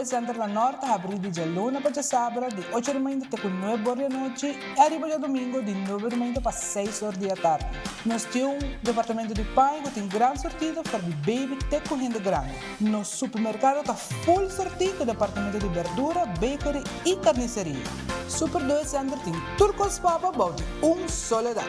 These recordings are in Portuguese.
Due Center La Norte abre de luna para sábado de 8 da manhã até 9 horas da noite e arriba de domingo de 9 da manhã para 6 horas da tarde. Nós temos um departamento de pai que tem grande sortida para de baby até correndo grande. No supermercado está full sortido departamento de verdura, bakery e carniceria. Super 2 Center tem turcos papa bout soledad.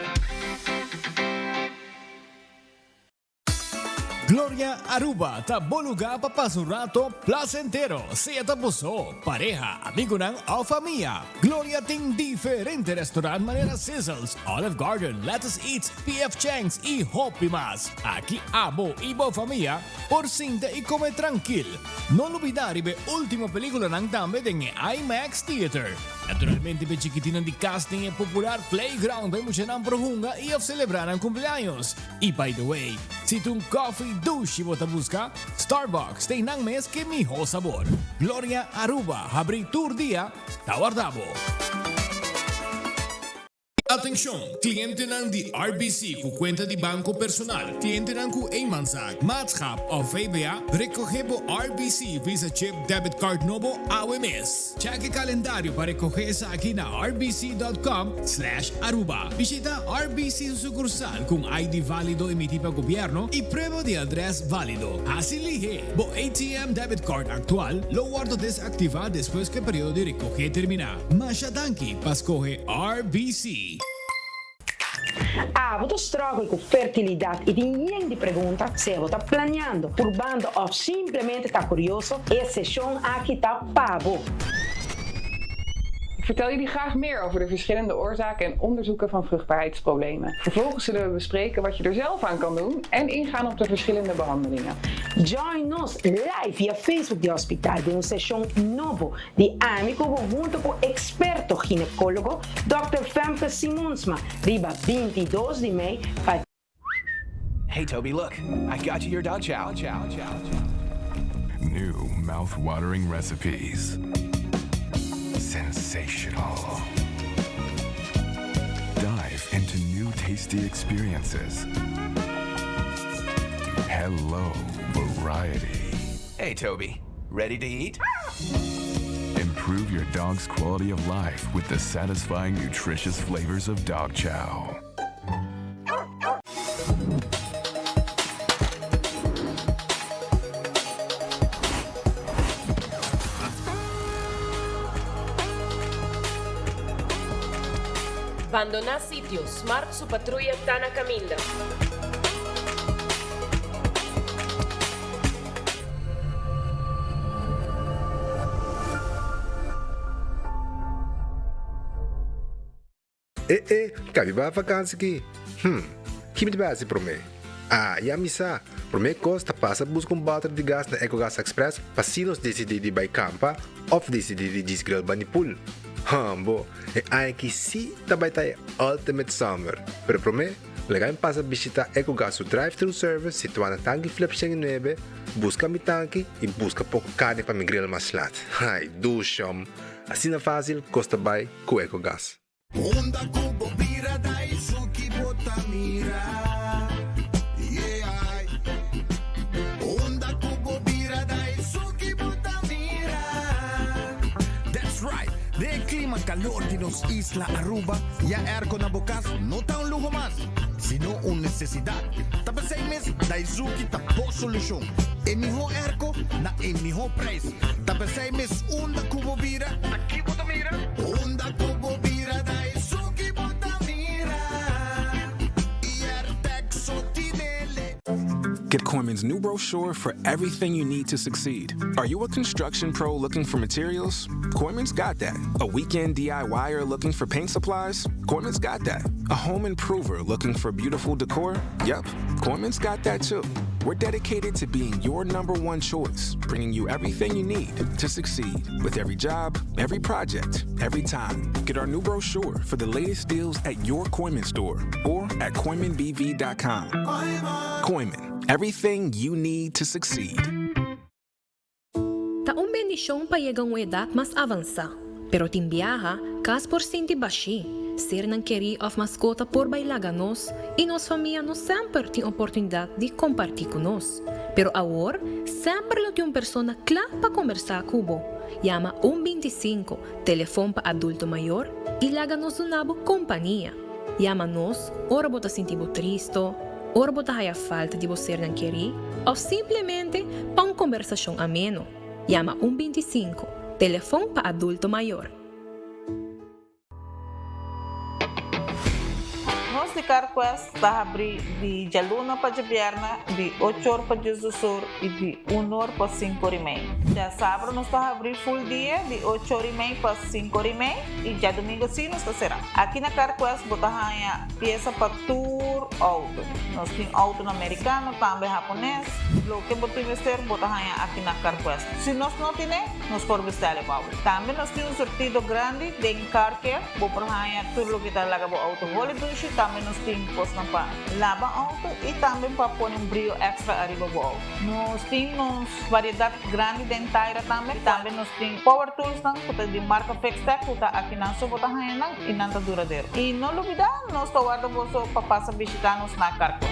Gloria Aruba, taboluga papasurato placentero, siya tapuso, pareja, amigo ng o familia. Gloria ting diferente restaurant manera Sizzles, Olive Garden, Lettuce Eats, PF Chang's y Hopi Mas. Aquí abo ibo familia, por cinta y come tranquil. No olvidar ibe última película ng dame ng IMAX Theater. Naturalmente, be chiquitinan di casting e popular playground by mo siya ng prohunga i of celebrar ang cumpleaños. Y by the way, si tung coffee douche mo busca, Starbucks tem nang mes que miho sabor. Gloria Aruba, habri tour dia, tawardabo. Atención, cliente ng di RBC ku kwenta di banko personal, cliente ng ku Eenmanszaak, maatschap of VBA, recoge RBC Visa Chip Debit Card Nobo AWMS. Check el calendario para recoger sa akin na rbc.com/aruba. Visita RBC sucursal kung ID valido emitido pa gobyerno y prueba de adres válido. Asilihe, bo ATM Debit Card actual, lo guardo desactiva después que periodo de recoger termina. Mashadanki, pascoge RBC. Você struggle com fertilidade e ninguém te pergunta se você está planeando, urbando ou simplesmente está curioso, essa sessão aqui está pavo. Ik vertel jullie graag meer over de verschillende oorzaken en onderzoeken van vruchtbaarheidsproblemen. Vervolgens zullen we bespreken wat je er zelf aan kan doen en ingaan op de verschillende behandelingen. Join us live via Facebook de Hospital de uma sessão novo de amigo junto com experto ginecólogo Dr. Femke Simonsma, riba 22 de maio. Hey Toby, look, I got you your dog chow. New mouth-watering recipes. Sensational. Dive into new tasty experiences. Hello, variety. Hey Toby, ready to eat? Improve your dog's quality of life with the satisfying, nutritious flavors of dog chow. Abandonar sitio, Smart su patrulla Tana Camilla. Cabe ba vakansie aqui? Que vai se promer? E a missa, promer costa passa busca bater de gás na EcoGas Express para se nos decidir de vai campa ou decidir de desgrill banipul. Bo, aqui sim também tá Ultimate Summer. Pero promer, legal passa visitar EcoGas o drive-thru service situado na tanque flip 9, busca mi tanque e busca pouco carne para mi grill mais lat. Ai, dushom. Assim na fácil, costa vai com EcoGas. Onda kubo bira dai suki botamira. Yeah. Onda kubo bira dai suki botamira. That's right. De clima calor de nos Isla Aruba, ya airco na bukas, no ta un lujo más, sino una necesidad. Tapos 6 meses, dai suki tapo solution. E miho airco na e miho price. Tapos 6 meses, onda kubo bira, aquí botamira. Onda kubo bira dai. Get Koyman's new brochure for everything you need to succeed. Are you a construction pro looking for materials? Koyman's got that. A weekend DIYer looking for paint supplies? Koyman's got that. A home improver looking for beautiful decor? Yep, Koyman's got that too. We're dedicated to being your #1 choice, bringing you everything you need to succeed with every job, every project, every time. Get our new brochure for the latest deals at your Koyman store or at KoymanBV.com. Koyman, everything you need to succeed. Taong bendisyong payegang edad mas avansa, pero timbiaha kas por sinti bashi. Ser ng carry of mascota por bailaganos e nos família nos sempre tem oportunidade de compartilhar conosco. Pero agora, sempre lo tem uma persona clara para conversar com você. llama 125, teléfono para adulto mayor, y láganos una compañía. Llama-nos, ora bota sentibo tristo, ora bota haya falta de você não querer, ou simplesmente para uma conversação ameno. Llama 125, teléfono para adulto mayor. Nós de Carquest está abrir de Jaluna para Jabierna, de 8 horas para Jusur e de 1 hora para 5 horas e meia. Já sábado nós está abrir full dia, de 8 horas e meia para 5 horas e meia, e já domingo sim nós está será. Aqui na Carquest botamos peça para tour auto. Nós temos auto americano, também japonês. O que você vestir, botamos aqui na Carquest. Se nós não temos, nós podemos vestir o auto. Também nós temos um sortido grande de car care, botamos tudo o que está lá para o auto. Também nós temos coisa para lavar auto e também para pôr brilho extra arriba do auto. Nós temos variedade grande de inteira também. Também nós temos power tools de marca Fextec, que aqui não só botar e não está duradouro. E não olvidar, nós estamos guardando para passar visitar-nos na Carquest.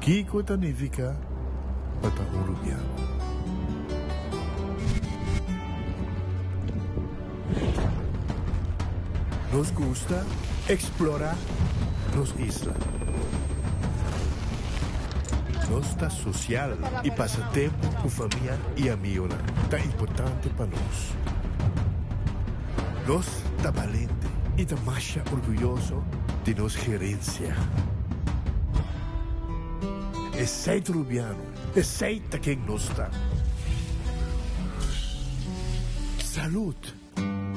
Kiko Tanifica Bata Urubiano. Nos gusta explorar nos islas. Nos está social y pasatiempo con familia y amigos. Tan importante para nos. Nos está valiente y está más orgulloso de nos gerencia. Es rubiano, es quien nos está. Salud,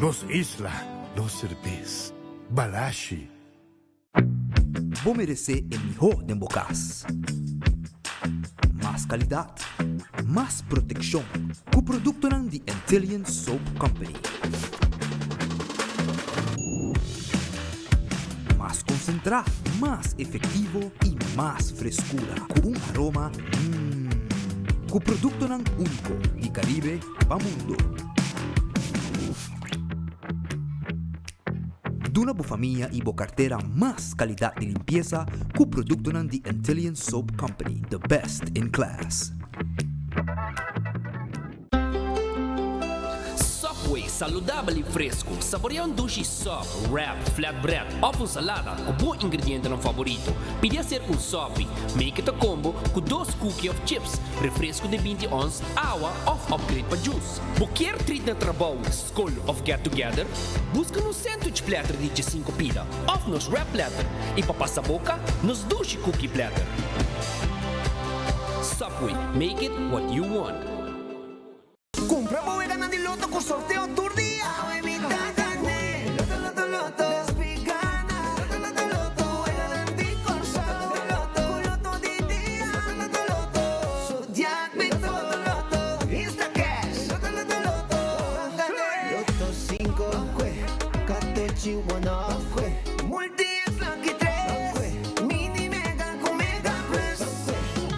nos isla, nos cerveza, balashi. Vos merecer el mejor de Bocas. Más calidad, más protección. Con producto de Intelligent Soap Company. Más concentrado, más efectivo y más frescura. Con un aroma con producto único de Caribe para mundo. De una familia y cartera más calidad de limpieza con producto de Intelligent Soap Company, the best in class. Subway, saudável e fresco. Saboreia sushi soft, wrap, flatbread ou salada com bom ingrediente no favorito. Pedia ser sop, make it a combo com 2 cookies of chips, refresco de 20 ons, água ou upgrade para juice. Qualquer treat na trabalho, school of get together, busca no sandwich platter de 5 pila, ou nos wrap platter, e para passar boca, nos sushi cookie platter. Subway, make it what you want. Compra bodega na Loto con sorteo tour día.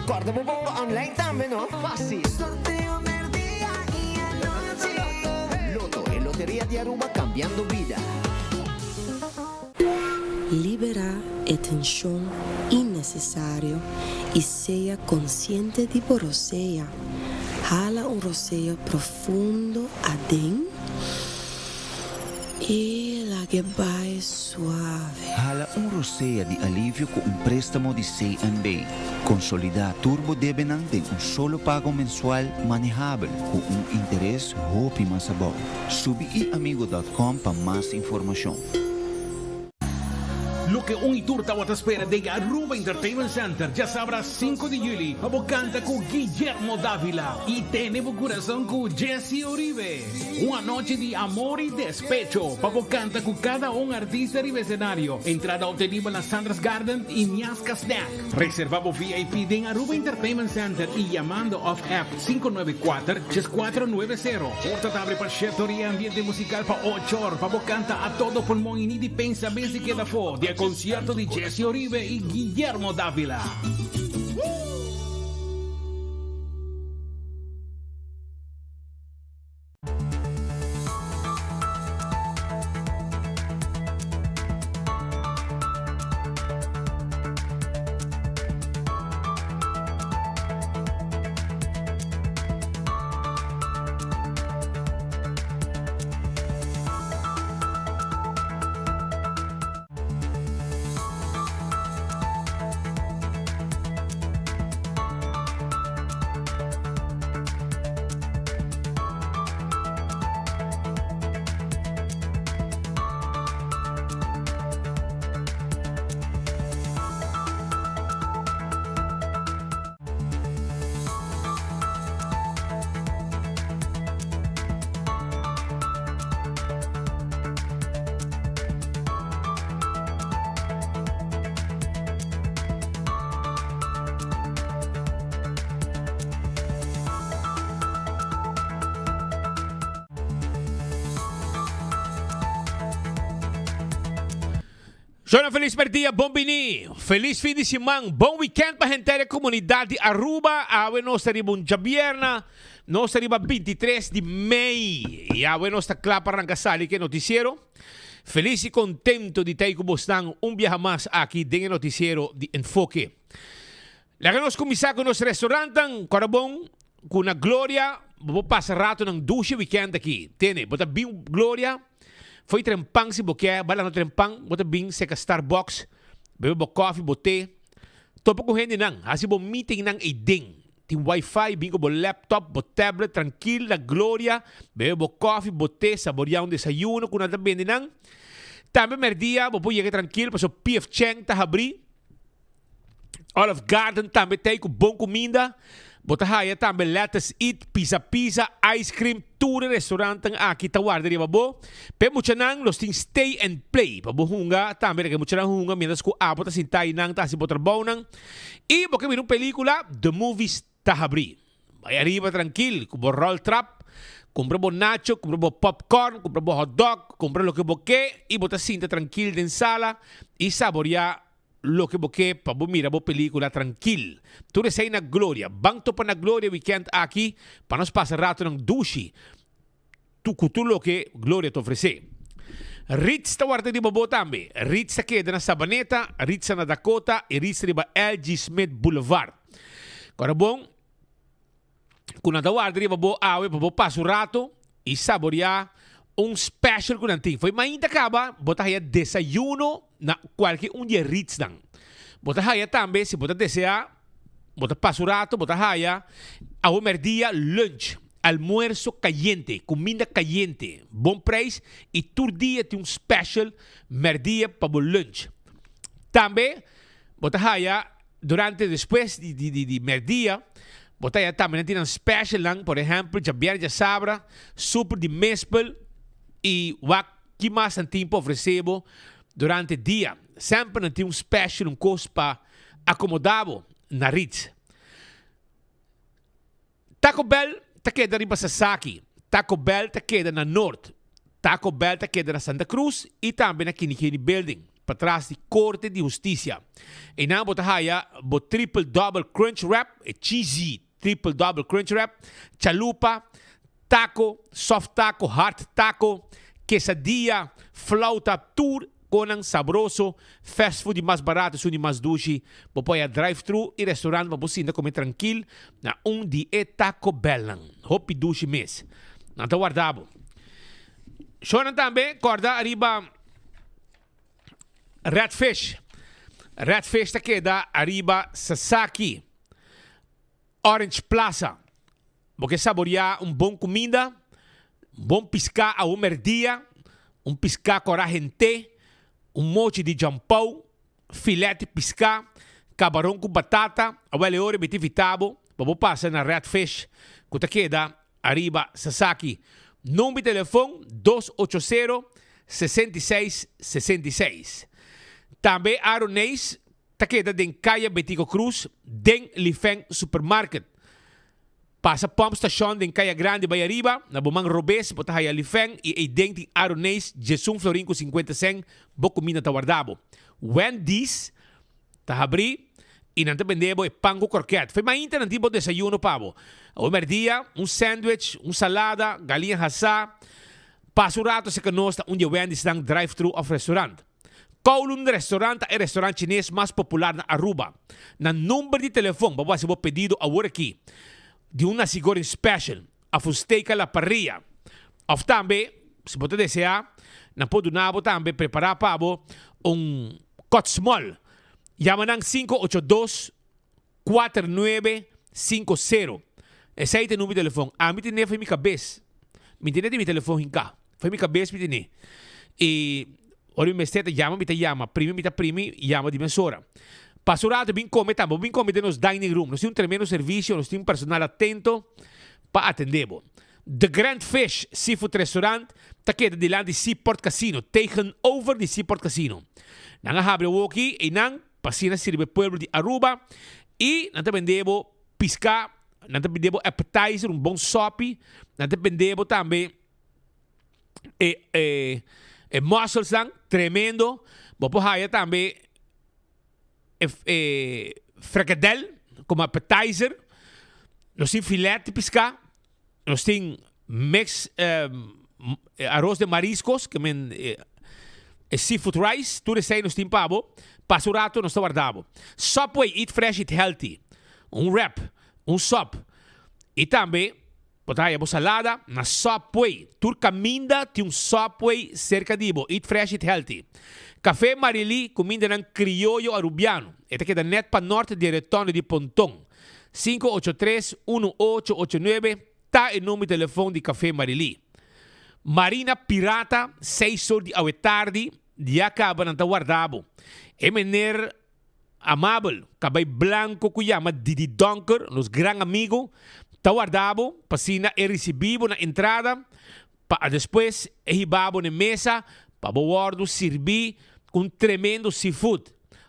Guarda un po' online también, ¿no? Fácil. Sorteo del día y anoche. Loto, en Lotería de Aruba, cambiando vida. Libera la tensión innecesaria y sea consciente de por roceia. Jala un roceio profundo adentro y la que va suave. Hala un roceia de alívio com préstamo de C&B. Consolidar Turbo Debenang de solo pago mensual manejável com interés hope mais bom. Subiamigo.com para mais informação. Lo que un iturta te espera de Aruba Entertainment Center ya sabrás 5 de julio. Vamos canta con Guillermo Dávila y tenemos corazón con Jesse Uribe. Una noche de amor y despecho. Vamos canta con cada un artista en el escenario. Entrada obtenida en la Sandra's Garden y Miasca Snack. Reservamos VIP de Aruba Entertainment Center y llamando off app 594-6490. Porta abre para chetería ambiente musical para 8 horas. Vamos canta a todo pulmón y ni de pensa bem se queda fora. concierto de Jesse Uribe y Guillermo Dávila. Jona, feliz dia, bom bini. Feliz fim de semana, bom weekend para a gente da comunidade de Aruba. Awe nós estaremos viernes, nós estaremos 23 de maio. E awe nós está claro para arrancar que noticiero. Feliz e contento de ter com vocês viaje mais aqui dentro do noticiero de Enfoque. Laga nós começar com nosso restaurante, Corabon, com a Glória. Vamos passar rato ng douche weekend aqui. Tene, bota bem Glória. Foi trempang si Boqué, bala no trempang, bota bing sa Starbucks, bebe bo coffee, bote. Topo ko hindi nang, hasi bo meeting nang iding. Ting wifi, bingo bo laptop, bo tablet, tranquil, na Gloria, bebe bo coffee, bote, saborear desayuno, kung nata bindi nang. Tambe merdia, bo po yeke tranquil, paso PF Cheng, tahabri. Olive Garden, tambe tay ko bong comida. Botahaya tambe let's eat, pizza, ice cream, tour restaurant ang aki tawar dari babo. Pe mucha nang los ting stay and play. Pabuhunga tambe nag mucha nang hunga mientras ko abot sintay nang ta si botrabaw nang. I boke minung pelikula The Movies tahabri. Bay arriba tranquil, kubo roll trap, compra bo nacho, compra bo popcorn, compra bo hot dog, compra lo que boke, i bota sinta tranquil den sala i saborear lo que boque pa mira bo película tranquil. Tu resay na Gloria. Bangto pa na Gloria weekend aqui para nos passar rato ng douche. Tu lo que Gloria te ofrece. Ritz ta warta di babo tambe. Ritz ta queda na Sabaneta, Ritz na Dakota, e Ritz riba LG Smith Boulevard. Corabon, kung nadawarta di babo awe pa bo paso rato, e saborear special ko nanti. Foi mainda kaba, botahaya desayuno na qualquer dia Ritz nang. Botahaya tambe, se bota desea, bota pasurato, botahaya, ao merdia lunch, almuerzo caliente, comida caliente, bom preço, e todo dia tem special merdia para o lunch. Tambe, botahaya, durante después de merdia, botahaya tambe nanti ng special lang, por exemplo, jabiar sabra, super de mespel, e o que mais tem tempo oferecebo durante o dia. Sempre não tem special, coisa para acomodar na Ritz. Taco Bell ta queda riba sa Saki. Taco Bell ta queda na Norte. Taco Bell ta queda na Santa Cruz e também na Kinikini Building, para trás de Corte de Justiça. E na botahaya, bo triple double crunch wrap, e cheesy triple double crunch wrap, chalupa, taco, soft taco, hard taco, quesadilla, flauta, tour, konang sabroso, fast food mais barato, suni mais dushi, popoya drive-thru e restaurante mabusinda comer tranquil na di e Taco Bell. Hopi dushi mes. Nanta guardabo. Shonan tambe, corda arriba Redfish. Redfish ta queda arriba Sasaki. Orange Plaza. Porque saborear bom comida, bom piscar a merdia, piscar coragente, mochi de jampau, filete piscar, camarão com batata, awele ore betivitabo, babo passa na Redfish, kuta queda arriba Sasaki. Número de telefone 280-6666. Também Aronês, ta queda den Caia Betico Cruz, den Lifeng Supermarket. Passa pump station din Kaya Grande by arriba, na bumang Robes, bota haya Lifeng, e identi Aronês, Jesum Florinco 50 cent, Bocumina Tawardabo. Wendy's, tahabri, e não te vendebo e pango croquete. Foi mais ainda não tipo desayuno, pavo. O merdia, sandwich, salada, galinha assá. Passa o rato se conosca onde Wendy's dang drive-thru of restaurant. Kowloon Restaurant é o restaurante chinês mais popular na Aruba. Na número de telefone, babá, se vou pedido agora aqui, de nasi goreng special, a steak à la parrilla. Of também, se você desejar, na pode nabo também preparar para cut small. Llaman 582-4950. Esse aí é o número de telefone. A mim tem foi minha cabeça. Me tem meu telefone em cá. Foi minha cabeça, me tem. E ora me esteta llama, primi, llama de mensura. Pasurato, bem come, tambo, bem come de nos dining room. Nós temos tremendo serviço, nós temos personal atento para atender. The Grand Fish Seafood Restaurant, está queda de lá de Seaport Casino, tegenover de Seaport Casino. Nang abre o aqui e nang pasina sirve pueblo de Aruba e nang vendemos pisca, nang vendemos appetizer, bom sopi, nang vendemos também mussels lang, tremendo. Bopo haya também fricadel como appetizer. Nós temos filé de pisca, nós temos mix arroz de mariscos, que seafood rice, tudo isso aí nós temos pavo. Passa o rato, nós guardamos. Subway, eat fresh, eat healthy. Wrap, sop. E também, botar aí a salada na Subway. Turcaminda tem Subway cerca de bo. Eat fresh, eat healthy. Café Marili, comida ng criollo arubiano. Esta queda net pa norte de Retorno de Pontong. 583-1889. Tá o número de telefone de Café Marili. Marina Pirata, 6 horas de tarde. De acaba ng Tawardabo. E mener amável, cabay blanco que chama Didi Donker, nos gran amigo, Tawardabo, pasina e recibibo na entrada, pa depois ehibabo na mesa, pa bordo sirvi com tremendo seafood.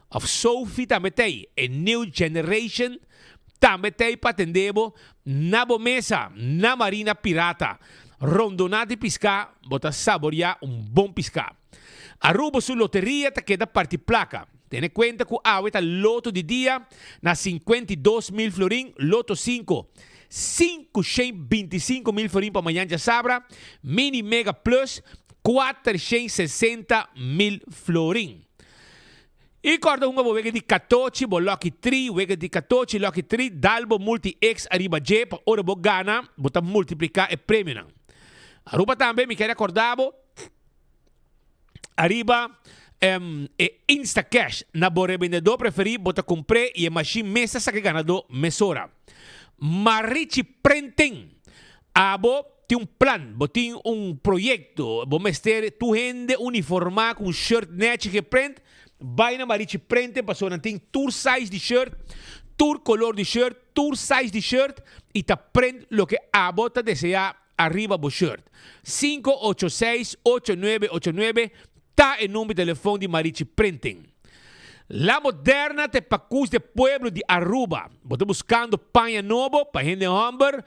Of Sophie tametei, a new generation, tametei pa tendebo na bo mesa, na Marina Pirata. Rondonati pisca, bota saborear bom pisca. Aruba su loteria ta queda parte placa. Tiene cuenta que ahorita loto de dia na 52.000 florin, loto 5. 525.000 florin para amanhã já sabra. Mini Mega Plus, 460.000 florin. E corda uma wega de 14, bo Lucky 3, wega de 14, Lucky 3, dalbo multi-X arriba J, pa ora bo gana, bota multiplicar e prêmio não. Aruba também, me quer acordar, arriba Instacash na bo revendedor preferido bota comprei e a machine mesa sa que ganador mesora. Marichi Printing abo tem plan, bo tem projeto, bo mester tu gente uniformar com shirt net que print, vai na Marichi Printing passou não tem tour size de shirt, tour color de shirt, tour size de shirt e ta print lo que abo ta desea arriba bo shirt. 586-8989 está el número de teléfono de Marichi Printing. La Moderna te pacus de pueblo de Aruba. Bote buscando panha novo, panha de hamburger,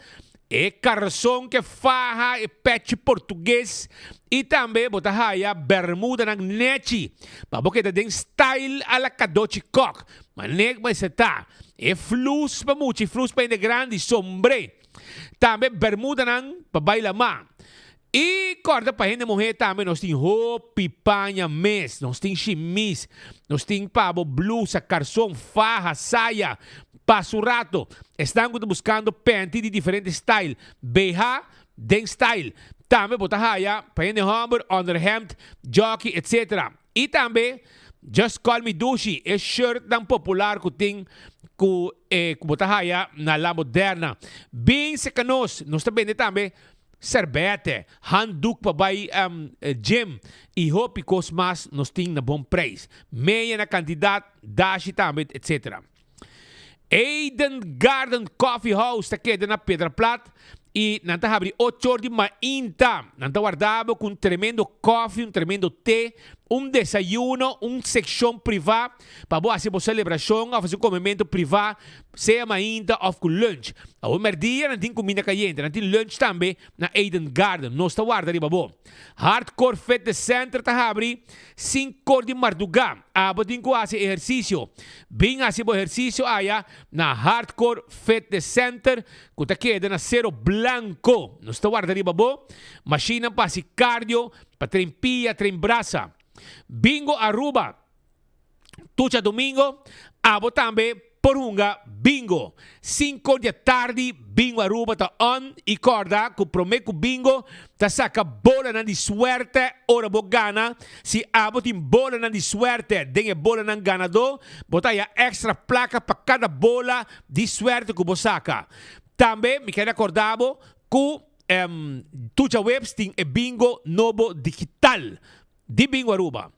e carson que faja e pet português. E também bota haya bermuda ng nechi. Pa boke da den style a la kadochi cock. Manek mas tá. E flus pa muchi, flus pa de grande sombre. Também bermuda ng pabaila ma. E corda para gente mulher também nós tem roupa, panha, mes, nós tem chimis, nós tem pavo, blusa, carção, farra, saia, passo rato. Estão buscando panty de diferentes style, BH, den style. Também botar raia, para gente hamburger, underhemd, jockey, etc. E também Just Call Me Dushi, é shirt tão popular que tem que botar raia na La Moderna. Bem secanos, nós também Serbete, handdoek para gym e roupas mas nos tem na bom preço. Meia na quantidade, dashi também, etc. Eden Garden Coffee House, está aqui na Pedra Plata e nanta abre 8 horas de mainta. Nanta guardado com tremendo coffee, tremendo té desayuno, secção privada para você fazer uma celebração, ou fazer um comimento privado, seja ainda ou com lunch. O merdia não tem comida caliente, não tem lunch também na Eden Garden. Nós está guarda ali, babo. Hardcore Fitness Center está abrindo 5 de madrugada. Abo tem que fazer exercício. Bem fazer exercício aí na Hardcore Fitness Center, que está queda na Cerro Blanco. Nós está guarda ali, babo. Machina para fazer cardio, para treinar pia, treinar braça. Bingo Aruba. Tucha domingo, abo também porunga bingo. 5 da tarde, bingo Aruba tá on. E corda, que prometo bingo, tá saca bola na de suerte, ora bo gana. Se abo tem bola na de suerte, dengue bola na ganador, botar ya extra placa para cada bola de suerte que bo saca. Também, me quero acordar que Tucha Webs tem bingo novo digital de bingo Aruba.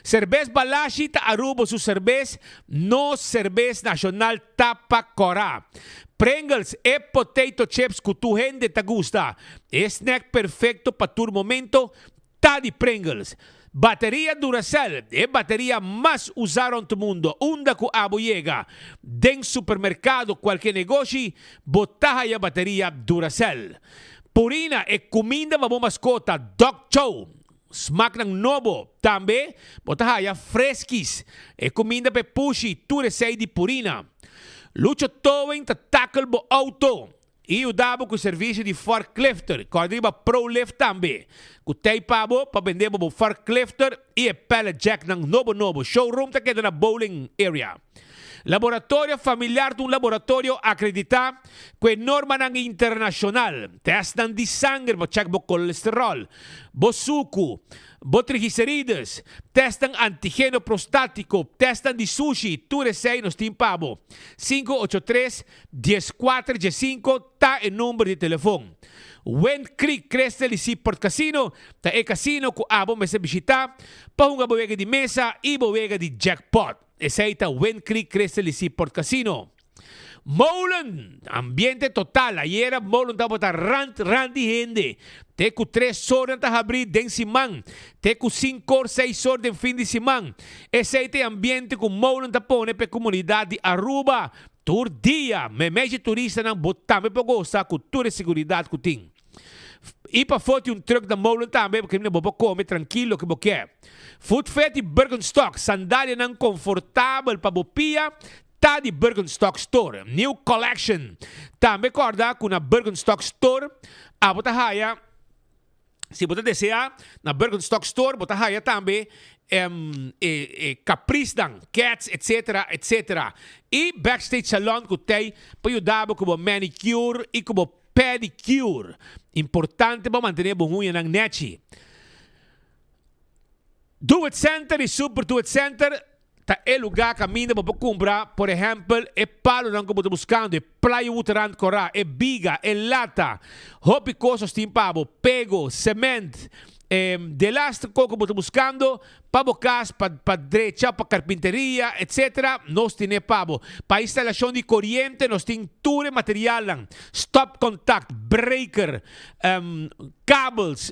Cerveza Balashi ta Aruba su cerveza, no cerveza nacional tapa corá. Pringles e potato chips que tu gente te gusta. Snack perfecto para tu momento, ta de Pringles. Batería Duracell é batería mais usada en tu mundo. Unda que abo llega. Den supermercado, qualquer negócio, botaja a batería Duracell. Purina e comida para mascota, Dog Chow. Smack ng nobo. Também, botahaya fresquis. E comida pe pushi, ture sei de Purina. Lucho towing ta tackle bo auto. E o dabo com o serviço de forklifter. Quadriba ProLift também. Com tei pabo, pa vender bo forklifter e pellet jack ng nobo. Showroom ta queda na bowling area. Laboratório familiar de um laboratório acreditado com norma internacional. Testam de sangue para check bo colesterol, bo suco, bo triglicérides, testam antígeno prostático, testam de sushi, tudo isso nos tem pabo. 583-1415 tá em número de telefone. Wind Creek Crestel e Seaport Casino, tá é casino que abo me se visitar, para uma boega de mesa e boega de jackpot. Ese ahí está Wind Creek Crestel y Seaport Casino. Molen, ambiente total. Ayer Molen estaba randy gente. Teco 3 horas de abrir den simán. Teco 5 horas, 6 horas de fin de semana. Ese ahí ambiente con Molen te pone para comunidad de Aruba. Tur dia, me mexe turista não botar me para gostar com toda a segurança que tem. E para foto truck da Molen também, porque não vou comer tranquilo que você quer. Food Fat e Birkenstock, sandália não confortável para bopia, tá de Birkenstock Store. New Collection. Também corda com na Birkenstock Store, a bota raia. Se você desejar, na Birkenstock Store, bota raia também Caprice dan, Cats, etc. E Backstage Salon que tem para ajudar como manicure e como pedicure. Importante para manter bom unha ng nechi. Do It Center e Super Do It Center tá é lugar caminho para comprar, por exemplo, é palo não que você buscando, é plywood rand corá, é biga, é lata, hobby coisas timpabo, pego, cement, de elástico que você buscando, para bocas, para derecha, para carpinteria, etc. Nós temos pabo. Para instalação de corriente, nós temos tudo material lang. Stop contact, breaker, cables,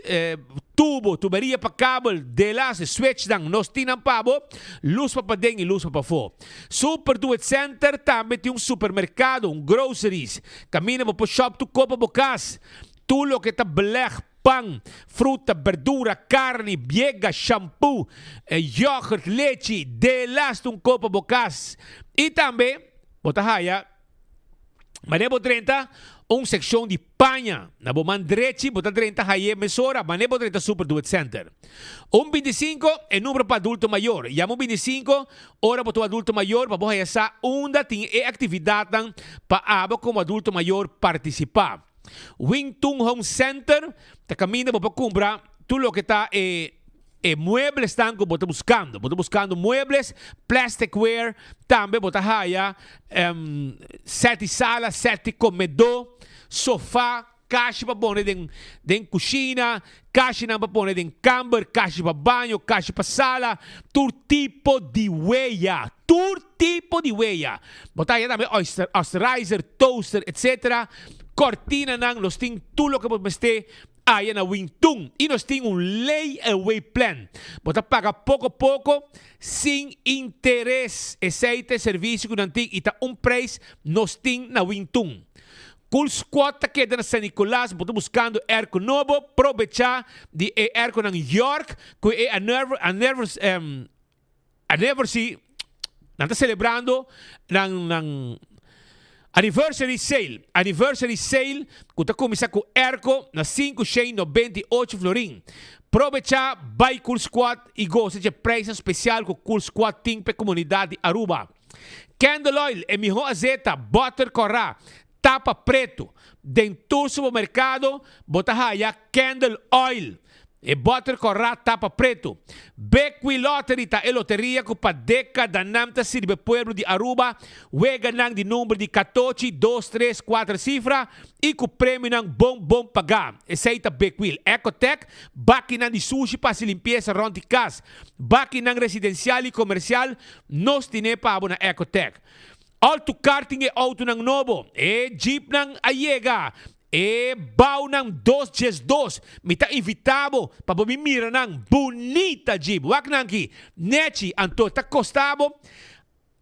tuberia para cable, de las, switch lang. Nós temos pabo, luz para dentro e luz para fora. Super Do It Center também tem supermercado, groceries. Camina para shop, tu copa bocas. Tudo que está beleg, pão, fruta, verdura, carne, biega, shampoo, yogurt, leite, de las um copo bocas. E também, botahaya, manebo 30, secção de panha. Na boman direito, bota 30, haye mesora, manebo 30 Super Do It Center. 25 é número para adulto maior. Yamo 25, hora para o adulto maior, para bohaya sa onda tem atividade para abo como adulto maior participar. Wingtung Home Center, te camina para comprar tudo lo que está muebles estão que você buscando. Você buscando muebles, plasticware, também você haya 7 salas, 7 comedor, sofá, caixa para pôr dentro cozinha, caixa para pôr dentro camper, caixa para banho, caixa para sala, todo tipo de huella. Você haya também osterizer, toaster, etc. Cortina nang los ting tulo que você Aí na Wingtung. E nós temos um layaway plan. Você paga pouco a pouco, sem interesse. Esse é o serviço que nós temos e tá preço nós temos na Wingtung. Cool Squad tá quedando na San Nicolás, você buscando airco novo, aproveitar de airco na York, que é anniversary, nós tá celebrando ng anniversary sale. Anniversary sale, que tá começar com airco na 598 florin. Aproveitar, buy Cool Squad e gosta de preço especial com Cool Squad tem para comunidade Aruba. Candle Oil, é melhor azeta, butter corra. Tapa preto. Dentro do supermercado, bota haya Candle Oil. E butter corra tapa preto. Bequi Lottery ta e loteria que pa década namta sirve pueblo de Aruba. Wega nang di número de 14, 2, 3, 4 cifra. E ku prêmio nang bom pagar. Esse aí ta Bequil. Ecotec, baki nang di sushi pa si limpieza ronti cas. Baki nang residencial e comercial, nos tine pa abo na Ecotec. Auto karting e auto ng novo. E jeep ng Ayega. E baw ng 2x2. Mita invitabo. Pabumimira ng bonita jeep. Wak nang ki. Nechi anto ta costabo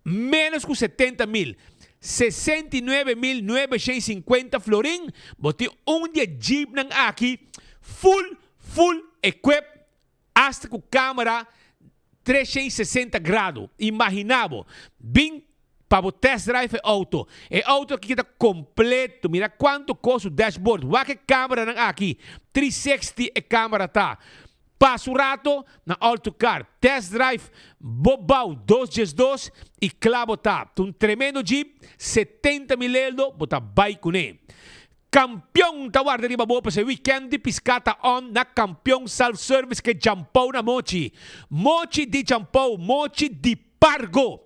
menos que 70,000. 69,950 florin. Boti dia jeep ng aki. Full equip. Hasta com câmera 360 graus. Imaginavo. Bem para o test drive auto. É auto que está completo. Mira quanto custa o dashboard. Wake câmera ng aqui. 360 é câmera tá. Passo rato na AutoCar. Test drive bobau 2x2 e clavo tá. Um tremendo jeep. 70,000 euros. Bota bike com ele. Campeão tawar de Ribabo pa sa weekend di Piscata on na campeão self-service que jampau na mochi. Mochi di jampau. Mochi di pargo.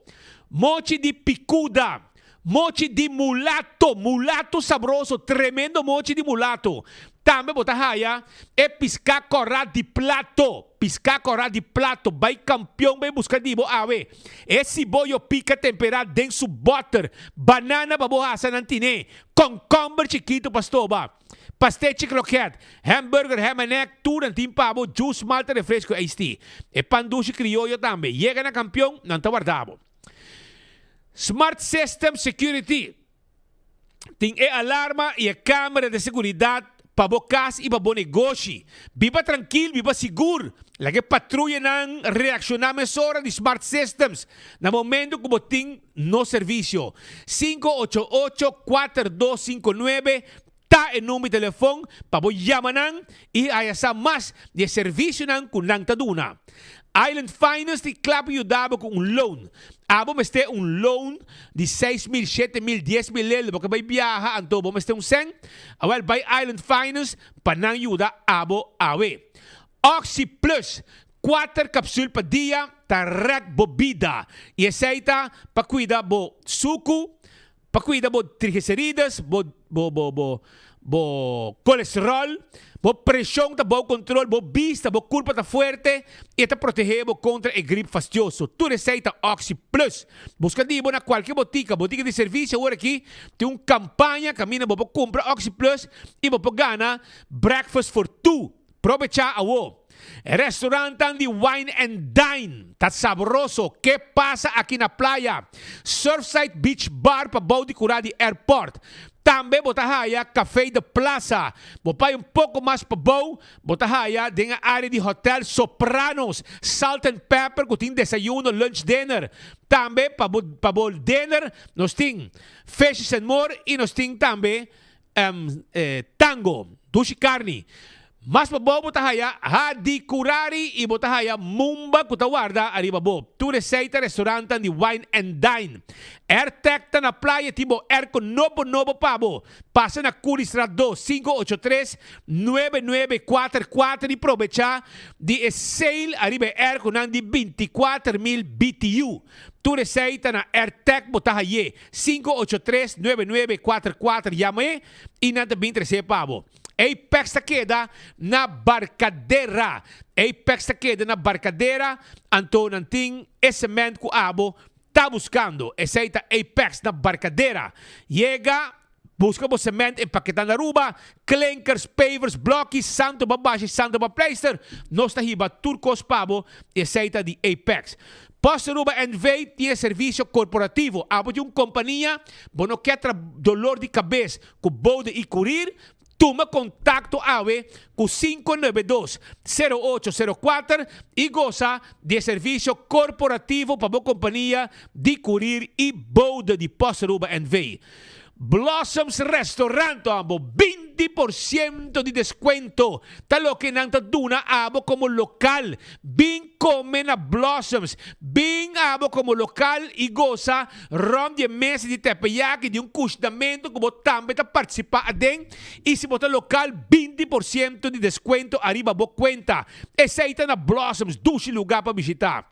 Mochi di picuda, mochi di mulato, mulato sabroso, tremendo mochi di mulato. Também botahaya é pisca corra di plato, vai campeão, vai buscar dibo awe. Esse boio pica temperado dentro butter, banana babohasa nantine, concombre chiquito pastoba. Pastete croquette, hamburger, ham and egg, turan timpabo, juice, malta, refresco, iced tea. E pandushi criollo também. Llega na campeão, não tá guardado. Smart System Security. Tem alarma e a câmera de segurança para o casa e para o negócio. Viva tranquilo, viva seguro. Lagi patrulha não reaccionar hora de Smart Systems. Na momento que tem no serviço. 588-4259. Tá o número de telefone para o chamar e aí mais de serviço com taduna. Island Finance te clapa ajudava com loan. Abo mas tem loan de 6,000, 7,000, 10,000 euros. Porque vai viajar, então mas tem 100. Awal by Island Finance para não ajudar abo awe. Oxy Plus, 4 capsules por dia, tarek bobida. E aceita para cuidar bo suco, para cuidar bo triglicéridos, bo colesterol, bo pressão, bo controle, bo vista, bo culpa tá forte e tá protegendo contra a gripe fastidioso. Tu receita Oxy Plus. Busca dibo na qualquer botica de serviço agora aqui tem uma campanha, camina bo compra Oxy Plus e bo gana breakfast for two. Aprovecha awo. Restaurante de Wine and Dine. Tá sabroso. Que passa aqui na playa? Surfside Beach Bar para Baudi Curadi Airport. Também botahaya Café de Plaza. Bopai pouco mais para Bau. Botahaya tem a área de Hotel Sopranos. Salt and Pepper, que tem desayuno, lunch, dinner. Também para o dinner, nós tem Fishes and More e nós tem também tango, dushi carne. Mas pa bo botahaya hadi kurari e botahaya mumba kutawarda arriba bo. Tu receita restaurante de Wine and Dine. Airtech ta na playa tibo airco novo pabo. Passa na Curistrat 2 583-9944 e provecha de sale arriba airco nan di 24,000 BTU. Tu receita na Airtech botahaye 583-9944 llame e nada 23 pabo. Apex ta queda na Barcadera. Apex ta queda na Barcadera. Anto nanting cement ku abo tá buscando. Aceita Apex na Barcadera. Llega Busca mo cement empaquetan na Aruba, clinkers, pavers, blockies, santo babashi, santo bapleister. Nos tahiba Turcos Pabo e aceita de Apex. Post Aruba NV tiene servicio corporativo. Abo de compañía, bono que dolor de cabeza, com bode e curir. Toma contacto AVE com 592-0804 e goza de serviço corporativo para a companhia de curir e bode de Post Aruba NV. Blossoms Restaurant abo 20% de descuento. Talo que nang taduna abo como local. Bing come na Blossoms. Bing abo como local e goza rom de mesa de tepeyaki de custamento como tambe ta participar adem. E se botar local 20% de descuento arriba bo cuenta. Aceita na Blossoms, dushi lugar para visitar.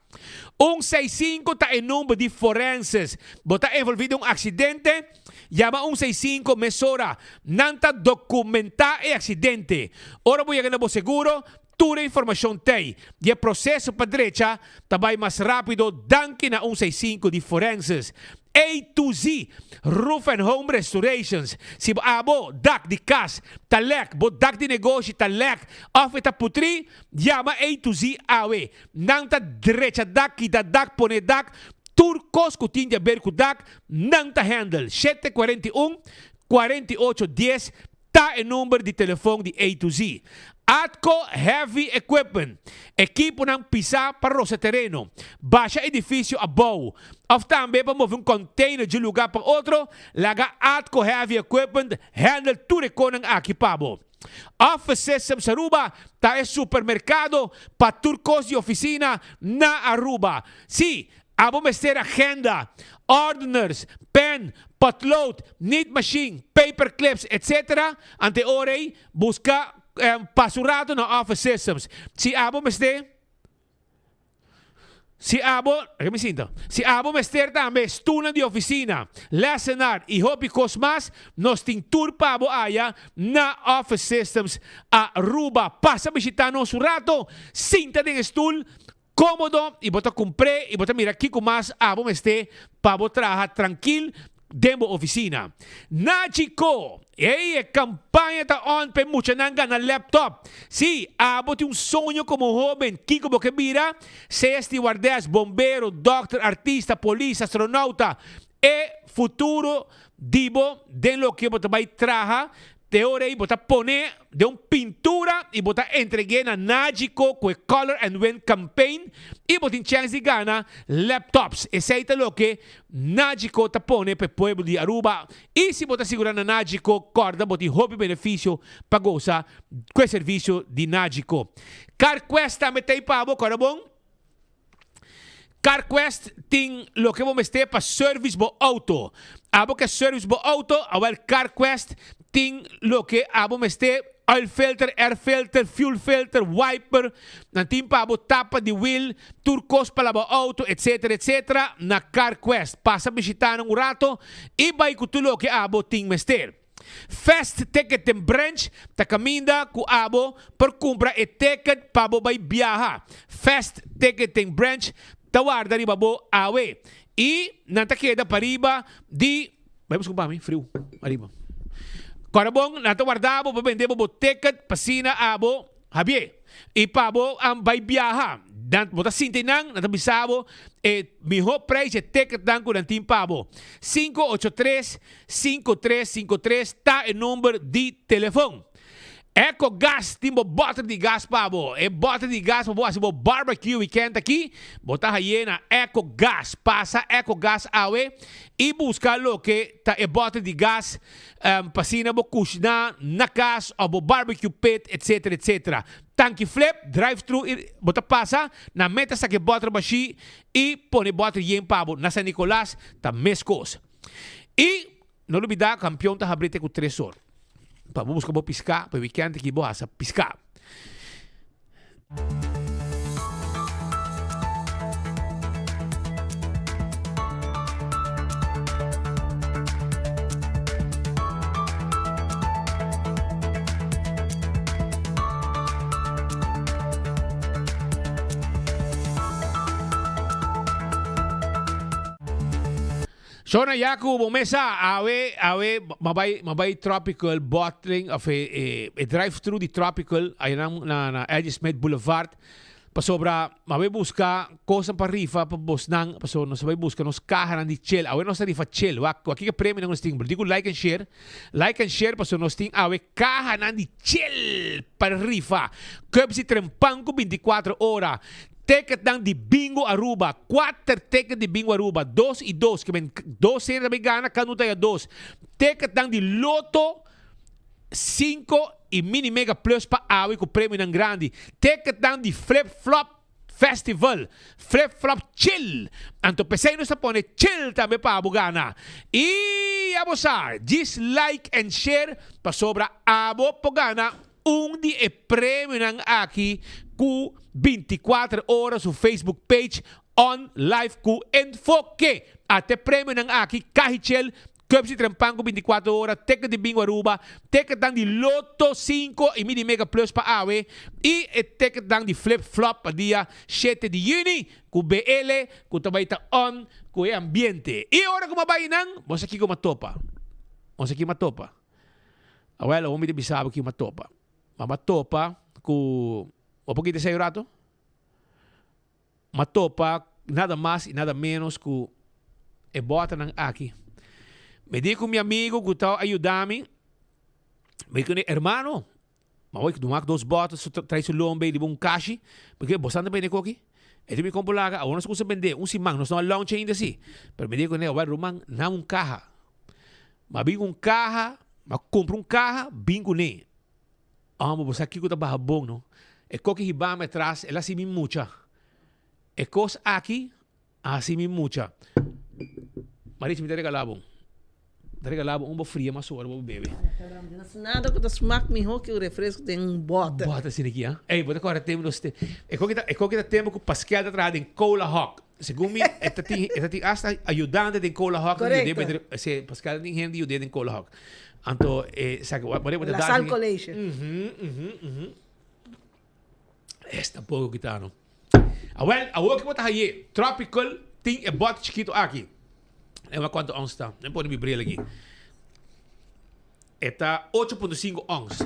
165 tá em número de forenses. Bota envolvido acidente. Llama 165 mesora. Nanta documentar o acidente. Ora voy a ganar seguro. Toda informação tem. E o processo para direita também mais rápido. Danke na 165 de forenses. A to Z, Roof and Home Restorations. Si abo, dak di kas, talek, bo dak di negosyo, talek, of ita putri, llama A to Z awe. Nang ta derecha dak, kita dak, pone dak, Turcos kutinja berku dak, nang ta handle. 741-4810, ta e number di telefone di A to Z. Atco Heavy Equipment. Equipo ng pisa para sa terreno. Baixa edifício abaw. Of também para mover container de lugar para outro. Laga Atco Heavy Equipment. Handle tudo com ang akipabo. Office Systems Aruba. Ta e supermercado. Pa Turcos de oficina na Aruba. Si, abo mester agenda. Ordiners, pen, potload, knit machine, paper clips, etc. Ante orei, busca pasurado na Office Systems. Si abo mester também estudan de oficina, lesenar e hobby cosmas, nos tintur pabo aya na Office Systems Aruba. Passa visitar nosso rato, sinta de stool, cómodo, e bota compre, e bota mira aqui com mais abo meste, pabo traja tranquilo, demo oficina. Najiko, campanha tá on pe mucha nanga na laptop. Si, abo tem sonho como joven, Kiko Bokebira, seja stewardess, bombero, doctor, artista, polícia, astronauta, e futuro dibo de lo que bota vai traja. Teore bota pone de pintura e bota entregue na Najiko com Color and Win campaign e botin chance de gana laptops. Aceita lo que Najiko ta pone pe pueblo de Aruba e se bota segura na Najiko corda boti hobby benefício pagosa com serviço de Najiko. CarQuest também tem pabo, cara bom? CarQuest tem lo que vamos ter para service bo auto. Abo que service bo auto, awal CarQuest tem lo que abo meste oil filter, air filter, fuel filter, wiper, nantin pa abo tapa de wheel, turcos para bo auto, etc. etc. na CarQuest. Passa visitar um rato e vai com tudo lo que abo tem mester. Fast Ticket and Branch ta caminda ku abo per compra e ticket pa abo vai viajar. Fast Ticket and Branch tawarda riba bo awe. E nanta queda pariba di vamos comprar frio arriba. Corabong nata guardabo pa vende bo ticket pasina abo Javier. E pabo ang bay biyaha. Dan bota sintinang natabisabo e miho price ticket dan ko ng team pabo. 583-5353 ta e number di telefone. Eco Gas, timbo bota de gas pabo. E bota de gas pabo asibo barbecue weekend aqui. Bota hayena Eco Gas. Passa Eco Gas awe. E busca lo que ta e bota de gas pasina bo kushna na gas o bo barbecue pit etc etc. Tanki flip, drive-thru, bota passa na meta sa que bota bashi e pone bota yen pabo. Nasa Nicolas ta mescos. E não olvidar campeão ta habrite com 3 horas. Para buscar bo piscar, para weekend que boa sa piscar. Shona Yaku, mesa, mabay tropical bottling of a drive-thru di tropical ayun na Eddie Smith Boulevard. Pasobra, mabay busca cosa pa rifa pa boss nang paso no sabay busca nos kaha di chill. Awe no sa rifa chill. Waki ka premyo ng sting. Di ko like and share. Like and share paso no sting awe kaha di chill pa rifa. Kaya si trempang ko 24 ora. Ticket ng di Bingo Aruba. 4 ticket di Bingo Aruba. 2 y 2. Kaya 2 na may gana, kanuta ya 2. Ticket ng di Lotto 5 y Mini Mega Plus pa awi ko premyo ng grande. Ticket ng di Flip Flop Festival. Flip Flop Chill. Anto peseno sa pone chill tambe pa abugana. I abosa. Just like and share. Pasobra abo pogana. Di e premyo ng aki ku 24 oras sa Facebook page on live ku enfoque. At e premyo ng aki kahichel Cup si Trempango 24 oras, ticket di Bingo Aruba, ticket dang di Lotto 5 e Mini Mega Plus pa awe, e ticket dang di Flip Flop pa dia 7 di Juni, ku BL, ku tabay taon, ku e ambiente. E ora kumabay nang, mosa ki ko matopa. Mosa ki matopa. Well, umi de bisabo ki matopa. Mamatopa ku opo kita sa rato. Matopa nada mais e nada menos ku e bota ng aki. Me di com meu amigo que tal ajudar-me. Me digo, hermano, mas eu dumak 2 botas, traz o lombe de bom caixa, porque bostando bem de coque. Ele me comprou lá, agora nós conseguimos vender simang, nós não launch ainda assim. Pero me digo, né, vai rumang na carro. Mas bingo carro, mas compro carro, bingo né. Mas você aqui que tá barra bom, não? É coque ribama atrás, ela assim me mucha. É coisa aqui, assim me mucha. Marit me regalava. Regalava uma fria, mas só vou beber. Nada que smaak me que o refresco tem bota. Bota assim aqui, ah? Ei, bota agora temos é que tempo que Pascal da trás em Cola Hawk. Segundo mim, esta tem hasta ajudante de Cola Hawk. Correcto. Se Pascal tem gente ajudante em Cola Hawk. Então, sabe, La Salle College. Esta pouco que tá, não. Well, a que bota aí, tropical tem bota chiquito aqui. É uma quanto ons está? Não pode me brilhar aqui. Está 8.5 ons.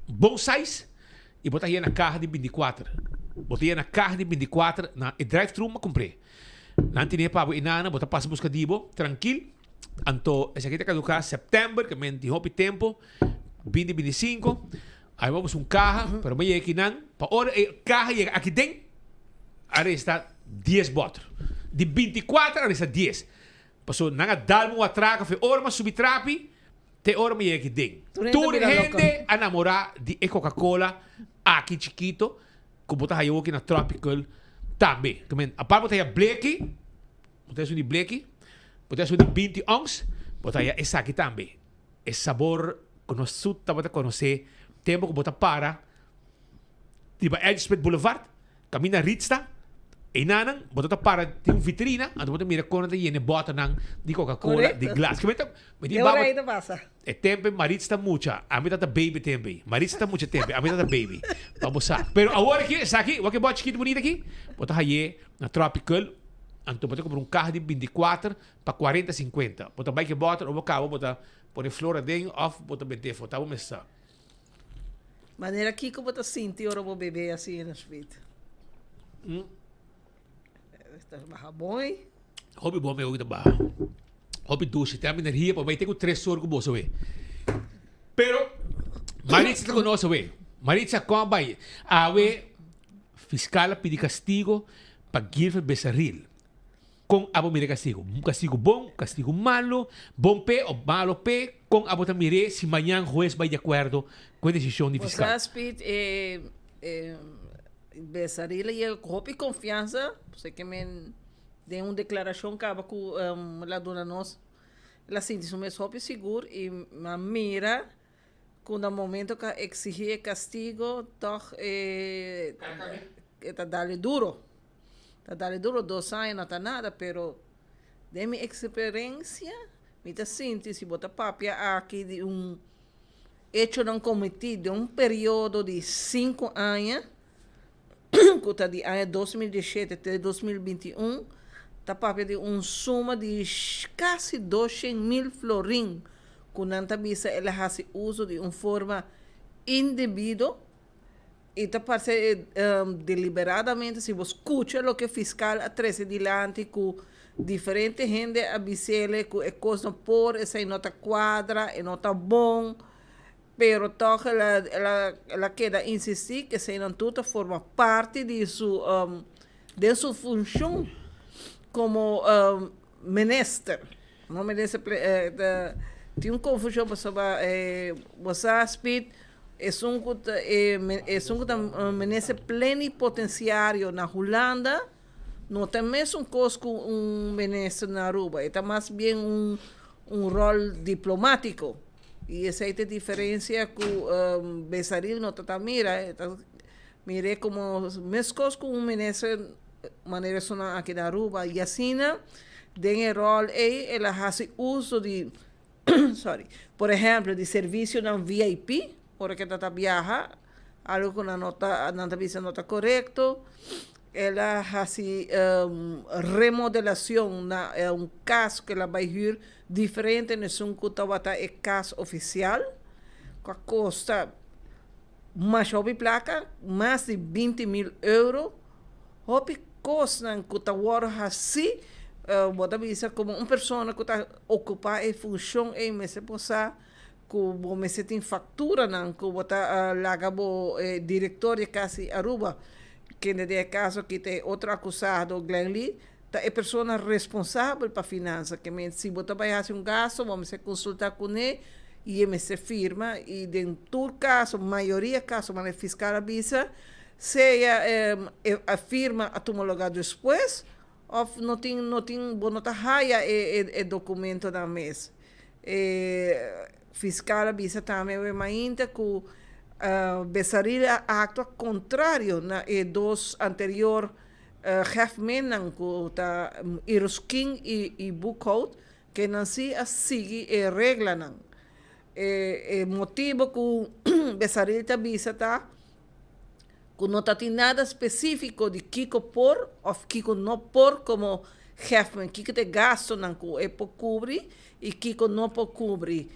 Bom size. E botar aí na carro de 24. Botar aí na carro de 24. Na drive-thru, mas comprei. Não tinha para o inana. Botar passa busca dibo. Tranquilo. Então, essa aqui está caducar setembro. Que me hopi tempo. 2025. Aí vamos carro. Para mim aqui não. Para hora carro aqui dentro. Aí está 10 botas. De 24 aí está 10. Paso nanga dal mo atraca fe ora mas subitrapi te ora me yeki ding. Tu gente a namorar de Coca-Cola aqui chiquito como botar aí aqui na tropical também. Também a par botar aí bleki, botar isso de bleki, botar isso de 20 ons, botar aí essa aqui também. Esse sabor conhecido tá botar conhecer tempo que botar para tipo Edge Smith Boulevard, camina Ritsta. E nanang, boto para tem vitrina, ando boto mira quando tem ne bota nang di Coca-Cola di glass. Que me di baba. Aí passa. É tempo Maritza está mucha, a mim tá baby tempo. Maritza está mucha tempo, a mim tá baby. Vamos sa. Pero agora aqui, sa aqui, o que bota chiquito bonito aqui? Bota aí na tropical, ando boto comprar carro de 24 para 40, 50. Bota bike bota, ou boca, bota põe flora dentro, off, bota BT, tá vamos sa. Maneira aqui que bota sinti ora vou beber assim no espírito. Barra bom, hein? Hobby bom meu da barra. Hobby doce, tem a energia para vai ter 3 horas com você, ué. Pero Maritza está conosco, ué. Maritza como vai? A ué fiscal pedi castigo para Guilherme Becerril. Com abo mire castigo. Um castigo bom, castigo malo, bom pé ou malo pé, com abo também se amanhã juez vai de acordo com a decisão de fiscal. Becerril e roupa confiança, você que me dê uma declaração que com lá dona nós, ela sente isso mesmo roupa seguro e mira quando o momento que exigir castigo, toch tá dale duro, 2 anos não tá nada, pero de minha experiência, me tá sente se botar papia aqui de hecho não cometido de período de 5 anos. De ano 2017 até 2021, tá papel de suma de quase 200.000 florim, com nanta bisa ela faz uso de forma indevida e tá parece deliberadamente se você escuta o que o fiscal atrás dilante com diferente gente avisele que é coisa por essa nota quadra, é nota bom, pero toca ela queda insistir que essa nota forma parte de sua função como minister. Não minister tem confusão sobre você speed é minister plenipotenciário na Holanda. Não tem mesmo coisa com ministro na Aruba, é mais bem rol diplomático. E essa é a diferença com Besaril não está mira como mesmo coisa com ministro maneira sona aqui na Aruba e assim tem rol ela faz uso de por exemplo de serviço na VIP porque está viaja algo que não está correto. Ela faz remodelação é caso que ela vai vir diferente no é caso oficial com a custa mais hobby placa mais de 20.000 euros hobby custa que está assim bota bisa como pessoa que está ocupar a função em mês passar que você tem fatura não que bota laga diretor de casa Aruba que nesse caso que tem outro acusado, Glenn Lee, é a pessoa responsável para a finança, que se você vai fazer gasto, vamos consultar com ele e ele se firma, e em todo caso, maioria dos casos, mas o fiscal avisa, se a firma a homologar depois, ou não tem o documento da mesa. Fiscal avisa também, ainda que Besaril actua contrário na dos anterior Hefmenan que tá Iroskin e Bukout que não se sigue a regra não motivo que Besaril tá visa tá que não tem nada específico de Kiko por ou Kiko não por como Hefman Kiko te gasto não que é por cobrir e Kiko não por cobrir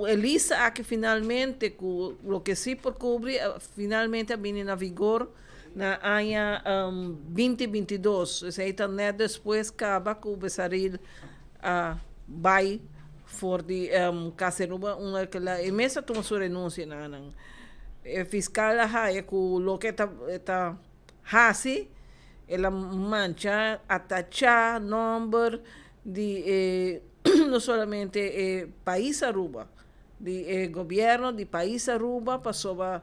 Elisa que finalmente o que sim por cobrir finalmente vem na vigor na ano 2022 ou seja, depois acaba que o Besaril vai for de Caseruba que a mesa toma sua renúncia na fiscal que o que está assim ela mancha atacha número de não solamente país Aruba de governo de país Aruba passou a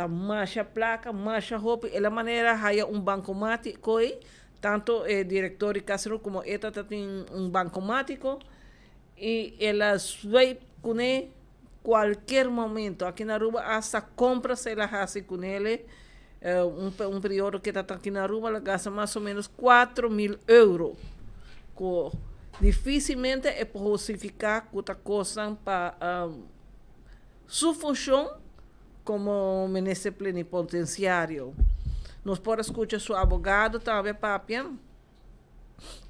marcha placa, marcha roupa, ela maneira há bancomático tanto diretor de Casero como esta tem bancomático e ela vai com ele qualquer momento aqui na Aruba hasta compras ela faz com ele período que está aqui na Aruba ela gasta mais ou menos 4.000 euros dificilmente é para justificar que está coisa para sua função como ministro plenipotenciário. Nós podemos escutar seu advogado também, Papian,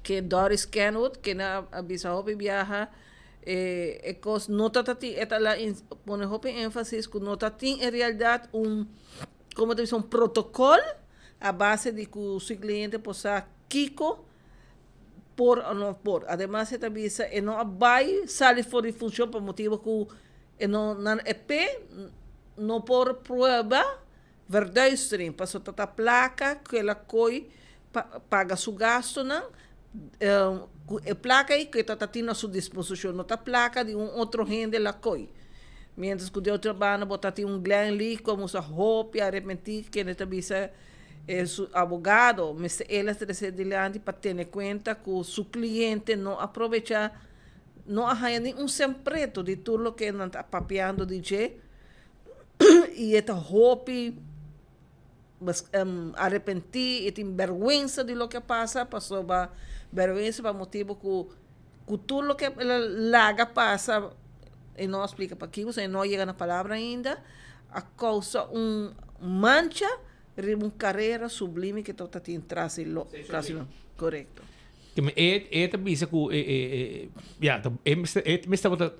que Doris Kenwood, que na Bishope viaja, não está lá, põe ênfase que não tem em realidade como diz, protocolo a base de que o seu cliente possa Kiko por ou não por. Además, esta visa não vai sair fora de função por motivo que não não por prova verdade, passou a placa que ela paga seu gasto não a placa que está tendo a sua disposição, não está placa de outro gente lá coi. Mientras que de outra banda botar Glenn Lee como sua roupa arrepentir que nesta visa su abogado, mas ele está delante para ter em conta que seu cliente não aproveita, não arranha nenhum secreto de tudo o que não está papeando de je e esta roupa arrepentir e tem vergonha de lo que passa, passou a vergonha para motivo que tudo o que laga passa e não explica para aqui, você não chega na palavra ainda, a causa mancha Uma carreira sublime que tu tem traz correto. Que me bisa ku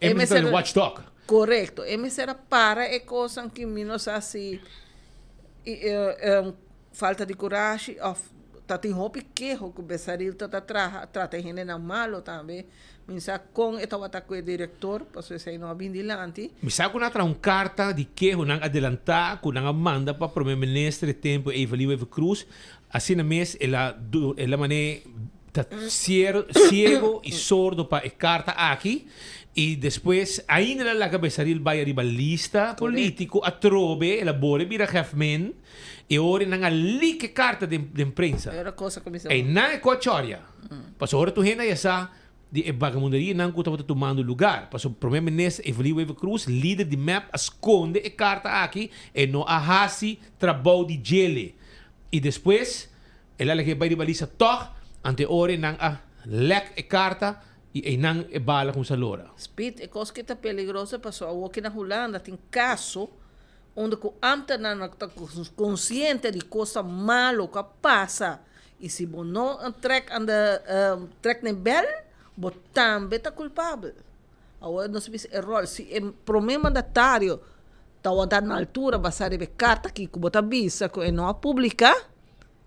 Mr. Watchdog. Correto. Será para é coisa que menos assim falta de coragem, tá tem roupa que o Bessaril tá trata gente na malo também. Misa com estava com o diretor, passou isso aí não bem dilante. Misa com natra carta de que o nang adelantar, com nang manda para primeiro-ministro tempo Evelio Eva Cruz, assim na mês ela mané ciego e sordo para a carta aqui. E depois, ainda lá que Bessaril vai arriba lista político, a trobe, elabore, vira Hefman, e ora nang like carta de imprensa. Era coisa que me E na é cochoria. Passou ora tu renda essa de vagamundaria não que estava tomando lugar. Passou o primeiro-ministro Evelio Eva Cruz, líder de MAP, esconde a carta aqui e não ahasi trabalho de gele. E depois, ela que vai arriba lista toch, ante ora nang a lek a carta, e não é bala com salora. Speed é coisa que está peligrosa, passou aqui na Holanda tem caso onde o ambtenaar está consciente de coisa malo que passa e se você não trek na bel, você também está culpável. Agora não se diz erro, se o primeiro mandatário está na altura, vai sair a carta que você avisa que não publica.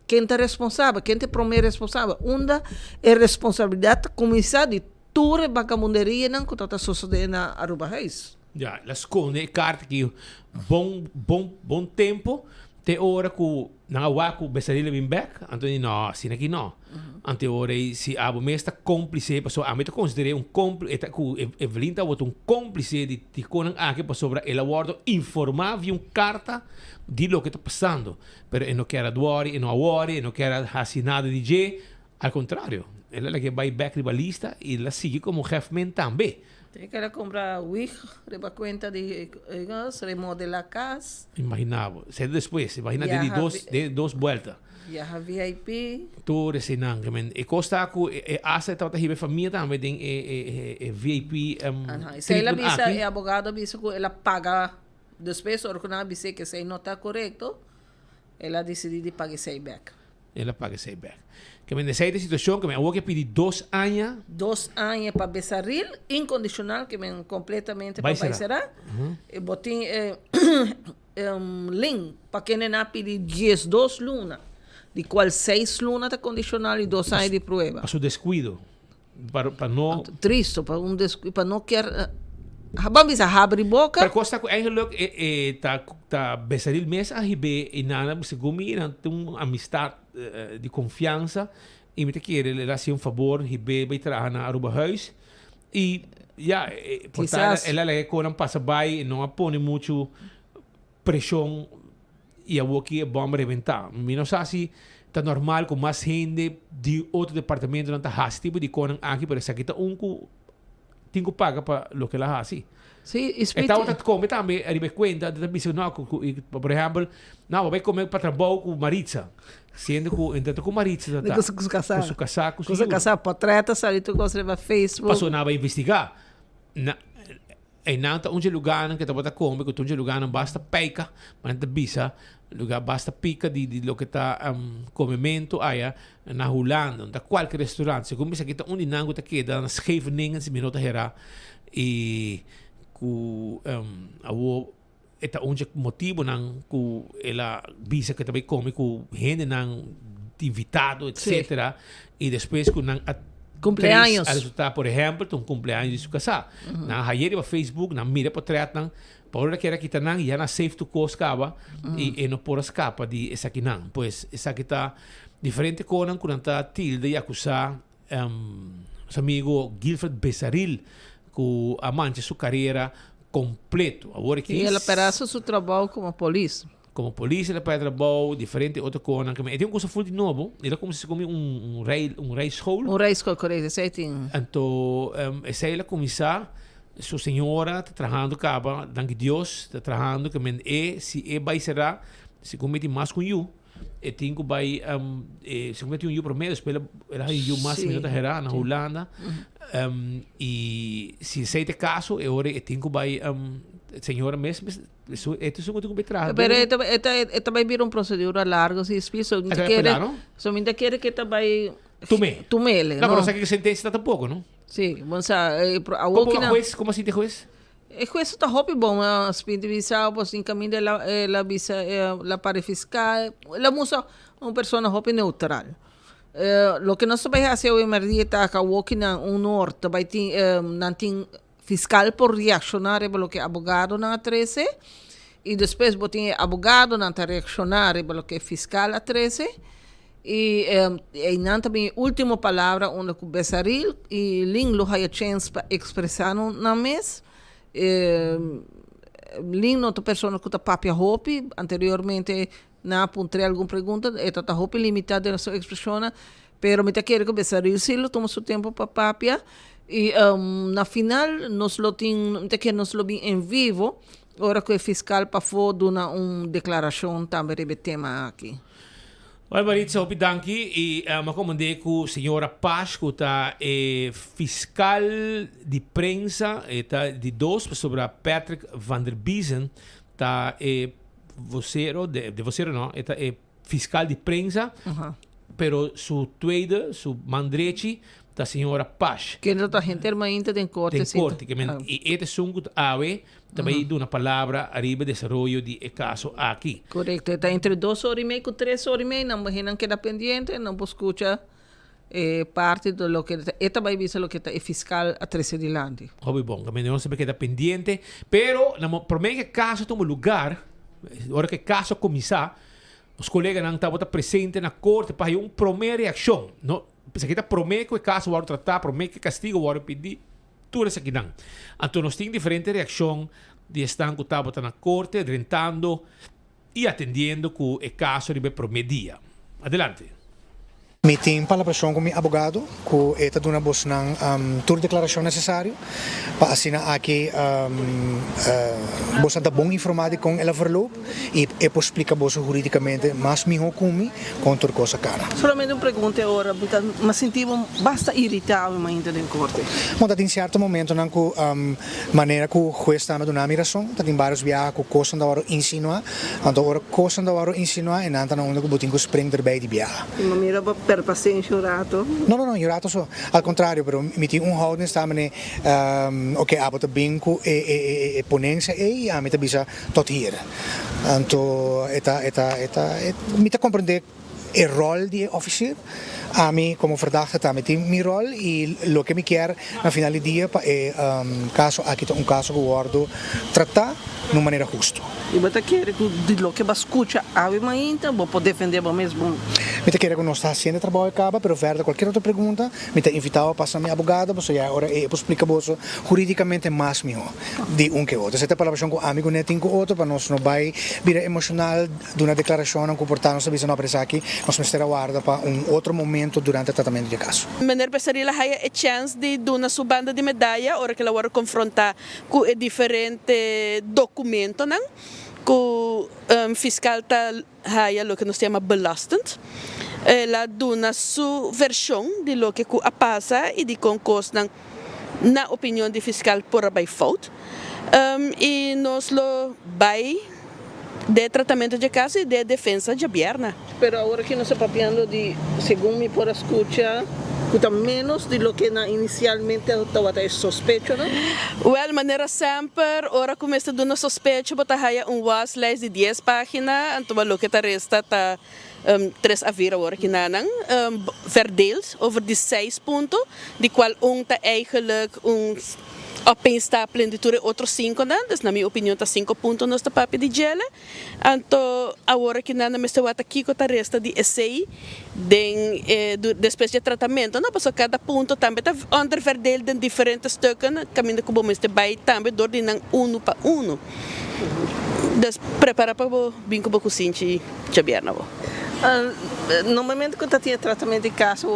Quem é responsável? Quem é o primeiro responsável? Uma é responsabilidade começar de toda a vagabunderia que está sucedendo na Aruba Reis. Já, ela esconde a carta que bom tempo, te hora que não há que o Bessaril vem back, então não, assim aqui não. Ante hora se a bomesta cúmplice, passou a meta considerei cúmplice, que Evelyn está um cúmplice de conan aqui para sobre ela guarda informar via carta de lo que está passando, pero não quer doar, não aware, não quer fazer nada de je, ao contrário, ela é que vai back rivalista e ela sigue como Hefman também. Tem que ela comprar wig, reba conta de remodelar a casa. Imaginava, se depois, imagina de duas voltas. Viaja VIP. Tudo esse não, e costa que essa está a família também tem VIP. Se ela visa, é advogado visa que ela paga depois, ou quando ela visa que se não está correto, ela decide de pagar esse back. Ela paga esse back. Que me nessa situação que me vou que pedir 2 anos. 2 anos para Bessaril, incondicional, que me completamente para Bessaril. E botem link para quem não pedir 2 lunas, de qual 6 lunas está condicional e 2 anos de prova. Para seu descuido. Para não. Triste, para descuido, para não querer. Vamos abrir boca. Para costa que eigenlijk tá Bessaril mes a hibe e nada se gumi tem uma amistade de confiança e me te querer ele assim favor hibe vai trabalhar na Aruba Huis e portanto ela é quando passa by não põe muito pressão e a aqui é bom reventar menos assim tá normal com mais gente de outro departamento não tá hasti tipo de conan aqui por isso aqui tá tenho que pagar para o que ela faz. Sim, então tá come também a ribe conta da missão não por exemplo não vai comer para trabalho com Maritza sendo que então com Maritza tá com su casaco portreta sali tu gosta de Facebook passou na vai investigar na e não tá lugar que tá bota come que onde lugar não basta pica mas tá bisa lugar basta pica de lo que tá comimento aí na Holanda da qualquer restaurante se come aqui tá onde nango tá queda nas Scheveningen se minuto era e ku eta onde motivo não ku ela bisa que também come ku gente não invitado etc e depois ku não cumpleaños a resultar por exemplo um cumpleaños de sua casa na ayer no Facebook na mira portrait não por que era que tá não já na safe to cost cava e não por escapa de essa aqui não pois essa aqui tá diferente com quando tá tilde e acusar seu amigo Gilfred Bessaril que amante sua carreira completo agora que e ela pedaço seu trabalho como polícia ela faz trabalho diferente outra coisa que tem coisa full de novo ela como se come race school correto certo então essa ela começar sua senhora está trabalhando caba danke Deus está trabalhando que men se vai será se comete mais com you e tem que vai se comete you primeiro depois ela you mais minuto herá na Holanda e se esse caso agora tem que vai senhora mesmo, esto es un contrato. Pero esta vai vir procedura larga, se explica. So, minta quer que esta vai... Tumele, não? Não, que sentença tampouco, não? Sim, vamos como assim de juez? O juez está hopi bom, spin divisão, pues encaminha la visa, la pare fiscal, la musa uma pessoa hopi neutral. Lo que nós vai fazer hoje em dia é que na norte vai ter nanting fiscal por reaccionar pelo que abogado na 13 e depois botem abogado na reaccionar pelo que fiscal a 13 e não também última palavra onde o Besaril e Linglo há a chance para expressar na mês Linglo outra pessoa que está papia hopi anteriormente na apuntrei alguma pergunta está hopi limitada na sua expressão pero me quero que Besaril sim lo toma seu tempo para papia e na final nós lo bem em vivo ora que o fiscal para fora uma declaração também sobre o tema aqui. Olha, Maritza, danki e me comandei com a senhora Paz, que está fiscal de prensa, de dois, sobre Patrick Van der Biesen, está vocero, de vocero não, é fiscal de prensa, pero su tweede, su mandrechi, da senhora Paz. Que não está gente ainda tem corte. Tem corte, e este sungut ave também dá uma palavra arriba desenvolvimento de caso aqui. Correto, está entre 2 horas e meia com 3 horas e meia, não imaginam que está pendiente, não pode escutar parte do lo que esta vai ver lo que está fiscal a 13 de lante. Hobby bom, também não sabe que está pendiente, pero por mim que caso toma lugar, hora que caso começar, os colegas não estavam presentes na corte para uma primeira reação, não? Se kita promete que o caso vai tratar, promete que castigo vai pedir, tudo isso aqui não. Então nós temos diferentes reações de estar que estava na corte, rentando e atendendo que o caso de promedia. Adelante. Mi tenho palabração com meu advogado, que está dando bos ng tour declaração necessário para assinar aqui bos está bom informado com ela verloop e depois explica bos juridicamente mais melhor como contra coisa cara. Solamente uma pergunta agora, mas senti basta irritado ainda em corte. Mas em certo momento não que maneira que o juez está me dando a razão, está em vários viagens que coisa da hora insinuar, então hora coisa da hora insinuar e não está onde que botinho spring erbij die viagem. Per paciência jurato? Não, jurato só. Al contrário, pero me tinha houding está me ok, abota binco e ponência e a me bisa tot hier. Então, me te compreender o rol de oficial. A mim, como verdachte, também tem meu rol e o que me quer na final do dia é caso aqui um caso que eu guardo tratar de uma maneira justa. E você quer que o que você escuta ainda, você pode defender você mesmo? Me quer que nós está fazendo trabalho acaba, pero verda qualquer outra pergunta, me te invitava a passar minha abogada, você já agora explica você juridicamente mais melhor de que outro. Essa é a palavra com amigo netinho com outro para nós não vai virar emocional de uma declaração não comportar nós não apressar aqui, nós vamos ter a guarda para outro momento durante o tratamento do caso. Meneer Besaril, há a chance de dar uma subanda de medalha, hora que ela vai confrontar com diferente documento, não? Que o fiscal está o que nós chamamos belastend. Ela dá sua versão de lo que passa e de concurso na opinião do fiscal por a fout. E nós lo vai de tratamento de caso e de defesa de Bierna. Pero agora que nós estamos falando de, segundo me por escutar, custa menos de lo que inicialmente estava sospecho, não? Well, maneira sempre, ora começa dando sospecho, bota haya watchlist de 10 páginas, então lo que resta está 3 a vir agora que nanang verdeeld over die 6 punten, de qual está eigenlijk opeenstapeling de toere outros 5 dan, dus na minha opinião tá 5 pontos nos tá papi de gele. Então, agora que nada mais está aqui com a resta de essay, depois de tratamento, não passou cada ponto também tá underverdeeld em diferentes stukken, caminho que vamos ter vai também door de nang 1 para 1. Dus prepara para bem como cozinha de Bierna. Normalmente quando eu tinha tratamento de caso,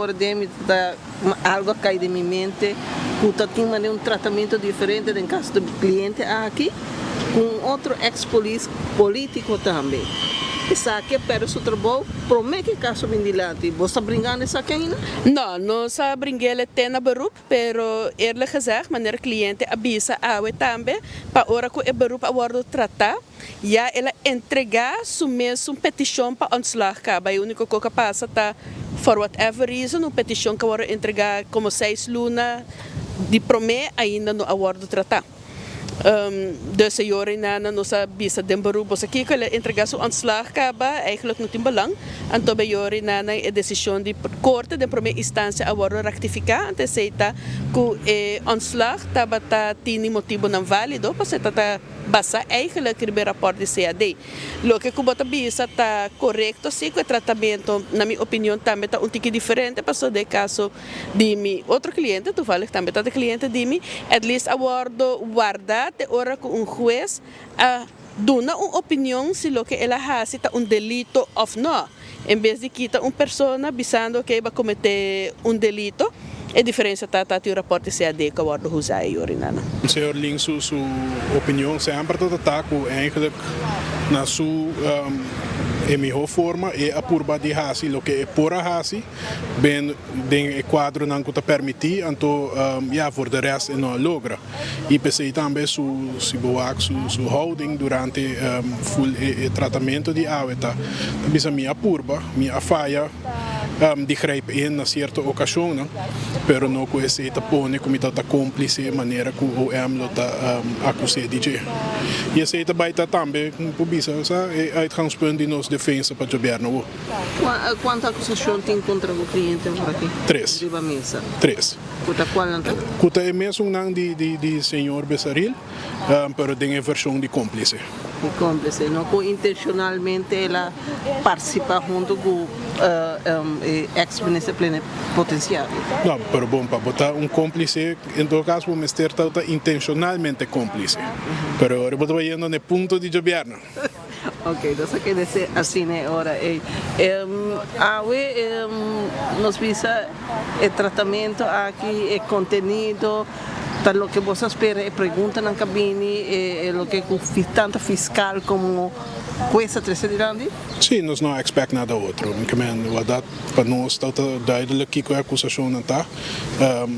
algo cai de minha mente, quando tinha um tratamento diferente no caso do cliente aqui, com outro ex-político também. Essa aqui pero su trabalho promete que caso vindilante. Você está brincando essa aqui ainda? Não, não está brincando tena beroep, pero eerlijk gezegd, wanneer cliënten avisa awe também, para hora que o beroep wordt tratar, ja, ela entregar su mesmo petição para ontslag, kaba. O único que passa tá, for whatever reason, uma petição que wordt entregar como 6 luna, de promete ainda não wordt tratar. Dus jaren na nossa bisa den beroep was aqui que ele entregar seu ontslag kaba eigenlijk não tem belang en to bij jaren na a decisão de corte de primeira instância agora rectificar ante aceita que ontslag tabata tini motivo não válido para tá basa eigenlijk in het rapport de CAD. Lo que kubota bisa tá correto sim que o tratamento na minha opinião também tá tique diferente passou de caso de mi outro cliente toevallig também tá de cliente de mi at least awardo guarda de hora com juez dona uma opinião se lo que ela hace tá delito of não em vez de quitar persona bisando que vai cometer delito. A diferença está o rapporto CAD que wordt usado Jorinana. Senhor Ling, sua opinião sempre está eigenlijk na sua melhor forma e a purba de hasi, o que é pura hasi, bem den quadro não está permitir, então já por de resto não logra. E pensei também se boa su holding durante full tratamento de água, bisa minha purba, minha falha de grijp in na certa ocasião, não? Pero não com esse tapone como está cúmplice maneira que o OM lo está acusado de. E esse também está também por bisa é uitgangspunt de nossa defesa para o governo. Quantas acusações tem contra o cliente por aqui? 3. 3. Kuta qual não? Kuta é mesmo não de senhor Bessaril, pero tem a versão de cúmplice. Cúmplice, não que intencionalmente ela participa junto com ex-ministro plenipotenciário. Não, pero bom, para botar cúmplice, em todo caso, o ministério está intencionalmente cúmplice. Pero agora eu estou indo no ponto de governo. Ok, então quer dizer assim, né, agora, nos visa o tratamento aqui, o conteúdo, lo que você espera e pergunta na cabine, lo que tanto fiscal como questa trece grande? Sim, nós não expect nada outro. Para nós está duidelijk que a acusação está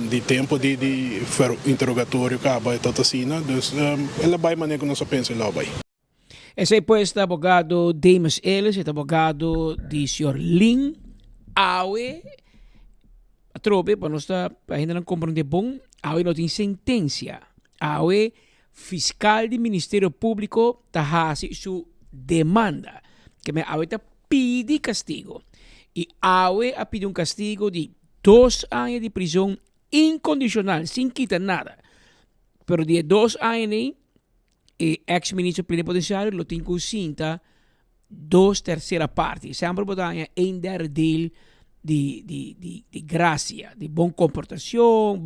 de tempo de interrogatório que vai estar assim, dus ela vai maneira que nós pensamos lá vai. Esse é pues o abogado Demas Ellis, o abogado de Sr. Ling Awe. A trobe, para nós ainda não compreender bom, Awe não tem sentença. Awe, fiscal do Ministério Público, está a sua demanda. Que me Awe está pede castigo. E Awe a pedido castigo de 2 anos de prisão incondicional, sem quitar nada. Pero de 2 anos, o ex-ministro plenipotenciário lo tem cinta 2/3 partes. Sempre botar 1/3 dele de graça, de boa comportação,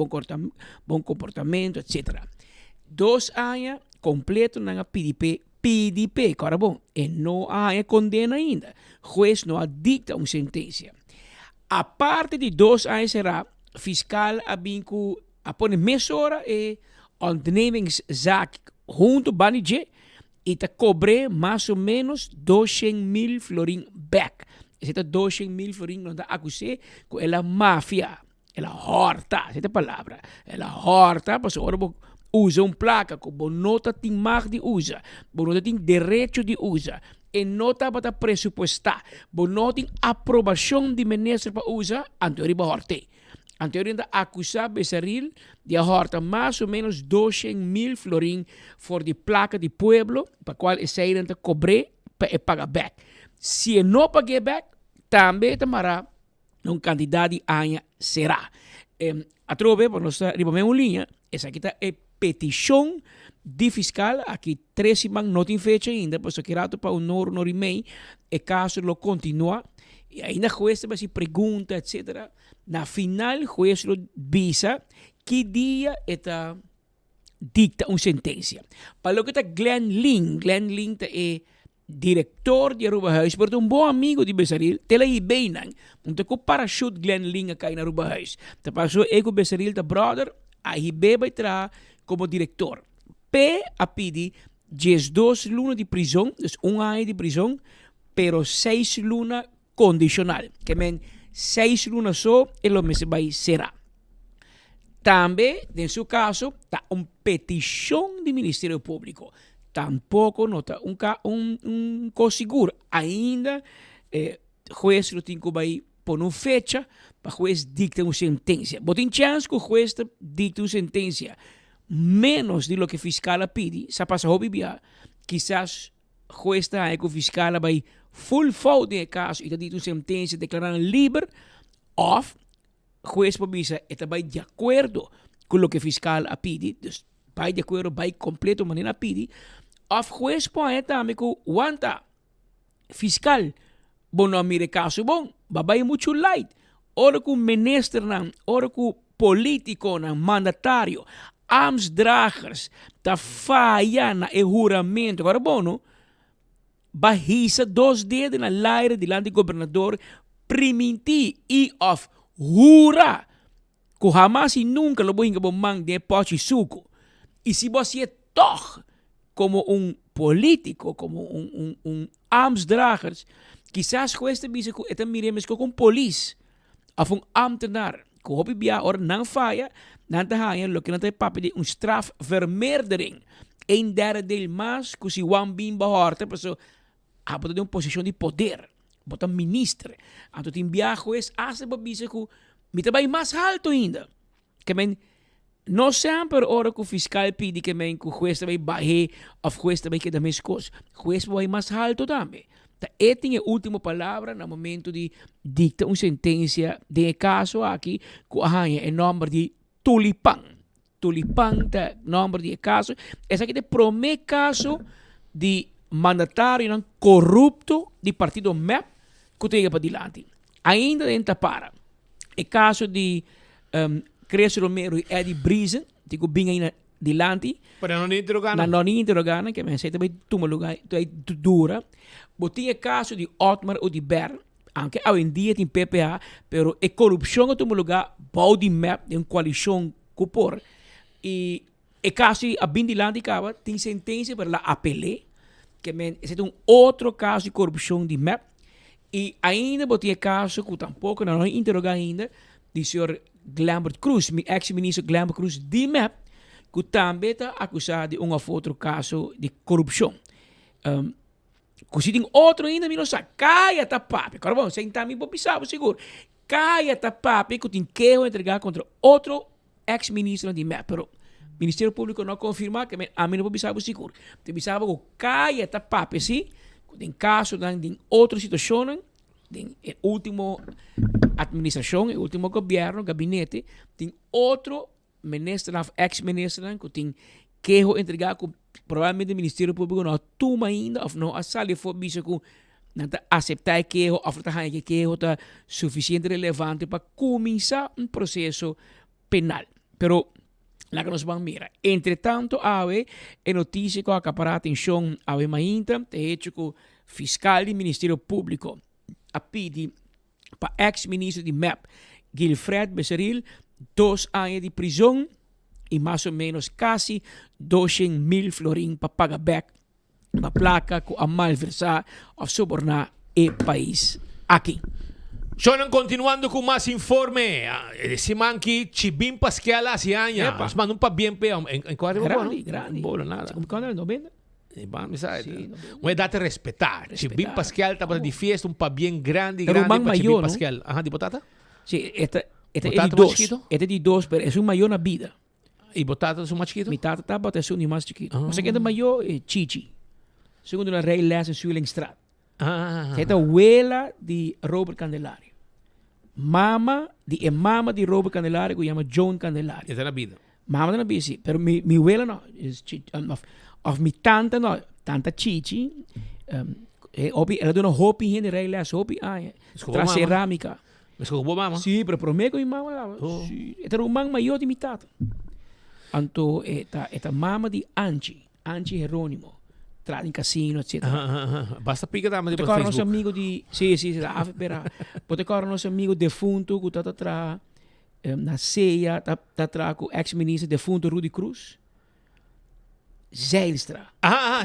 bom comportamento, etc. 2 anos completo na PDP, agora bom, e não há condena ainda. O juiz não dicta uma sentença. A parte de 2 anos será fiscal a binco a pôr mesora e ondernemingszaak junto banije e te cobre mais ou menos 200.000 florin back. Essa 200.000 florin não está acusado com ela máfia, ela horta, essa é a palavra. Ela horta, para o senhor usa placa que o nota tem mais de usa, o nota tem direito de usa, e nota para pressupostar, o nota tem aprovação de ministro para usa, anterior para horte. Anterior ainda acusar Bessaril de horta mais ou menos 200.000 florin for de placa de pueblo, para qual esse ainda cobre para pagar back. Se não pagar back, também tomará candidato de anos será. A trove, para nós arribamos uma linha, essa aqui está a petição de fiscal, aqui 13 semanas não tem fecha ainda, por isso que rato para um hora e meia, e caso lo continua, e ainda o juez vai se pergunta, etc. Na final, o juez lo visa que dia está dicta uma sentença. Para o que está Glenn Ling é diretor de Aruba House, porque um bom amigo de Bessaril, tela aí bem, não tem que parachute Glenn Ling aqui na Aruba House. Então, passou com Bessaril, da brother, aí vai entrar como diretor. A pedir 12 lunas de prisão, dus 1 ano de prisão, pero 6 lunas condicional. Que men 6 lunas só e lo meses vai será. Também, em seu caso, está uma petição do Ministério Público. Tampouco não está um seguro. Ainda, juiz não tem que vai pôr uma fecha para o juiz dictar uma sentença. Mas tem chance que o juiz dicta uma sentença menos de lo que o fiscal pede. Se passa a bibia, quizás o juiz está aí que o fiscal vai full fault no caso e está dito uma sentença declarando livre, ou juez pabisa está vai de acordo com o que o fiscal a pedi, dus vai de acordo, vai completo maneira pedi, of juez pode também que wanta fiscal bom não mire caso bom, vai muito light, ora que o ministro não, ora que o político não, mandatário, ambtsdragers, tá falha na juramento, agora bom não, bahisa 2 dedos na laire delante do governador, primiti e of jura que jamás e nunca lo voy a bombar de pochi suco. Y si vos es toch como un político, como un ambtsdrager, quizás cuesta visa que esta miremos con un polis of un ambtenaar, que hopi bia or nang falla, dan te haaien lo que no te papi de un strafvermeerdering. 1/3 deel más que si wan bin behoort, pero so habot de una posición de poder. Bota ministro. Anto tin viajo es hace babisa que me vai mais alto ainda. Que men não sempre ora que o fiscal pede que men que o juez vai baixar ou o juez vai que da mesma coisa. O juez vai mais alto também. Ele tem a última palavra no momento de dictar uma sentença de caso aqui que é o nome de Tulipan. Tulipan é o nome de caso. Esse aqui é o primeiro caso de mandatário corrupto do partido MEP que tem para diante. Ainda dentro para. O caso de Cresce Romero e Eddie Brisen, que vinha aí diante. Para não interrogar, que me sei também toma lugar, dura. Botinha caso de Otmar Odiber, anche hoje em dia tem PPA, pero a corrupção toma lugar, bom de map, de uma coalição cupor. E o caso a bem diante cava tem sentença para a apelé, que men esse é outro caso de corrupção de map. E ainda botinha caso que tampouco não interrogar ainda, do senhor Glambert Cruz, ex-ministro Glambert Cruz de MEP, que também está acusado de outro caso de corrupção. Que se tem outro ainda, me não sabe, caia tapape. Agora, bom, sem também vou pisar, seguro. Caia tapape, que tem que entregar contra outro ex-ministro de MEP. Pero o Ministério Público não confirma, que a mim não vou pisar, seguro. Te pisar, que caia tapape, sim, que tem caso de outra situação, de último administração, o último governo, gabinete, tem outro ministro, ex-ministro, que tem que entregar, que provavelmente o Ministério Público não toma ainda, ou não assale for bicho que não aceitar que ou não que está suficiente relevante para começar um processo penal. Pero lá que nós vamos mirar. Entretanto, há notícia que acapara a atenção a mainta, de hecho que o fiscal do Ministério Público a pedir para ex-ministro de MEP, Gilfred Becerril, 2 anos de prisão e mais ou menos quase 200.000 florins para pagar back uma placa com a malversar ou subornar o país aqui. Sonan continuando com mais informe. Esse manqui Chibim Pascal Asianya. Mas mandam para bien peão. Em qual é grande. Bola nada. Como quando é 90? Uma data respeitar. Chibim Pascal estava de festa um pa bien grande para Chibim Pascal. Ajá, de botata? Sim, este é de 2. Este é de 2, pero é um maior na vida. E botata é um mais chiquito? Mi tata está botando um mais chiquito. O segundo maior é Chichi. Segundo a rei Lessa Suelingstraat. Esta abuela de Robert Candelario. Mama de Robert Candelario que chama John Candelario. Essa é na vida. Mama na vida, sim. Pero mi abuela não. Of mi tanta não. Tanta Chichi. Ela deu uma roupa em rei Lessa. Roupa traz cerâmica. Mas como mama? Sim, pero prometo que mi mama. Esta era uma maior de mi tata. Anto esta mama de Anchi Jerónimo. Entrada em casino, etc. Basta pica da Facebook. Pode nosso amigo de... Sim, pode correr nosso amigo defunto que está atrás na ceia, está atrás com o ex-ministro defunto Rudy Cruz. Zijlstra.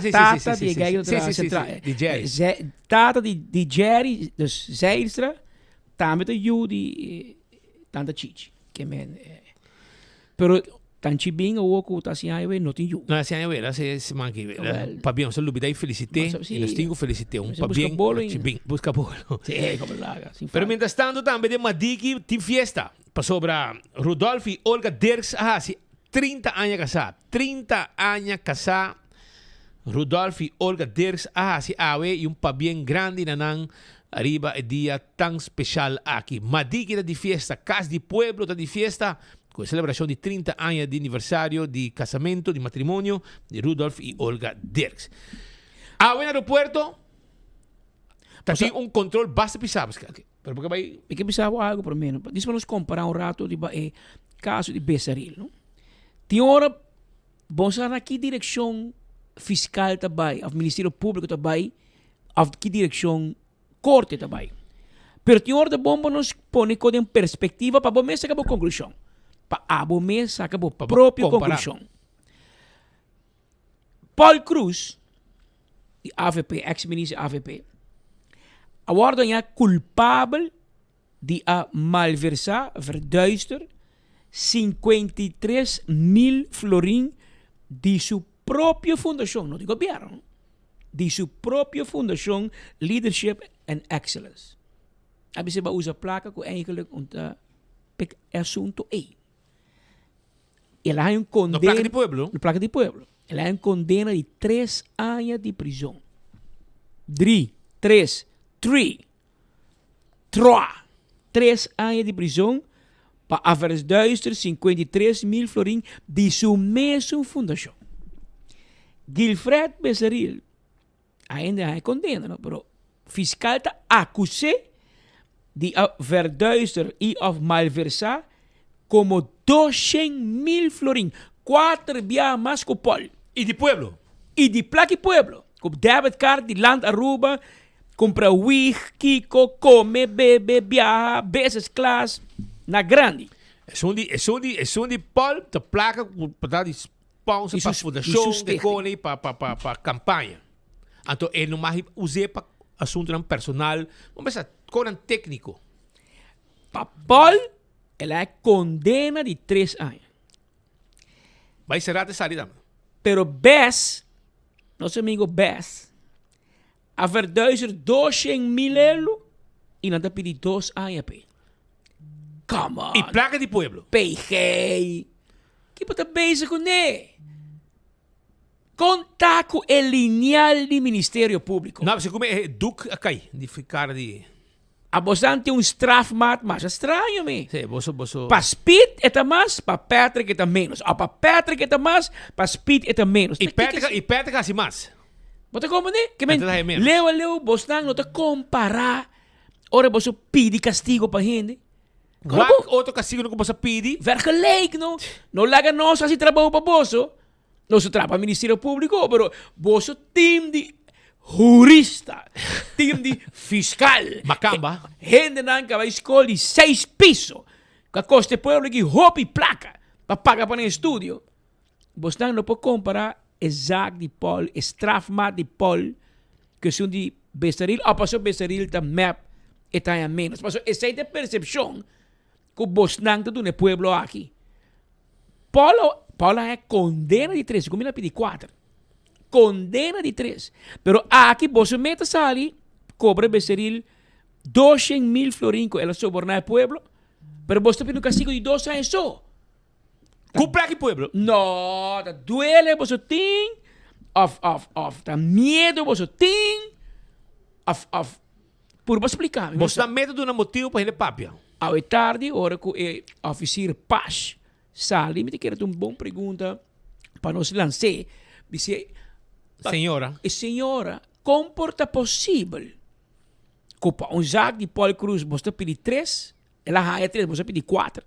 Sim, Tata sim, die sim, Geiger sim, de sim, Centraal. sim, die Jerry. Tata die Jerry, dus Zijlstra, tá met de Judy, tanta Chichi. Que men, pero tanti bing ook tá assim aí, não tem Judy. Não, assim aí, ela se manque, para bem, você lubida e felicite, e nós temos felicite para bem, busca bolo. Sim, como lá, assim. Pero mientras tanto também de Madiki tem fiesta, para sobra Rudolf e Olga Dirks, 30 anos casado, 30 anos casado. Rudolf e Olga Dirks, si awe e pa bien grande nanan arriba el dia tan especial aqui. Madiki de fiesta, casa de pueblo de fiesta, con celebración de 30 años de aniversario de casamento, de matrimonio de Rudolf y Olga Dirks. Awe en aeropuerto, tem control bastante pisado. Pero porque vai... Eu que pensava algo para mim. Diz para nós comparar rato de caso de Besaril. Não? Tem hora, vamos na que direção fiscal também, o Ministério Público também, a que direção corte também. Pero tem hora de bom nos põe com uma perspectiva para bom sacar a conclusão. Para bom sacar a própria conclusão. Paul Cruz, de AVP, ex-ministro AVP, agora é culpável de malversar, verduister, 53.000 florin de sua própria fundação, não de governo, de sua própria fundação Leadership and Excellence. Aí você vai usar placa que eigenlijk um assunto aí. Ela é condena. No placa de pueblo. No placa de pueblo. Ela é condena de 3 anos de prisão. 3 anos de prisão para a verduister 53.000 florin de sua mesma fundação. Gilfred Besaril ainda é condena, não? Pero fiscal está acusado de verduister e of malversar como 200.000 florin, 4 vezes mais que o Paul. E de pueblo? E de placa pueblo. Com debit card de Land Aruba, compra wig, kiko, come, bebe, viaja, business class, na grande. É um de Paul, de placa, para dar sponsor para a fundação, de cone, para campanha. Então, ele não mais usa para assunto personal, vamos pensar, com um técnico. Para Paul, ela é condena de 3 anos. Vai ser de salida. Pero Bess, nosso amigo Bess, a verduizer 200.000 euros e não te pedir 2 anos. Come on. E placa de pueblo. PG. Que você bezig com ele? Contato com o lineal do Ministério Público. Não, você come duc aqui, de ficar de... A você tem strafmaat mais estranho, me. Sim, você... Para Speed é mais, para Patrick é menos. Para Patrick é mais, para Speed é menos. E Patrick assim mais. Você como né? Que men, leu, você não te comparar. Ora, você pede castigo para gente. Qual outro castigo que você pede? Vergelijk, não? Não larga nós assim trabalho para você. Nós trabalhamos para o Ministério Público, pero você time de jurista, time de fiscal. Macamba. Gente não vai escolher 6 pisos. Que custa pueblo que roupa e placa para pagar para o estúdio. Você não pode comparar exact de Paul, strafmaat de Paul, que são de Besaril, ou passou Besaril da map e tá a menos. Passou essa é a percepção que você não está no pueblo aqui. Paula é condena de 3, como ele pediu 4. Condena de 3. Pero aqui você mete ali, cobra Besaril 200.000 florin que ela sobornar o pueblo, pero você pediu um castigo de 2 anos só. Cumpre aqui pueblo? Não, tá duele você tem, tá medo você tem, por você explicar. Você dá medo de um motivo para ele papia. À tarde, hora que o oficial Paz sali, me quero uma boa pergunta para nós lançar. Dice, senhora, comporta possível que para zaak de Paul Cruz você pedir 3, ela raia 3, você pedir 4.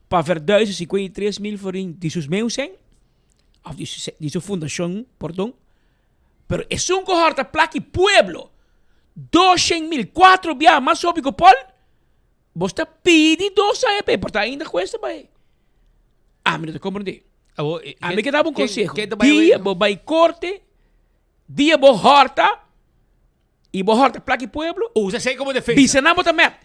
Para verduizer 53.000 florin de seus meus sem, of de sua fundação, perdão. Pero é um cohorte plaque pueblo, 200.000, 4 vezes mais sobre que Paul. Você pede 2 anos, porque ainda cuesta bem. Me não te compreender. A mí que dava um conselho. Quem Dia, vou vai corte, dia, vou horta, e vou horta placa e pueblo. Usa sei como defesa. Bisa na bota map.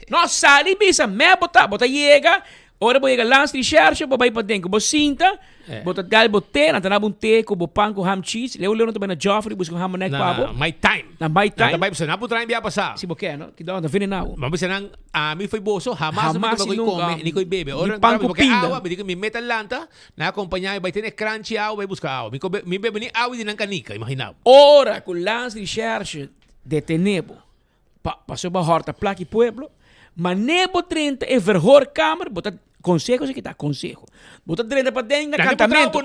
Nós sali, bisa, map bota chega. Ora vou chegar lá, recherche, vou vai para dentro, vou cinta, bota gal, bote, na tanabong te, com pão com ham cheese, leo na também na Joffrey, busco ham neck pabo. My time. Na my time. Na você não pode trair passar. Se você não, que dá, não vem não. Mas você não, a mim foi bolso, jamás Jamás não nunca. come, nem coi bebe. Ora, pão com porque pinda. água, me digo, me meta lanta, na acompanhar, vai ter crunchy água, vai buscar água. Me bebe nem água e nem canica, imagina. Ora, com lance recherche de tenebo, passou para horta placa e pueblo, mas nebo 30 é verhor câmara, bota consejo aqui tá, consejo. Bota 30 para dentro na cantamento.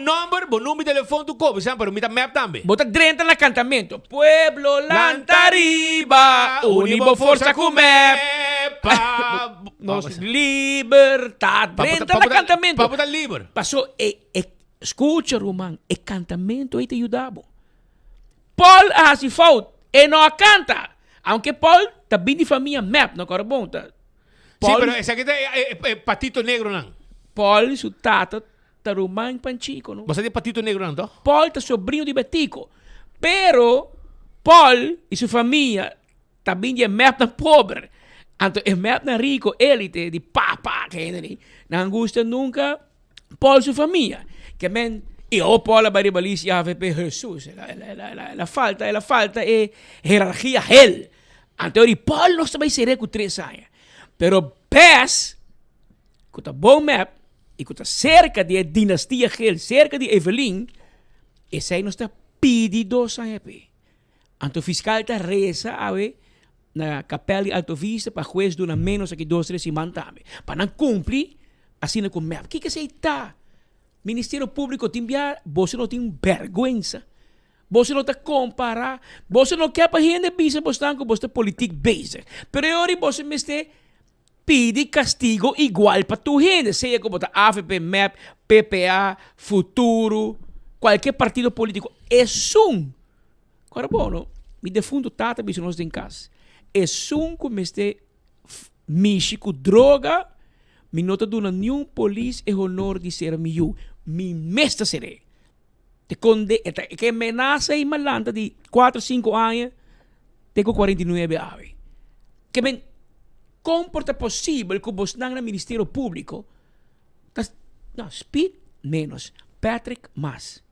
Bom número de telefone do copo, sabe, para me dar map também. Bota 30 na cantamento. Pueblo Lantariba, unibo força com map. Nos liberdade. 30 na cantamento. Para botar livre. Passou, escuta, Roman, é cantamento aí te ajudava. Paul assim falta, e não canta. Aunque Paul também de família map, não corre bom, tá? Paul, sí, pero ese aquí es patito negro, ¿no? Paul, su tata, está Román Panchico, ¿no? ¿Vos sabés patito negro, no? Paul está sobrinho de Betico. Pero Paul y su familia también es más pobre. Entonces, es más rico, élite, de papá, que no gusta nunca Paul y su familia. Que men, y Paul va a rivalizar y AVP Jesús. La falta es jerarquía él. Entonces, Paul no sabe ser con 3 años. Pero PES, que está bom map, e que está cerca de dinastia Gel, cerca de Evelyn, esse aí não está pedindo 2 anos. Então o fiscal está reza na capela de Alto Vista para juiz donar menos aqui 2, 3 semanas também. Para não cumprir, assim com map. O que você está? Ministério Público tem você não tem vergonha. Você não está comparar. Você não quer para gente bisa, você está com você política base. Pero agora você me está pide castigo igual para tu gente, seja como a AFP, MEP, PPA, Futuro, qualquer partido político. É agora, bom, me defundo tata, bicho, nós em casa. É como este mishi com droga, me nota dona nenhum polícia e honor de ser miú. Me mesta serei. Te conde, que amenaça e malanta de 4, 5 anos, tenho 49 anos. Que men, comporta possível que você não no Ministério Público, não, Speed menos, Patrick mais.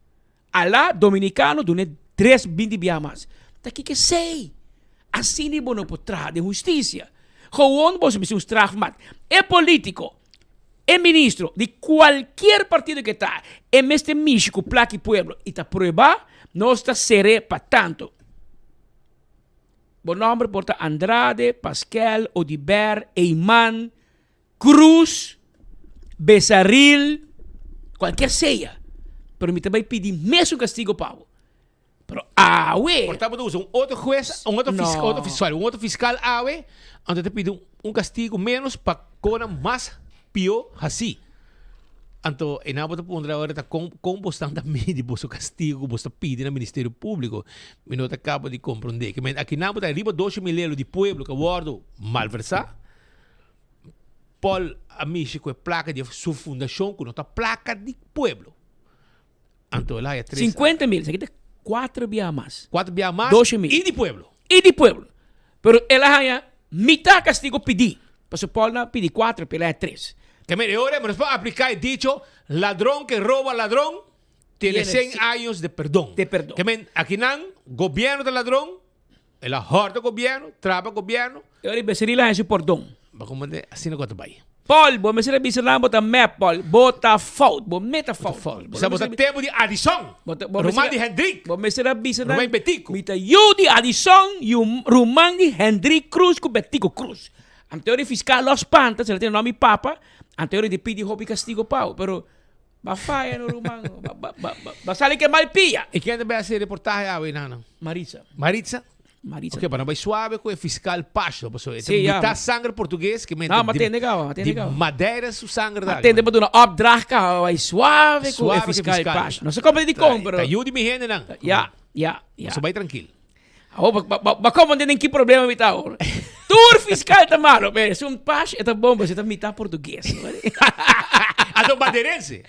Alá, dominicano, dune 3,20 bia mais. Daqui que sei. Assim não é por trás de justiça. Gewoon você me se straf mat. É político, é ministro de qualquer partido que está, é mestre México, placa e pueblo, e está prueba, não está seré para tanto. Bom nome porta Andrade, Pascal, Odiber, Eiman, Cruz, Besaril, qualquer seja. Pero me também pedir mesmo castigo, Pau. Pero, ué. Portanto, usa outro juiz, outro fiscal, onde te pede castigo menos para cona mais pior assim. Então, e na bota pondra agora tá com bastante medo do castigo, você pede no Ministério Público, me não acaba de compreender que aqui na bota arriba 12 mil de pueblo que guardo malversar. Paul amigo com a placa de sua fundação, com outra placa de pueblo. Então lá é 3 50 mil, isso aqui tem 4 via mais. 4 via mais 12 mil. E de pueblo. E de pueblo. Pero ela haya mitad castigo pedir. Porque Paul não pedi 4, pero é 3. Que mire, ahora me puedo aplicar el dicho, ladrón que roba ladrón tiene 100 años de perdón. Que men, aquí nan, gobierno del ladrón, el ahorro gobierno, traba gobierno. E ora becerila é perdão. Va como de assim não conta bem. Paul, bom me será bisalam bota map, Paul, bota fault, bom meta fault. Você bota tempo de adição. Román de Hendrik. Bom me será bisalam. Román Betico. Mita you de adição e Román de Hendrik Cruz com Betico Cruz. A teoria fiscal Los Pantas, ele tem o nome Papa, a teoria de pedir roubo e castigo pau, pero va falha no Román, va salir que mal pilla. E quem deve fazer reportagem aí, Nana? Maritza. Ok, para não vai suave com o fiscal Pacho, pessoal. Sim, já. Tá sangue português que não, mas tem legal, de madeira su sangue da. Tem depois uma opdracht vai suave com o fiscal Pacho. Não se compra de compra. Tá ajude mi gente não. Já. Você vai tranquilo. Mas como não tem que problema me tá hora. Tour fiscal tá malo, mas se Pacho é tá bom, você tá mitad português. A do madeirense?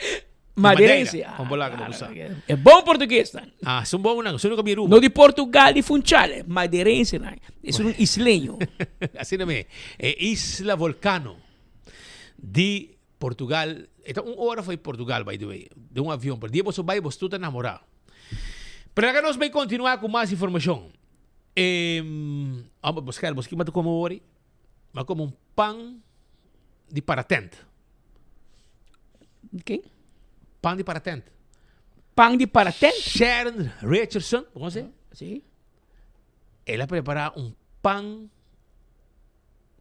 Madeirense. Con bolaga no usa. É bom português, tá? Ah, são bom não, são nunca No de Portugal de Funchal, madeirense, né? É um isleño. Assim não é. É Isla Volcano de Portugal. Então, hora foi Portugal, by the way, de avião. Por dia você vai, você tudo namorar. Pero agora nós vamos continuar com mais informação. Vamos buscar, você vai como hoje, mas como pão de paratente. Quem? Pão de paratente. Pão de paratente? Sharon Richardson, vamos dizer? Sim. Ela prepara pão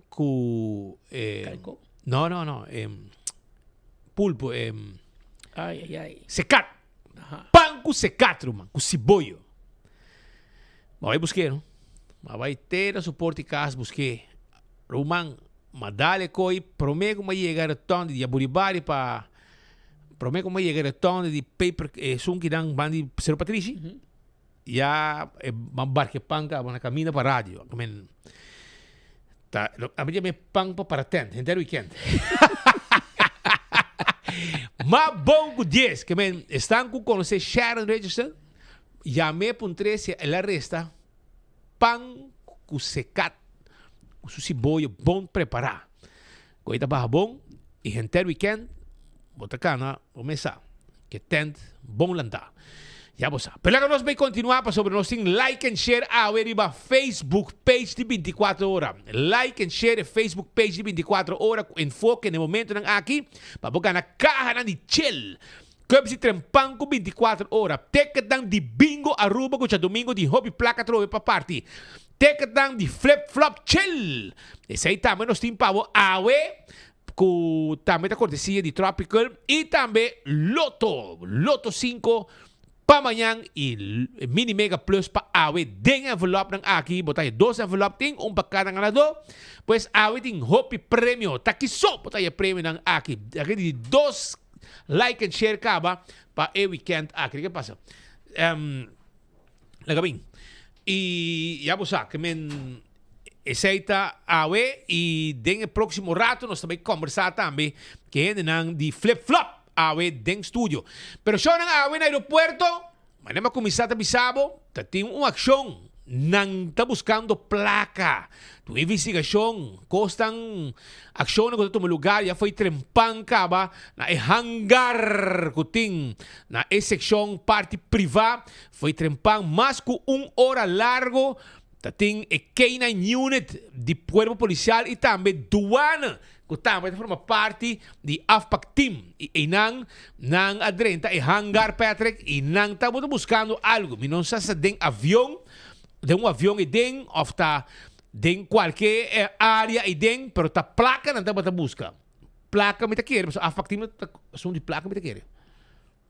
com... Calco? No. Pulpo. Ai. Secado. Pão com secado, man. Com cibolho. Mas vai buscar, não? Mas vai ter a suporte casa, busquei. Roman, mas dale coi, prometo que chegar a tom de aburibari para... Prometo que chegar a tom de paper, sunki dan bandi Sero Patrici. Ya, mambar que panca, na camina para rádio. A mim me pang para tent, entero weekend. Mas bom que 10, que men, estão com conhecer Sharon Richardson, já me puntre se ela resta pão com secat, com cibolho bom preparar. Coisa barra bom, e entero weekend, bota cana, começar, que tent bom landar. Já você. Pero agora nós vamos continuar para sobre nós tem like and share a veriba Facebook page de 24 horas. Like and share a Facebook page de 24 horas. Enfoque no momento nang aqui. Para bogar na caja de chill. Cup si trempang ko 24 horas. Ticket dang di bingo Aruba ko sa domingo di hobby placa trove pa party. Ticket dang di flip flop chill. E say tama nos team pavo awe. Ku também da cortesia de Tropical. E também Loto 5 pa manhã e mini mega plus pa awe ding envelope ng aki botay 2 envelope ting pa cada ganador pues awe ting hopi premio takiso botay premio ng aki aqui de 2 like and share kaba pa weekend aki que pasa lagabing e ya bosa que men aceita awe e ding próximo rato nós também conversar também que é nang di flip flop awe deng studio. Pero siya nang awe na aeropuerto, manema kumisata bisabo, tating aksyon nang buscando placa. Tu investigasyon, kostang aksyon na kung lugar, ya foi trempang ka ba, na hangar kuting, na seksyon party priva, foi trempang mas ku hora largo, tating K9 unit di Cuerpo Policial e também duana, kutama ito forma parte di AFPAC team. Inang adrenta hangar Patrick inang tamo buscando algo. Minon sa ding avião, de avião e ding of ta ding qualquer área e ding, pero ta placa não tamo busca. Placa me ta quer, so AFPAC team são de placa me ta quer.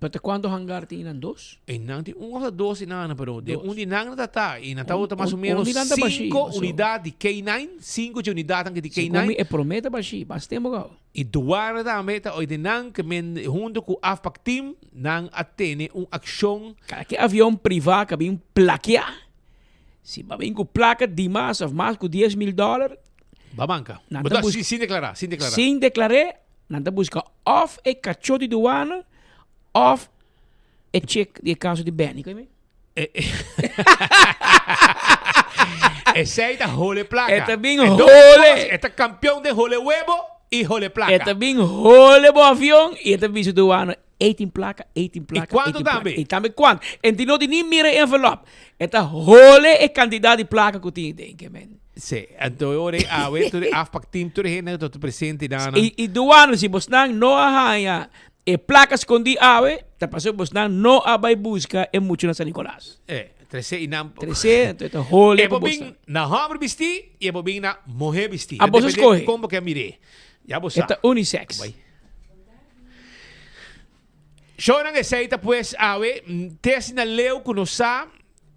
Pero quando hangar tinan 2? Inang ti un of 2 inana pero de un inang na ta inataw ta mais ou menos 5 unidades de K9, 5 unidades de K9. Como é prometa ba si, basta mo ga. E duara da meta o dinang que men junto com AFPAC team nang atene aksyon que avião privado que bem plaquear. Se ba bem com placa de mais of mais com $10,000. Babanca. Mas sem declarar. Sem declarar, nanta busca off e cacho de douane. Of a check de caso de Benny, come? Essa é a role placa. É também role. É campeão de role huevo e role placa. É também role bo avião e também se do ano 18 placa. E quanto também? E também quanto? E não de nem mira envelope. É role e quantidade de placa que tem que men. Sim, então eu a ver tu AFPAC team tu rena tu presente dana. E do ano se bosnang no ahaya e placas com di awe, ta pasó bosnang no abay busca e mucho na San Nicolás. 13 inam. 13, então role. E bobing na homem bisti e bobing na mulher bisti. A vos escolhe. Como que mire. Já você. Esta unisex. Siya nang esaita pues awe, te sinaleo kunosa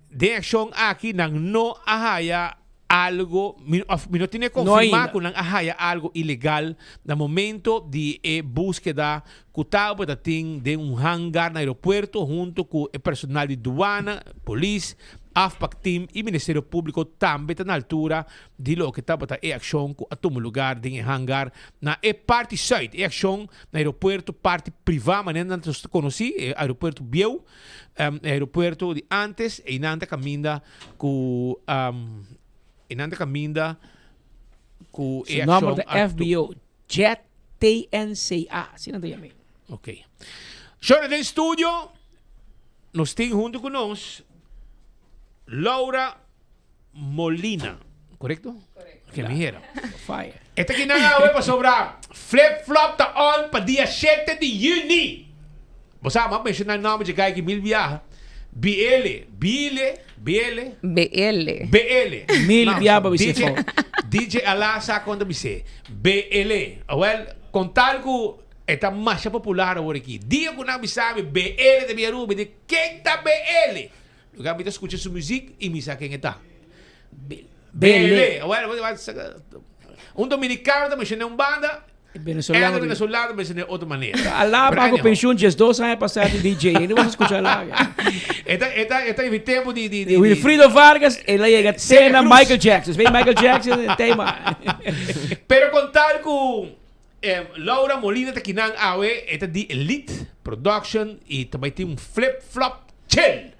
de aksyon aki nang no ahaya algo, no tiene que No confirmar ainda. que haya algo ilegal no momento de búsqueda que estava de hangar no aeropuerto junto com o personal de douana, polícia, AFPAC Team e Ministério Público também está na altura de lo que estava a ação com a todo lugar de hangar na parte site, a ação no aeroporto, parte privada, mas não conheci, aeroporto Biel, aeroporto de antes, e nanta caminha com com O nome da FBO, Jet TNCA. Assim não tem. Ok. Show no estúdio, nós temos junto conosco Laura Molina, correto? Correto. Que me dijeron. Fire. Esta aqui não é para sobrar. Flip Flop tá on para dia 7 de junho. Você sabe, vamos mencionar o nome de Gai que mil viaja. BL. Mil viaja para você. DJ Alasa quando me sei. BL. Well, com tal que esta mais popular agora aqui. Dia que não me sabe BL de minha rua, de quem tá BL? Eu quero escutar sua música e me sabe quem está. BL. Um dominicano também mencionou uma banda. Venezolano mencionou outra maneira. Lá pago pensão de 2 anos passados de DJ. Não vamos escutar lá. Esta é tempo de Wilfrido Vargas, ele chega cena Michael Jackson. Vem Michael Jackson, tema. Pero com tal com Laura Molina está aqui na AWE, esta de Elite Production e também tem Flip Flop Chill.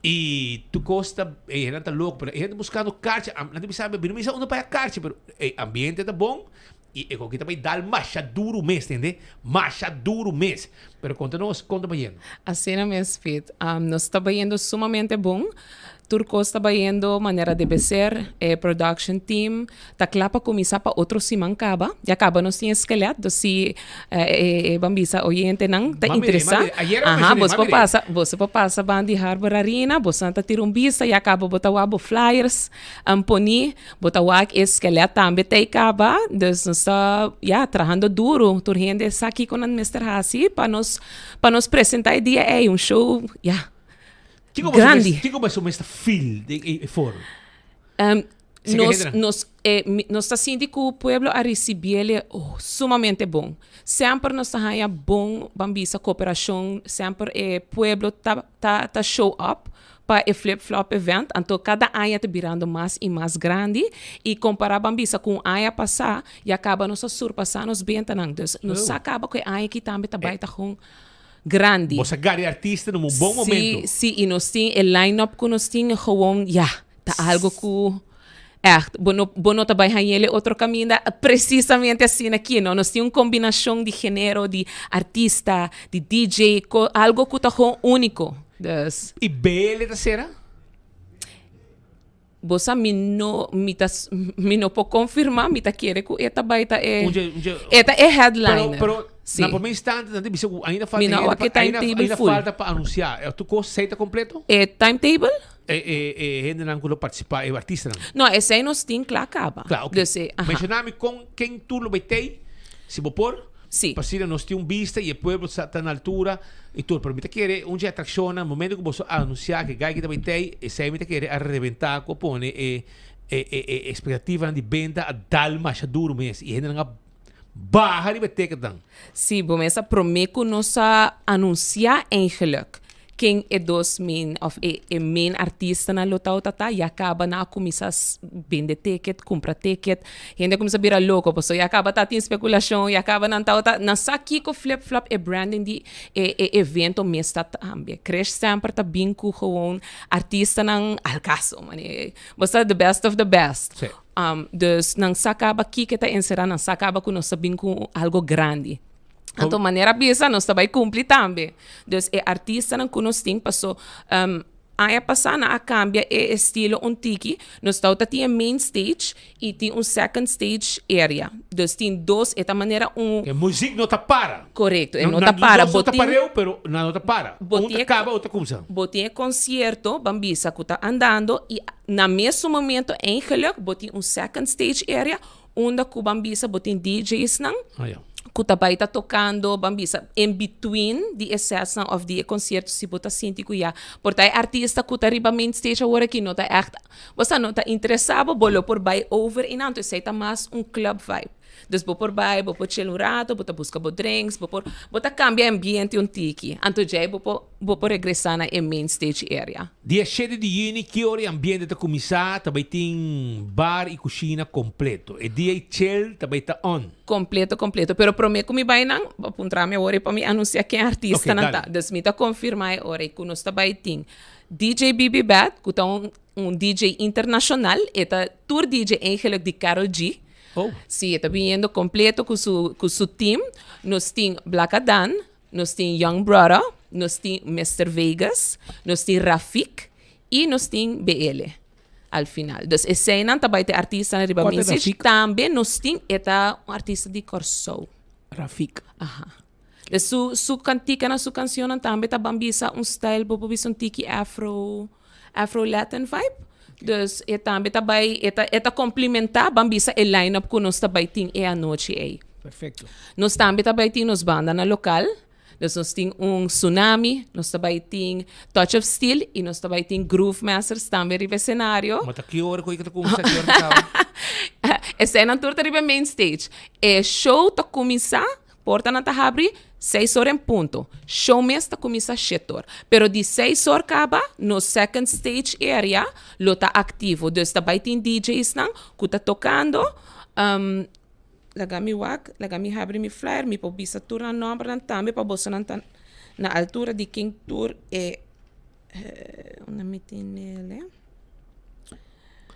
E tu gosta, não está louco, mas ele buscando carte, não sabe, não me sabe onde vai a carte, mas o ambiente está bom e eu aqui também dá mais duro mês, entende? Mais duro mês. Mas conta bem. A cena mesmo, Fit. Nós está indo sumamente bom. Turco está indo maneira de ser, production team, tá claro para começar para outro semana acaba, já acaba nós tinha esqueleto, se bambisa oyente não tá interessado, você passa bandi Harbor Arena, você tá tira vista, já acaba botar o flyers, poni, botar o esqueleto também tá acaba, então nós tá trabalhando duro, turrende aqui com o Mr. Hassi para nos apresentar o dia show, grande. Que começou esta feel de foro? Nós está sentindo que o povo a receber ele sumamente bom. Sempre nós está bom, bambisa cooperação, sempre o povo tá show up para o Flip Flop event, então cada ano está virando mais e mais grande e comparar bambisa com o ano passado e acaba nos surpassando os bem então nós acaba com o ano que também está baita com grande. Você ganha artista num bom momento. Sim, e nós temos o line-up que nós temos gewoon, tá algo que Bono também ele outro caminho precisamente assim aqui, não? Nós temos uma combinação de gênero, de artista, de DJ, algo que está único. E BL da será? Você me não pode confirmar, me tá querendo que esta baita esta é headliner. Pero na primeira instante, ainda falta para anunciar. Tu aceita completo? Timetable? Gente não quer participar, é artista não? Não, esse aí nós temos que acabar. Claro, ok. Mencionar-me com quem tu lo vai ter, se vou pôr? Sim. Para nós temos vista e o povo está na altura e tudo. Pero me quer onde atracciona, no momento que você anunciar que gai que também tem, esse aí me quer arrebentar, que põe expectativa de venda a dar mais duro mesmo. E gente não barra de beteca dan. Sim, bom, essa promete nós anunciar eigenlijk quem é dos main artista na local tata e acaba na começar vender ticket, comprar ticket, gente começa a virar louco, porque acaba tá tem especulação e acaba na tata na aqui com Flip Flop é branding de evento mesmo também. Cresce sempre tá bem com gewoon artista nang alcaso, mane. Você the best of the best. Sim. Dus nang sakaba aqui que tá encerrar nang sakaba com nós sabem com algo grande. Então, maneira bisa, nós também cumpre também. Então, o artista não nós tem passou ano passado a cambia é estilo tiki, nós tem main stage e tem second stage area. Então, tem dois, esta maneira Que música não tá para. Correto, não tá para. Não tá pareu, pero não tá para. Outra acaba, outra coisa. Botinha concerto, bambisa que tá andando e na mesmo momento, eigenlijk, botinha second stage area, onde o bambisa botinha DJs não. kutabay ta tocando bambisa in between the session of the concerto si bota sinti kuya portai artista kuta riba main stage agora que não tá echt você não tá interessado bolo por by over e não sei tá mais club vibe dus bo por by bo por chill rato bo busca bo drinks bo cambia ambiente tiki anto jay bo por regressar na main stage area Dia 7 de junho, que hora ambiente tá começar, também tem bar e cozinha completo. E dia chill também tá on. Completo. Pero prometo que me vai não apontar me hora para me anunciar quem artista não tá. Dus me tá confirmar hora que nós também tem DJ Bibi Bad, que tá DJ internacional, eta tour DJ eigenlijk de Karol G. Oh. Sim, está vindo completo com su team. Nós tem Black Adan, nós tem Young Brother, nós tem Mr. Vegas, nós tem Rafik e nós tem BL al final. Dus esse não também tem artista na riba mensagem. Também nós tem artista de Corso. Rafik. Aha. Dus su cantica na su canción também tá bambisa style bobo bison tiki afro Latin vibe. Dus também também complementar bambisa el line-up que nós também tem a noite aí. Perfeito. Nós também tem nos banda na local. Dus nós tem Tsunami, nós também tem Touch of Steel e nós também tem Groove Masters também riba cenário. Mas que hora que eu começar que hora essa é na tour riba main stage. E show tá começar, porta na tá abre 6 horas em ponto. Show mesmo tá começar 7 horas. Pero de 6 horas acaba no second stage area, lo tá ativo. Dus também tem DJs não, que tá tocando. Lagami abre mi flyer, mi po bisa tour na nombre também para você na altura de King Tour una mitinele.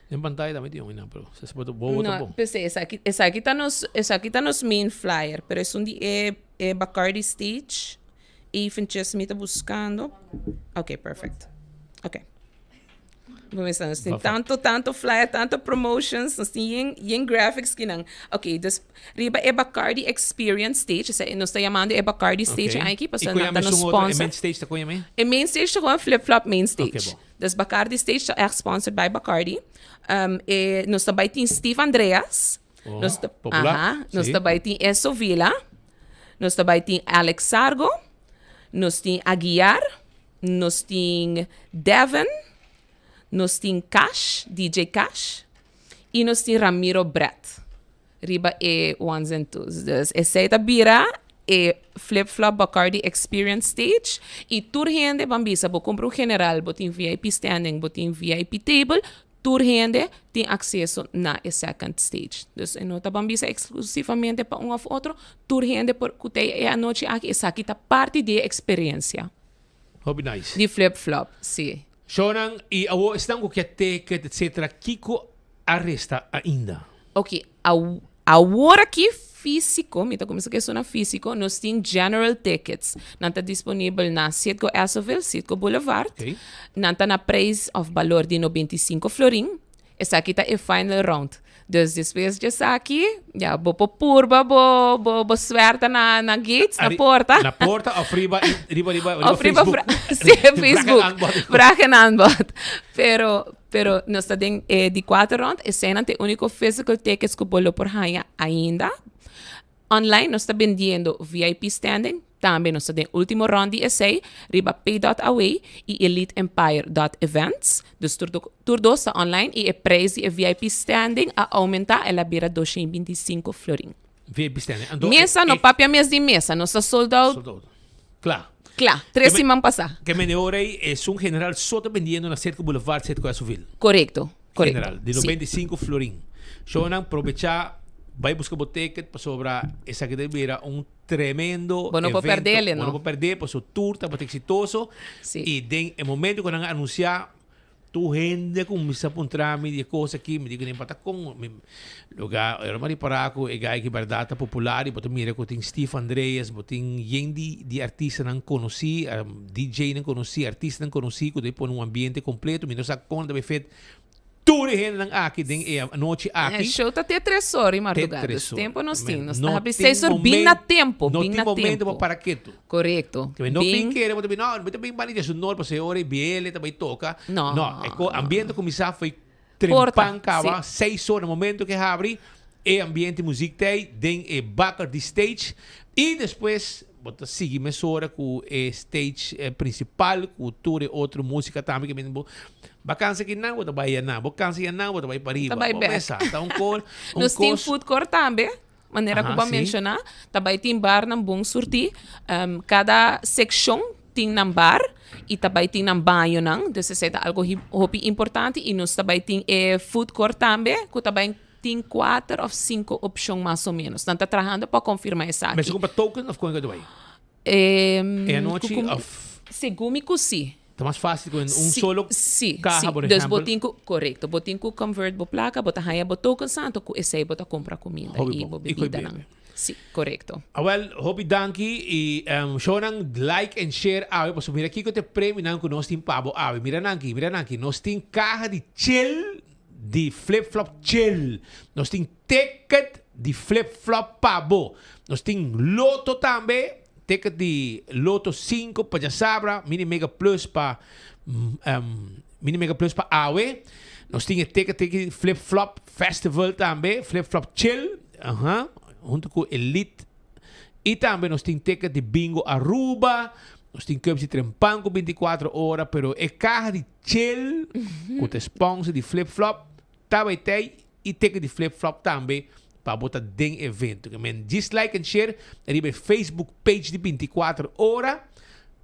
Em pantalla também tem uma, pero se pode bom. Não, pensei, essa aqui tá nos main flyer, pero é Bacardi Stage e Finches me tá buscando. Ok, perfect. Ok. Vamos ver, nós tem tanto flyer, tanto promotions, nós tem graphics que não. Ok, dus riba é Bacardi Experience Stage, nós está chamando é Bacardi Stage aqui, para ser não tá no sponsor. Main stage tá com a main? É main stage tá com flip-flop main stage. Okay, dus Bacardi Stage é sponsored by Bacardi. Nós também tem Steve Andreas. Popular. Nós também tem Eso Villa. Nós também tem Alex Sargo. Nós tem Aguiar. Nós tem Devin. Nós tem Cash, DJ Cash. E nós tem Ramiro Brett. Riba é ones and twos. Dus essa é bira é flip-flop Bacardi Experience Stage. E tour gente bambisa, bo compra general, bo tem VIP standing, bo tem VIP table. Tour gente tem acesso na second stage. Dus não tá bambisa exclusivamente para ou outro. Tour gente porque tem a noite aqui, essa aqui tá parte da experiência. Hobby nice. De flip-flop, sim. Shonan, e awo estão com que ticket, etc. Kiko arresta ainda. Ok, agora que físico, me tá começando a questão físico, nós temos general tickets. Não está disponível na Citgo Essoville, Citgo Boulevard. Okay. Não está na preço of valor de 95 florin. Essa aqui tá é final round. Dus depois disso aqui, já vou por purba, vou suerta na gates, na porta. Na porta, ou riba Facebook. Sim, Facebook. Braken aanbod. Pero nós temos de 4 rounds, esse é o único physical tickets que bolo por haya ainda. Online nós está vendendo VIP standing. Também nós temos o último round de essay, riba pay.away e eliteempire.events. Dus tur dos está online e o preço de VIP standing a aumentar ela vira 225 florin. VIP standing. Mesa, no papia mesa de mesa, nós está sold out. Claro. 3 semanas passadas. Que me ahora es un general solo vendiendo na Citgo Boulevard, Citgo Essoville. Correcto. General, de 95 florin. Shonan, aprovechar, vai buscar o ticket para sobrar essa que devia tremendo bueno, evento. Perderle, não pode perder, para o tour está muito exitoso. Sí. E no momento que van anunciar, tu gente começa a apontar de coisas aqui, me digo nem para com lugar, eu não para com é que verdade popular, e botar mira que tem Steve Andreas, tem gente de artista não conheci, DJ não conheci, artista não conheci, que depois um ambiente completo, me não sabe como deve feito. Tudo gente não aqui tem a noite aqui. Show tá até 3 horas, madrugada. Tempo nós temos. Nós abre 6 horas bem na tempo, não bem na tem momento tempo. para quieto. Correto. Não tem que não tem bem banida su nor para se hora e BL também toca. Não. É que o ambiente começar foi trempan cava 6 horas no momento que abre ambiente música tem, tem Bacardi Stage. E depois, bota seguir mesora com o stage principal, com toda outra música também que mesmo. Bacança que não, bota vai na, bacança que não, bota vai para riba. Vai bem. Então, Nós temos food court também. Maneira que eu vou mencionar. Também tem bar na bom sortir. Cada seção tem um bar. E também tem um banho, não? Então, isso é algo importante. E nós também tem food court também. Que também tem 4 ou 5 opções mais ou menos. Então, está trabalhando para confirmar isso aqui. Mas você compra token ou coisa do aí? É a noite? Segundo que sim. Está mais fácil com solo carro, por exemplo. Botinco, correto. Botinco convert bo placa, bota raia bo token santo, ku esse bota compra comida e bo bebida não. Sim, correto. Well, hobby danki e show nang like and share awe para subir aqui que te prêmio nang nós tem pabo awe. Mira nanki, nós tem caja de chill, de flip-flop chill. Nós tem ticket de flip-flop pabo. Nós tem loto também. Ticket de Loto 5 para Jasabra, Mini Mega Plus para AWE. Nós temos ticket de Flip Flop Festival também, Flip Flop Chill, junto com Elite. E também nós temos ticket de Bingo Aruba. Nós temos cups de Trempanco 24 horas, pero é carro de chill, com o sponsor de Flip Flop, também tem, e ticket de Flip Flop também. Para botar den evento. Just like and share. Er is Facebook page de 24 horas.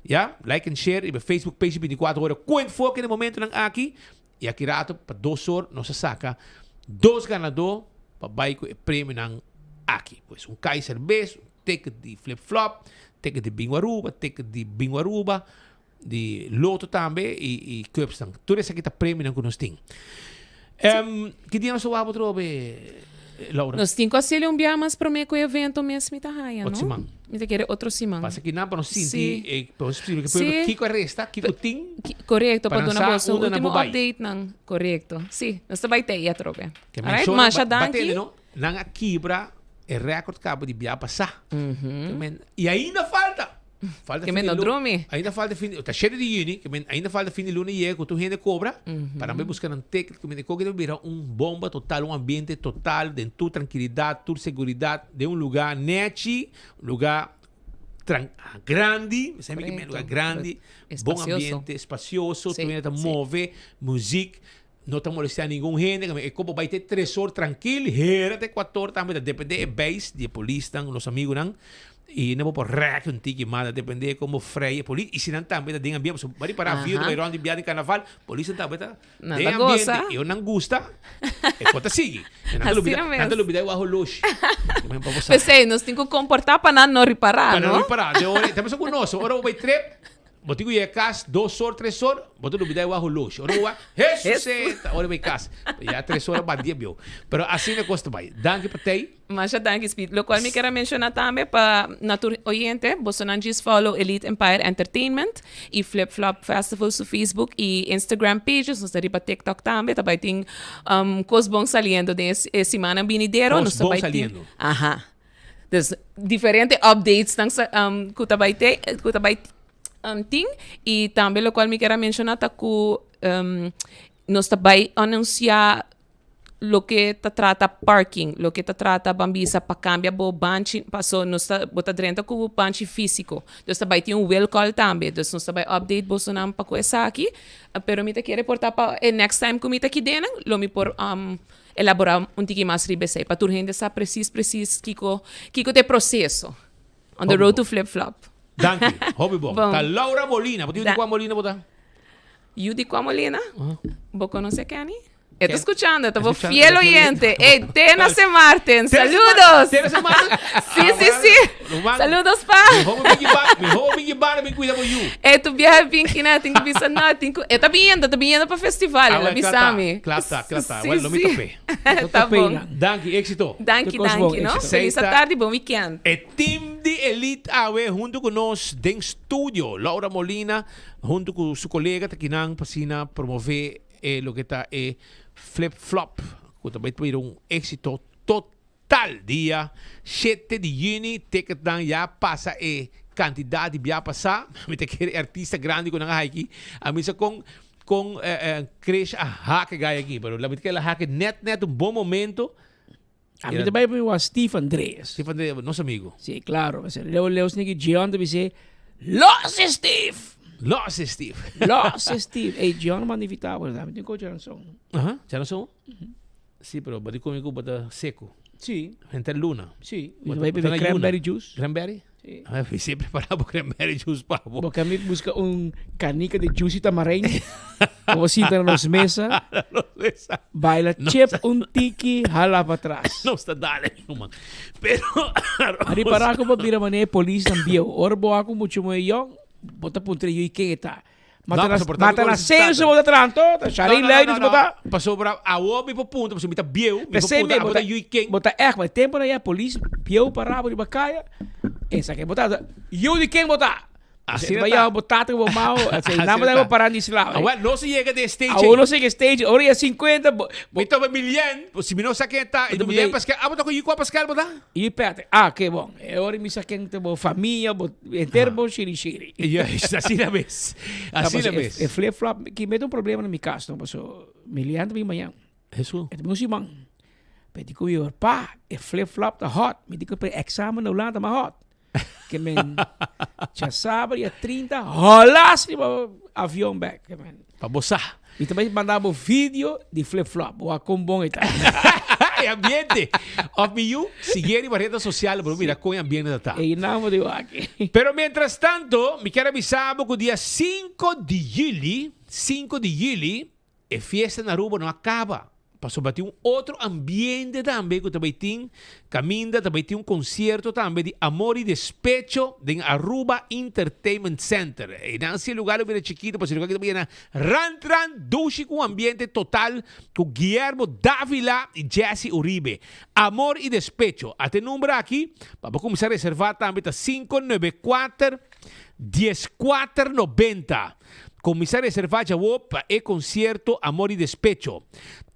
Ja, like and share. Er is Facebook page de 24 horas. Quanto for que no momento lang aqui. E aqui rato para 2 horas nós saca 2 ganadores para baixo o prêmio lang aqui. Pois Kaiser cerveja, ticket de flip flop, ticket de Bingo Aruba, ticket de Bingo Aruba, de Loto também e cups lang. Tudo isso aqui tá prêmio lang que nós temos. Que dia nós vamos trobe? Laura. Nós temos que fazer mais para o evento mesmo em Tahaya, não? Simão. Me quer outro Simão. Passa que não para nós sentir, para nós que Kiko resta, Kiko tem. Correto, para dona bolsa, o último update não, correto. Sim, nós também tem a trobe. Alright, Masha Danki. Não a quebra é recorde cabo de biar passar. E ainda falta. Que me não dorme. Ainda falta fim, tá cheio de juni, que ainda falta fim de luna e que tu rende cobra para me buscar um ticket que me cobre virar bomba total, ambiente total, de tu tranquilidade, tu segurança, de lugar net, lugar grande, sempre que lugar grande, bom ambiente, espacioso, tu ainda move, música, não está molestando ninguém gente, é como vai ter 3 horas tranquilo, era até 4 horas também, depende da base, de polícia, os amigos não. E não vou por rack um tique mais, depende como freia polícia. E se não também tem ambiente, mas para a vida, vai round de viagem de carnaval, polícia também tá. Tem ambiente, eu não gosta, é pode seguir. Não duvida eu arro luxo. Pensei, nós temos que comportar para não reparar, não? Para não reparar. Temos com nós, ora vai trep. Botigo ia casa 2 horas, 3 horas, botou duvida eu arro luxo. Ora vai, ressuscita, ora vai casa. Já 3 horas badia bio. Pero assim não custa mais. Danke para ti. Mas já danke, Speed. Lo qual me quero mencionar também para natur oyente, você não diz follow Elite Empire Entertainment e Flip Flop Festival no Facebook e Instagram pages, nós temos para TikTok também, também tem coisas bons saliendo de semana venideiro. Coisas bons saliendo. Aham. Então, diferentes updates que também tem, e também o qual me quero mencionar é que nós também anunciar lo que te trata parking, lo que te trata bambisa para cambiar bo banchi, passou nós bota dentro com o banchi físico. Então também tem will call também, então nós também update bolso não para coisa aqui, pero me te quer reportar para next time que me te aqui dentro, lo me por elaborar tique mais ribese, para tu gente sa preciso kiko te processo on the road to flip flop. Danke, hobby bom. Tá Laura Molina, pode ir com a Molina botar? You di com a Molina? Vou conhecer quem? Estou escuchando, estamos fiel oyente. Hey, Tena C. Martin, saludos. Tena C. Martin? Sí. Saludos, pa. Mi hobby bar, me cuida por you. Tu viaja bem que não, tem que visar não, está vindo para o festival, avisame. Claro. Bueno, lo me topé. Tá bom. Danke, éxito. Danke, não? Feliz tarde, bom weekend. O team de Elite AWE junto com nós em estúdio, Laura Molina, junto com sua colega, que não para promover lo que está Flip Flop, que também tuvieron éxito total dia 7 de junho, ticket dan já passa quantidade de já passar, me te quer artista grande com a aqui, a missa com cresce a hack gai aqui, pero la que la hack net bom momento A mí também foi Steve Andreas. Steve Andreas, nosso amigo. Sim, claro. Leo snigi John deve ser Los Steve. Los Steve. Los Steve. Hey, John man invitado, ¿verdad? Tem coach na song. Ajá, já não são? Sim, pero bati comigo bata seco. Sim. Gente luna. Sim. Vai beber cranberry juice. Cranberry? Sim. Ah, eu sempre preparava cranberry juice para você. Porque a mim busca canica de juice tamarinho. Como sinta na nossa mesa. Baila chip, tiki, hala para trás. Não está dando, mano. Pero... Ari para ako pa bira mané polícia ng bio. Orbo ako mucho mo yung bota puntre yung iketa. Mata na seio se bota tranto. Shari lei de bota. Passou para a obi po punto, passou mita bio. Pensei me bota yuiking. Bota mas tempo na ya polícia bio para abo di bakaya. Esa que bota. Yo di quem bota. Assim vai a botar o mal, assim, nada mais vou parar nisso lá. Agora não se chega de stage. Agora não se chega stage, agora é 50. Então vai milhão, se não saque tá, então milhão Pascal, ah, botar com Ico Pascal botar. E perde. Que bom. Agora me saquem então família, inteiro bom xiri. Assim na vez. Assim na vez. É flip flop que mete problema no meu caso, não passou. Milhão também manhã. Isso. É meu simão. Pedi que eu é flip flop tá hot, me digo para exame no lá tá mais hot. Que men já sabe dia 30 rolasse o avião back, que men. Para boçar. E também mandava vídeo de flip-flop, o com bom e tal. É ambiente. Of me you, seguir em redes sociais, pero mira, com ambiente da tal. E não digo aqui. Pero mientras tanto, me quero avisar que o dia 5 de julho, a festa na Aruba não acaba. Passou bater outro ambiente também que também tem caminda, também tem concerto também de Amor e Despecho de Aruba Entertainment Center. E nesse lugar bem chiquito, para lugar que também na Rantran Dushi com ambiente total com Guillermo Dávila e Jesse Uribe. Amor e Despecho. Até número aqui, para começar a reservar também tá 594-1490. Começar a reservar já para o concerto Amor e Despecho.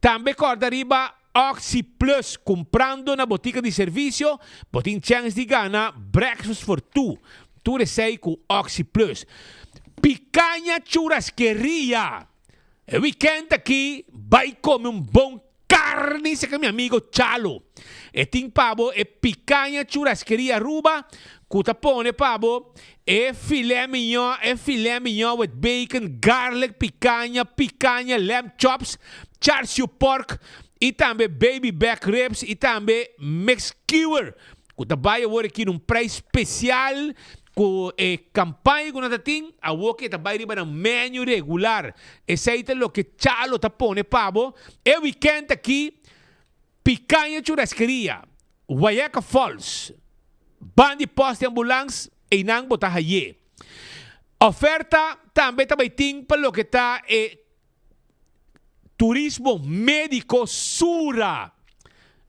Também corda arriba Oxy Plus, comprando na botica de serviço, botin chance de ganhar breakfast for two. Tu recebe com Oxy Plus. Picanha churrasqueria. O weekend aqui vai comer bom carne com meu amigo Chalo. E tem pavo e picanha churrasqueria Aruba. Kuta pone pavo e filé mignon with bacon, garlic, picanha, lamb chops, char siu pork e também baby back ribs e também mixed skewer. Kuta vai agora aqui num preço especial com campanha que nós temos, a que está vai riba no menu regular. Esse é o que Chalo tá pone pavo. E weekend aqui picanha churrasqueria, Guayaca Falls. Bandi poste ambulance e nang botahaye. Oferta também tem para o que está turismo médico Sura.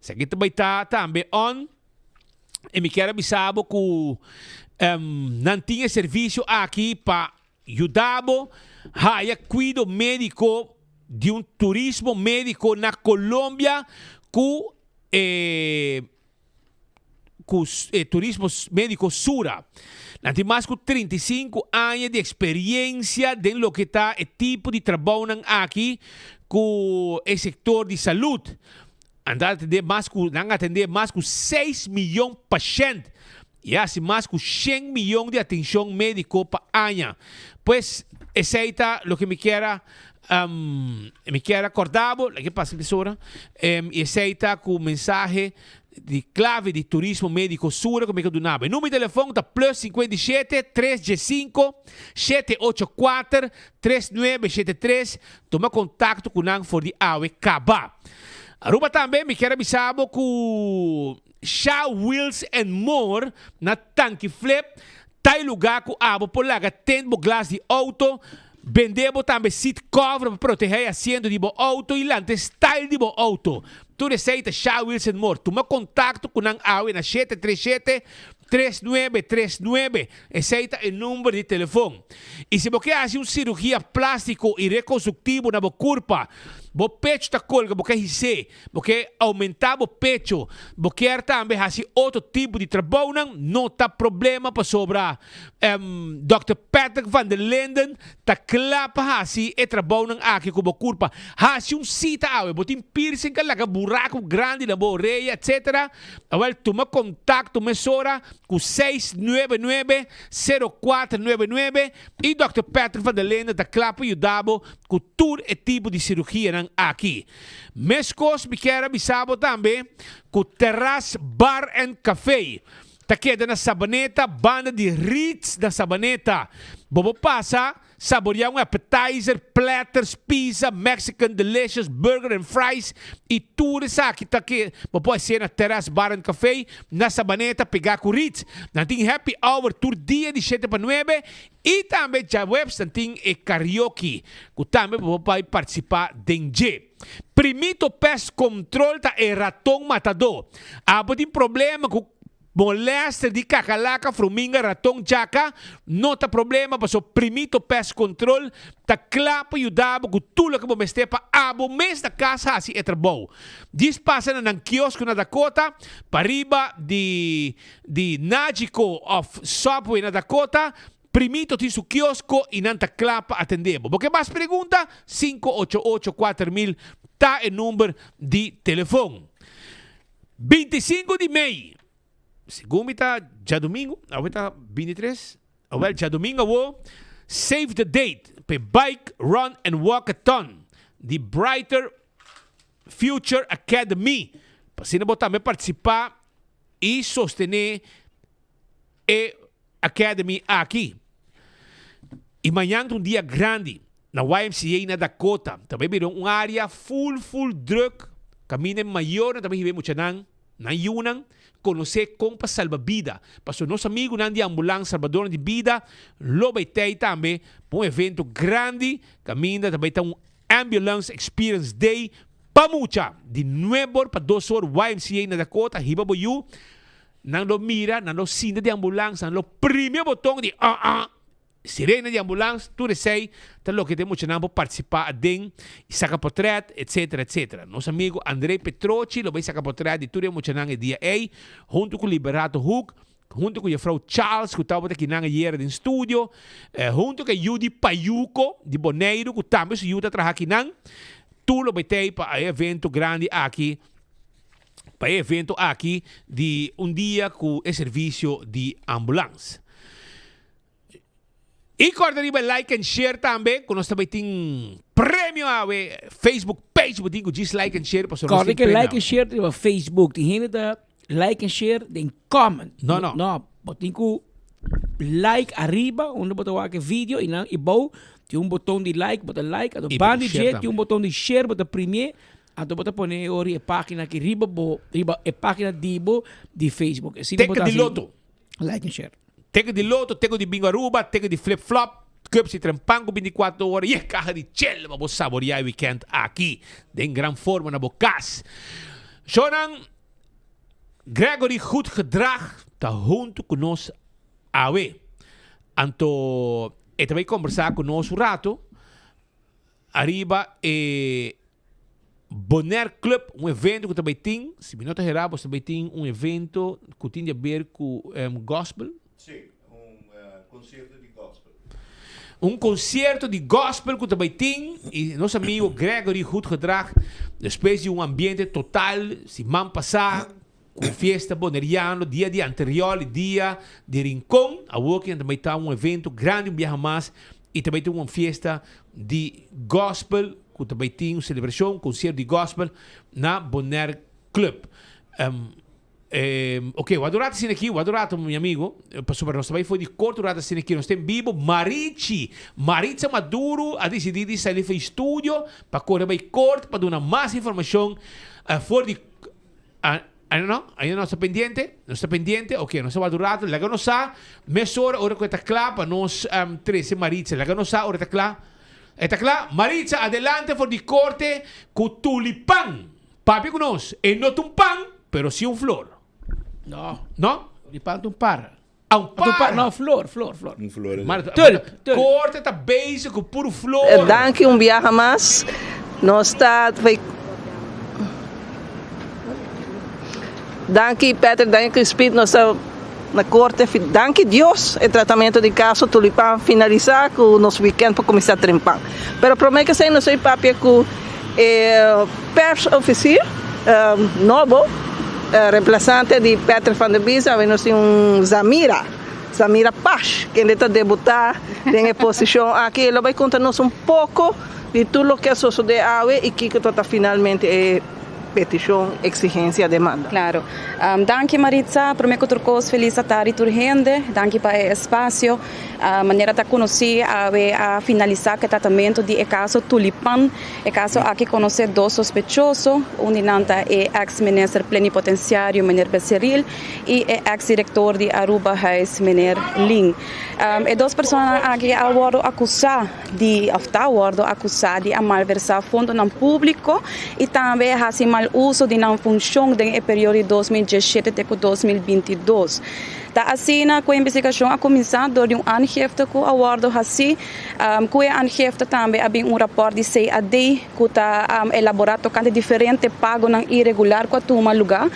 Isso aqui também está também on. E me quero avisar que não tinha serviço aqui para ajudar a cuidado médico de turismo médico na Colômbia com turismo médico Sura. Tem mais de 35 anos de experiência em lo que está o tipo de trabalho aqui com o setor de saúde. Atender mais de 6 milhões de pacientes e assim mais de 100 milhões de atenção médica para ano. Pois, esse é o que me quero acordar, que passa tesoura, e esse é o mensagem de clave de turismo médico Sura como é que do nave. Número de telefone tá plus 57 315 784 3973. Toma contato com o for de Awe Kaba. Aruba também me quero avisar que Shaw Wheels and More na Tanque Flip tá em lugar com abo por lá tem glass de auto. Vendemos também seat cover para proteger assento de auto e lante style de auto. Tu receita Shaw Wheels and More. Toma contato com a AUE na 737-3939. Receita o número de telefone. E se você faz uma cirurgia plástica e reconstrutiva na curva, o pecho está colga, você quer você aumentar o pecho, você quer também fazer outro tipo de trabalho, não está problema para sobrar Dr. Patrick van der Linden, ta klapa hasi e trabaho ng aki kubo kurpa. Hasi yung sita awe, botin piercing ka laga buraco grande na boreia, etc. Awel, tuma contact, mesora com 699-0499 e Dr. Patrick van der Linden, ta klapa yudabo com tour e tipo de cirurgia ng aki. Mescos, biquera, bisabo também, com Terrace Bar and Café. Takeda na Sabaneta, banda de Ritz da Sabaneta. Bobo passa, saborear appetizer, platters, pizza, Mexican delicious, burger and fries. E tudo isso aqui tá aqui. Bobo ser na Terrace Bar and Café, na Sabaneta, pegar com Ritz. Nanting happy hour, tour dia de 7 para 9. E também já webs, nanting e karaoke. Que também bobo vai participar dentro. Primito pest control ta e ratong matador. Abo tem problema com molesta de cacalaca, fruminga, ratong, jaca, não tá problema, passo primito pest control, tá clapa e dabo, com tudo que você estepa, abo mês da casa, assim é trabalho. Diz passa na quiosco na Dakota, para riba de Nagico of Subway na Dakota, primito tem su quiosco e não tá clapa atendemos. Porque mais pergunta, 588-4000, tá o número de telefone. 25 de maio. Segundo está já domingo, agora está 23. Agora já domingo, save the date para Bike, Run and Walkathon de Brighter Future Academy. Para você também participar e sostener a Academy aqui. E amanhã é um dia grande na YMCA na Dakota. Também virou uma área full drug. Caminho maior, também vivemos na Yunnan. Conhecer compa salva-vida. Para nosso amigo de ambulância salvador de vida, lo beitei também para um evento grande. Caminha também está um Ambulance Experience Day para mucha. De 9 para 2 horas YMCA na Dakota, hiba boyu. Nang lo mira, nang lo sina de ambulância, nang lo primeiro botão de sirene de ambulância, tudo sei, então lo que temos que participar de saca portrait, etc. Nosso amigo Andrei Petroci, lo vai saca portrait de tudo que temos dia A, junto com o Liberato Hook, junto com a Frau Charles, que estava aqui na guerra no estúdio, junto com a Yudi Payuco, de Boneiro, que também se ajuda a trabalhar aqui na, tudo vai ter para evento grande aqui, para evento aqui de dia com o serviço de ambulância. E corda riba like and share também, que nós também tem prêmio a Facebook page, botinho diz like and share, para corda que like and share no Facebook, tem gente da like and share, tem comment. Não, botinho like arriba, onde botar o vídeo e não e bom, tem botão de like, bota like, do band de tem botão de share, bota primeiro, ato bota pone ori a página que riba a página de Facebook. Teca de loto. Like and share. Teca de loto, teca de bingo aruba, teca de flip-flop, cup de trampango 24 horas e a caja de chel, vamos saborear o weekend aqui, de gran forma na bocas. Zonan Gregory goed gedrag, tá junto conosco awe. Anto, também conversar conosco rato, arriba Bonaire Club, evento que também tem, se me nota errado, também tem evento que tem a ver com gospel. Sim, concerto de gospel. Concerto de gospel que também tem, e nosso amigo Gregory goed gedrag, depois de ambiente total, se man passar, com festa boneriano, dia de anterior, dia de Rincón, a Woking também está evento grande, viaja mais, e também tem uma festa de gospel, que também tem uma celebração, concerto de gospel, na Bonaire Club. Ok, o adorato assim aqui, o adorato, meu amigo, passou para nós também, foi de corto, o adorato assim aqui, nós temos vivo, Maritza Maduro, a decidir de sair para o estúdio, para correr bem corto, para dar mais informação, fora de... Ainda não está pendiente, ok, nós estamos adorato, lá que nós está, mesora, hora que está claro, para nós, 13 Maritza, lá que nós está, hora está claro. Está claro? Maritza, adelante por de corte con tulipán. Papi con nos. E no un pan, pero sí un flor. No. ¿No? Tulipán un par. Un par? No, flor. Un flor. Tulip. Corte está base con puro flor. Danke viaja más. No está... Danke, Peter. Danke, Speed. No está na corte, danke Deus, o tratamento de caso Tulipan finalizar com nos weekend para começar a trempar. Pero promete que sei no sei papel com pers officer novo, reemplazante de Peter van der Bisa, nós temos Zamira Paz, que está debutar em posição aqui. Ele vai contar-nos pouco de tudo o que sucede agora e que está finalmente petição, exigência, demanda. Claro. Danke Maritza, prometo turcos feliz a tarde turgente, danke para o espaço, maneira de conhecer a finalizar o tratamento de caso Tulipan, o caso aqui conhecer dois sospechosos, nanta é ex-ministro plenipotenciário Mener Becerril e ex-diretor de Aruba House Mener Lin. E duas pessoas aqui foram acusadas de malversar fundos no público e também fazer mal uso de não função no período de 2017 até 2022. Da assim, com a investigação a começar de aangifte com a wardo assim, com a aangifte também havia rapport de CAD que está elaborado com diferentes pagos irregular com a toma lugar.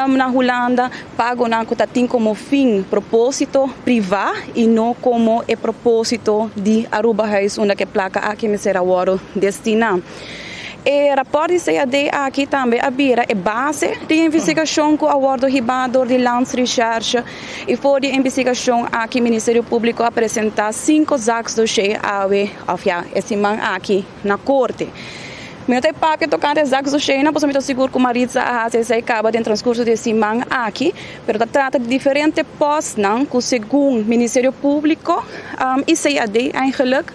Na Holanda, pago que tem como fim propósito privado e não como propósito de Aruba House, onde a placa aqui me será destinada. O rapport de CAD aqui também havia a base de investigação com o acordo ribador de Landsrecherche e foi de investigação aqui o Ministério Público apresentar 5 sacos do cheio esse man aqui na corte. Meu tem papo tocar de sacos do cheio, não posso me seguro que Maritza se acaba no transcurso desse man aqui, mas trata de diferentes postos que segundo o Ministério Público e CAD eigenlijk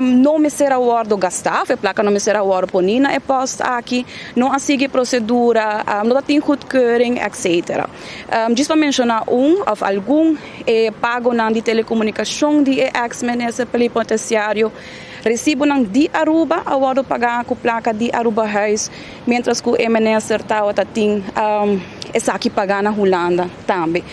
não me será o ordem gastar, a placa não me será o ordem ponina, é posto aqui, não a seguir procedura, não tem goedkeuring, etc. Diz para mencionar ou algum pago de telecomunicação de ex-ministro plenipotenciário, recibo de Aruba, a ordem pagar com placa de Aruba House, mientras que o ministro tem essa aqui pagar na Holanda também.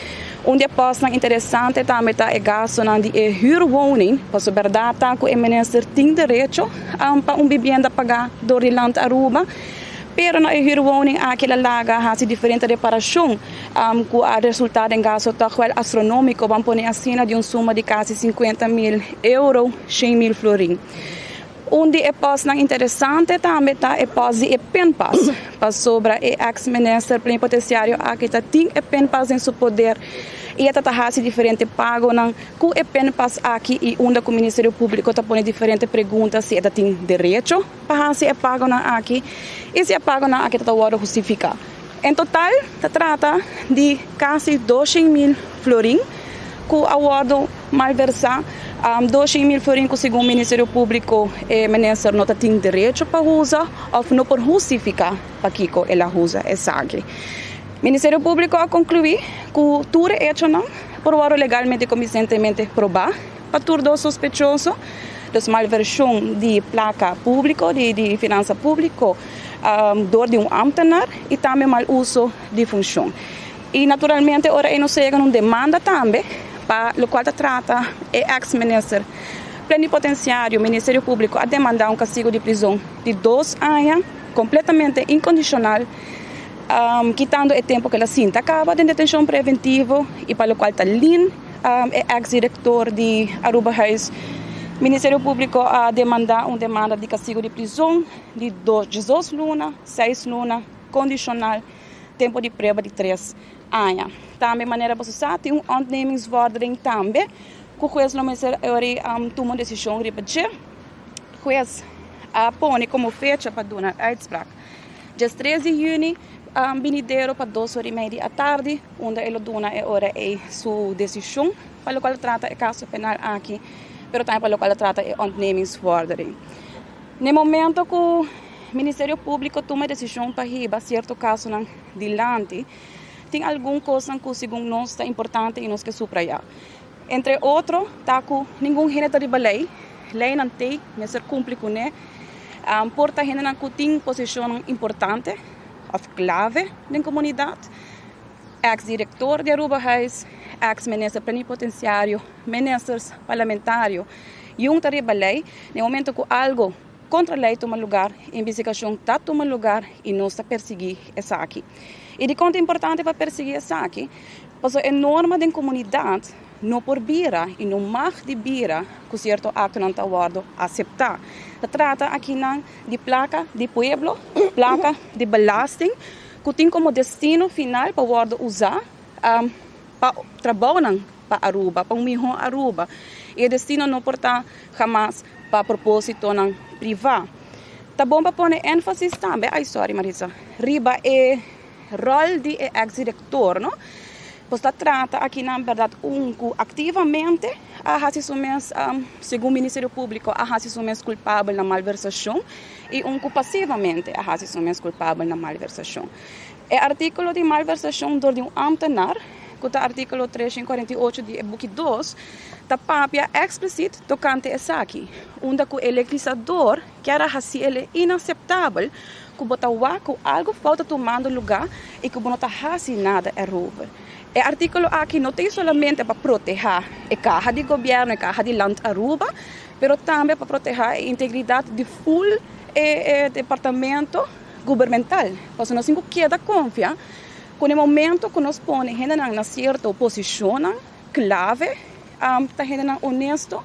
Depois interessante também está o gasto de huurwoning, para a verdade que o ministro tem direito para vivenda pagar do land Aruba, pero na huurwoning aquela laga há diferente reparação, com o resultado em gasto está astronômico, vamos pôr assim de suma de quase 50.000 euros, 100.000 florins. Depois interessante também está o pós de PENPAS, para sobre o ex-ministro plenipotenciário que tem o PENPAS em seu poder e está fazendo diferentes pagos com o PENPAS aqui e onde o Ministério Público está pondo diferentes perguntas se ele tem direito para fazer o pago aqui e se o pago aqui está justificar. Em total, se trata de quase 200.000 florins que o acordo malversar 200.000 florins segundo o Ministério Público o ministro não tem direito para usar ou não por justificar para que ele usa essa aqui. O Ministério Público concluiu que tudo é hecho por legalmente e convincentemente provar para todos os sospechosos das malversão de placa pública, de finança pública, de ambtenaar e também mal uso de função. E naturalmente, ora eles chegam uma demanda também, para o qual trata o ex-ministro plenipotenciário, o Ministério Público, a demandar castigo de prisão de 2 anos, completamente incondicional, quitando o tempo que ela sinta acaba de detenção preventiva e para o qual está Lin, ex-diretor de Aruba House. O Ministério Público a demandar uma demanda de castigo de prisão de 18 lunas, 6 lunas, condicional, tempo de prova de 3 anos. Também maneira para usar tem ontnemingsvordering também, que o juiz não toma uma decisão de repetir. O juiz põe como fecha para dar a uitspraak. Dia 13 de junho, venideiro para 2h30 da tarde, onde ele dona sua decisão, para o qual trata o caso penal aqui, mas também para o qual trata o ontnemingsvordering. No momento que o Ministério Público toma a decisão para ir a certo caso dilante, tem alguma coisa que segundo nós é importante e nós que subrayar. Entre outros, está que nenhum gênero de lei não tem, mas cumpre com ele, porta gênero que tem posição importante, clave na comunidade, ex-diretor de Aruba House, ex-ministro plenipotenciário, ministros parlamentários, e lei, no momento que algo contra a lei toma lugar, a investigação está tomando lugar e nós está perseguindo essa aqui. E de quanto é importante para perseguir essa aqui, Mas a norma da comunidade não por bira e não mag de bira que certo acto não está guardo aceitar. Se trata aqui de placa de pueblo, placa de belasting, que tem como destino final para guardo usar para trabalhar para Aruba, para melhor Aruba. E o destino não porta jamais para propósito não privado. Tá bom para pôr ênfase também, sorry Marisa, riba é rol de ex-diretor, não? Pois trata aqui na verdade que ativamente a segundo o Ministério Público a se culpável na malversação e que passivamente a se culpável na malversação. O artículo de malversação do ambtenaar, que é o artículo 348 de book 2, está papia explícito tocante essa aqui, onde o legislador quer assim ele inaceitável que bota que algo falta tomando lugar e que não está fazendo nada errado. O artículo aqui não tem somente para proteger a caja de governo, a caja de land Aruba, mas também para proteger a integridade de full departamento governamental. Porque nós temos que dar confiança que no momento que nós põe gente na certa posição clave, está gente honesto,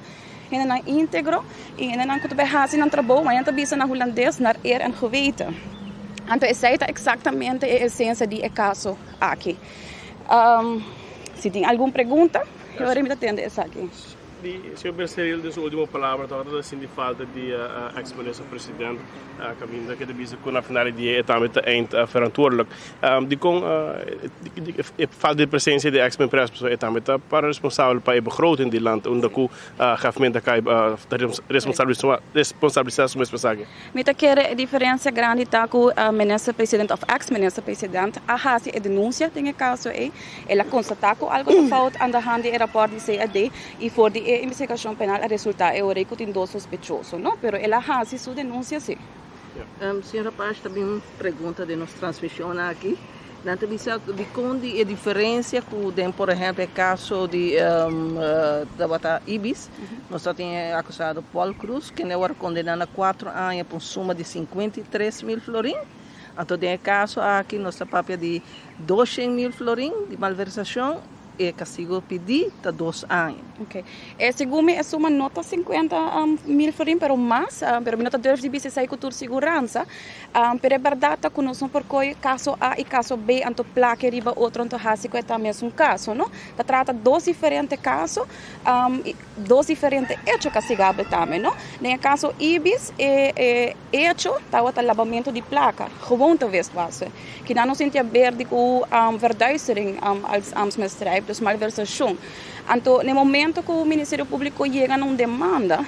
gente íntegro e gente que vai fazer um trabalho, mas gente bisa na holandês, na en geweten. Então essa é exatamente a essência do caso aqui. Se tem alguma pergunta, eu irei me atender essa aqui. Senhor Berceril, de sua última palavra, toda assim de falta de ex-minister presidente, caminho que devia que na final do dia também é verantwoordelijk. De com falta de presença de ex-minister é também para responsável para a begroting do land, onde o government cai responsabilidade sobre esse passagem. Me quer a diferença grande está com o minister presidente ou ex-minister presidente a fazer a denúncia tem caso ela constatar que algo está falta anda hand e rapport de CAD e for de investigação penal a resultar é o rei que tem dois sospechosos, não? Pero ela faz sua denúncia sim. Senhora Paz, também uma pergunta de nossa transmissão aqui. Na entrevista de conde a diferença com, por exemplo, o caso de da Ibis, nós só temos acusado Paul Cruz, que não era condenado a 4 anos por suma de 53 mil florins. Então, tem o caso aqui, nossa papel de 200 mil florins de malversação. E castigo pedir está 2 anos. Ok. Segundo é uma nota 50 mil florins, pero mais, pero nota deve de ser com segurança. Pero é verdade que nós não porque caso A e caso B, anto placa riba outro anto hasico é também um caso, não? Se trata de 2 diferentes casos, 2 diferentes hechos castigáveis também, não? No caso Ibis hecho tá o lavamento de placa, gewoon talvez base, que não sentia verde com verduistering als ambtsmisdrijf. Dus malversação. Então, no momento que o Ministério Público chega a uma demanda,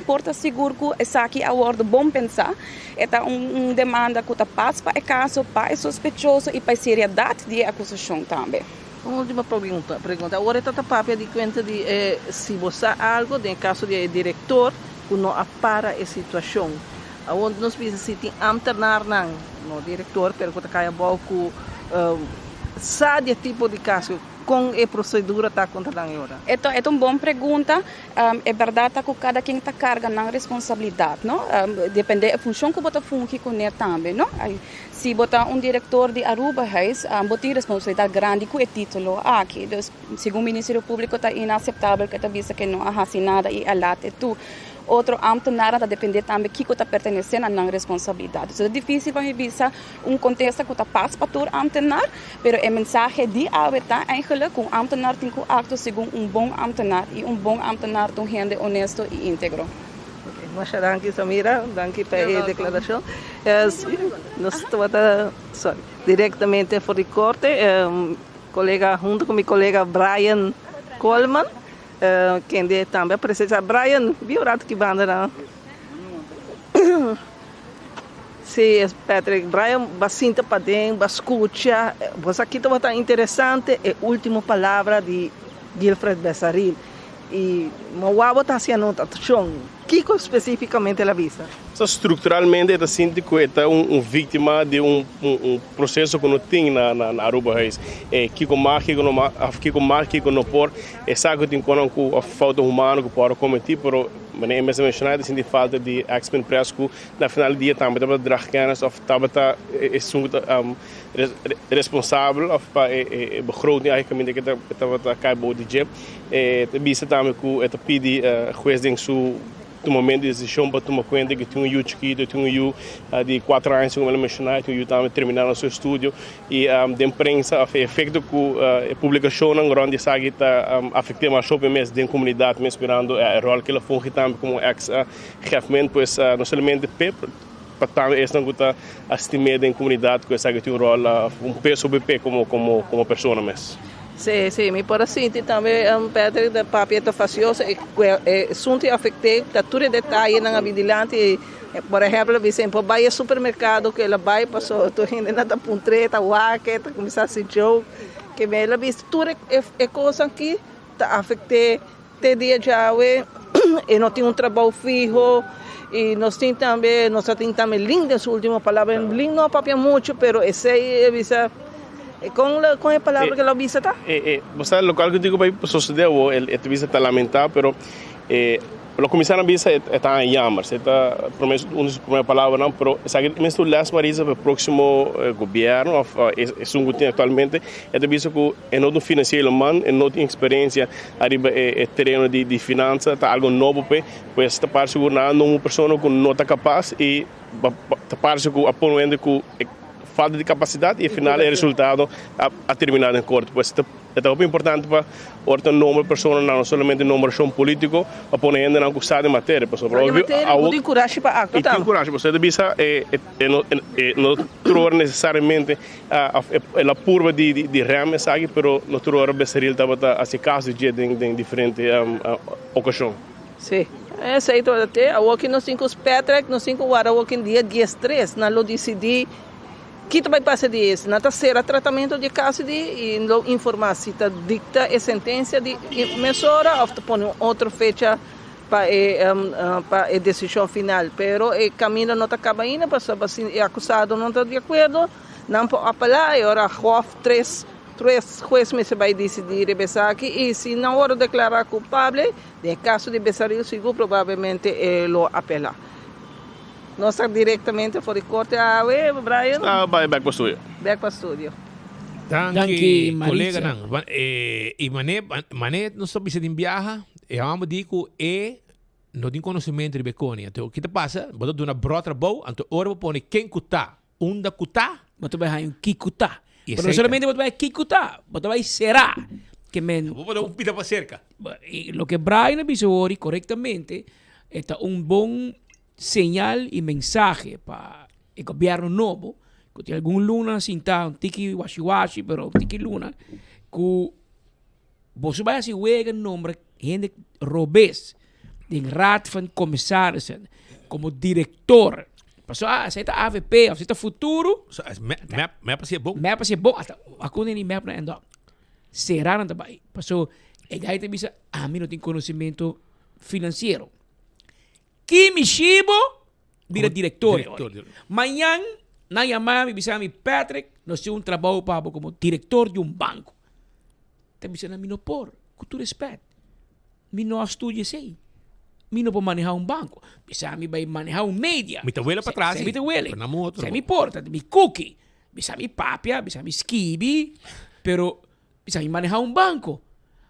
porta seguro que essa aqui é o bom pensar, é uma demanda que passa para o caso, para o sospechoso e para a seriedade da acusação também. Uma última pergunta. Agora está a papel de conta de se você algo, no caso de diretor, que não apara a situação. Onde nós precisamos se tem ambtenaar no diretor, pero que cai a pouco sabe tipo de caso com a procedura está controlando agora? É uma boa pergunta. É verdade que cada quem está carregando na responsabilidade, não? Depende da função que você faz com ele também, não? Se você diretor de Aruba House, você tem responsabilidade grande com o título aqui. Então, segundo o Ministério Público, está inaceitável que está que não há nada e alate tu. Outro ambtenaar está depender também que está pertencendo à não responsabilidade. Então, é difícil para mim ver contexto que está passa para todo ambtenaar, mas a mensagem de AWTA eigenlijk que ambtenaar tem que agir segundo bom ambtenaar e bom ambtenaar tem gente honesto e íntegro. Mas danke Samira, danke pela declaração. Nós estamos diretamente por corte, colega junto com meu colega Brian Coleman. Quem também precisa Brian viu rato que banda não se Patrick Brian bastante para dentro escuta você aqui está interessante é a última palavra de Gilfred Bessaril e Mauabo está sendo anotação Kiko especificamente la visa. So, estruturalmente, ela sente que é vítima de processo que não tem na Aruba Reis. Kiko não por, sabe que tem com falta humana que pode cometer, pero mas mesmo mencionado sente falta de expert presco na final do dia também estava dragcanas of estava responsável of para begroting eigenlijk que estava caibo de jeep visa também que eta pedi juez ding su no momento de decisão para tomar conta que tinha um chiquito, tinha um de 4 anos, como ele mencionou, tinha também terminando o seu estudo e de imprensa, o efeito que a publicação não grande sabe está afetando mais sobre mesmo da comunidade, mesmo esperando o rol que ele foi também como ex-chefe, pois não somente para também essa não está estimada em comunidade que sabe que tem um rol peso sobre pé como pessoa mesmo. Sim, me por assim também Pedro da papel facioso assunto afetei tá tudo detalhe na vigilante por exemplo vi sempre vai ao supermercado que ela vai passou tô indo na puntreta waque tá começar a se jogo que me ela visto tudo é coisa que tá afetei te dia já e não tem trabalho fijo e nós tem também lindas última palavra link não papel muito pero esse é visa con la palabra que la visa está você local que digo vai sucedeu esta visa está lamentável pero o comissário visa está em llamas está promesso uma palavra não pero sabe mesmo las marisa para o próximo governo é um governo atualmente esta visa que é não financeiro man é não tem experiência arriba terreno de finança está algo novo pois está para segurar não uma pessoa que não está capaz e está para segurar apoiando que falta de capacidade e afinal o resultado a terminar em corte. Pois é muito importante para outra nome pessoa não somente nome político apoiando na custa de matéria. Muito encoraje para acto. Muito encoraje. Você deve não trouxe necessariamente a curva de rame, sabe, pero não trouxe becerril estava a se caso de diferente ocasião. Sim. Essa aí toda até a walking nos 5 Patrick nos 5 horas walking dia 10-3 na lo decidi que vai passar disso na terceira tratamento de caso de informação se dicta a sentença de emissora ou põe outra fecha para a decisão final pero o caminho não está acabando para se o acusado não está de acordo não pode apelar e agora três juízes vai decidir Besaki e se não for declarar culpável no caso de Besaril Sigu provavelmente lo apelar. Nós estamos diretamente fora de corte Brian? Vai back para o estúdio. Back para o estúdio. Danke, colega nang. E mané não sabe se tem viaja, e vamos dizer que não tem conhecimento de Beconi. Então, o que passa? Você dá uma brota boa, então ora põe quem cuta, da cuta, você vai um que cuta. Mas não somente você vai que cuta, você vai será. Que men. Vou dar pita para cerca. E o que Brian avisou corretamente, é bom señal y mensaje para el gobierno nuevo que tiene algún luna sin un tiki washi pero tiki luna que vos vais a jugar el nombre gente robes del rat van comisarios como director pasó aceita AVP aceita futuro me parece bom hasta acá ni me aprendo será nada bem pasó el gaita dice a mí no tengo conocimiento financiero Kimi Shibo vira diretor. Amanhã, na Yamama, me disse a mim, Patrick, nós temos trabalho para como diretor de banco. Tá me dizendo a mim, não por, com todo respeito. Me não estudo sei. Me não vou manejar banco. Me disse a mim, vai manejar media. Me tavuela para trás. Me tavuela. Me porta, me cookie. Me disse a mim, papia, me disse a mim, skibi. Pero, me disse a mim, manejar banco.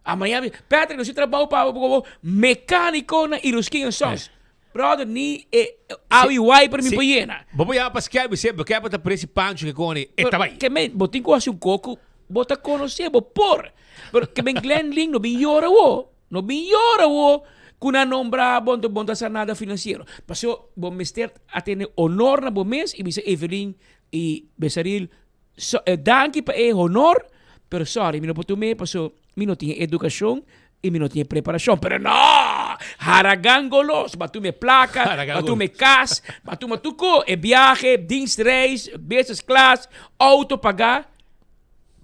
Amanhã, Patrick, nós temos trabalho para como mecânico na Iruskin Sons. Brother, ni awi para mim poiena. Vamos já para esquerda, você quer para preço pancho que cone. Está bem. Que men, botin ko assim coco, bota conhecer, bo por. Porque ben Glenn Ling no biora wo, kuna nombra bonta sanada financeiro. Passou bom mister a ter honor na bom mês e bisa Evelyn e Besaril danke para honor, pero sorry, mino potume passou, mino tinha educação e mino tinha preparação, pero não! Haragangolos, batume placa, batume cas, batume tuco, viaje, dienstreis, business class, auto pagar.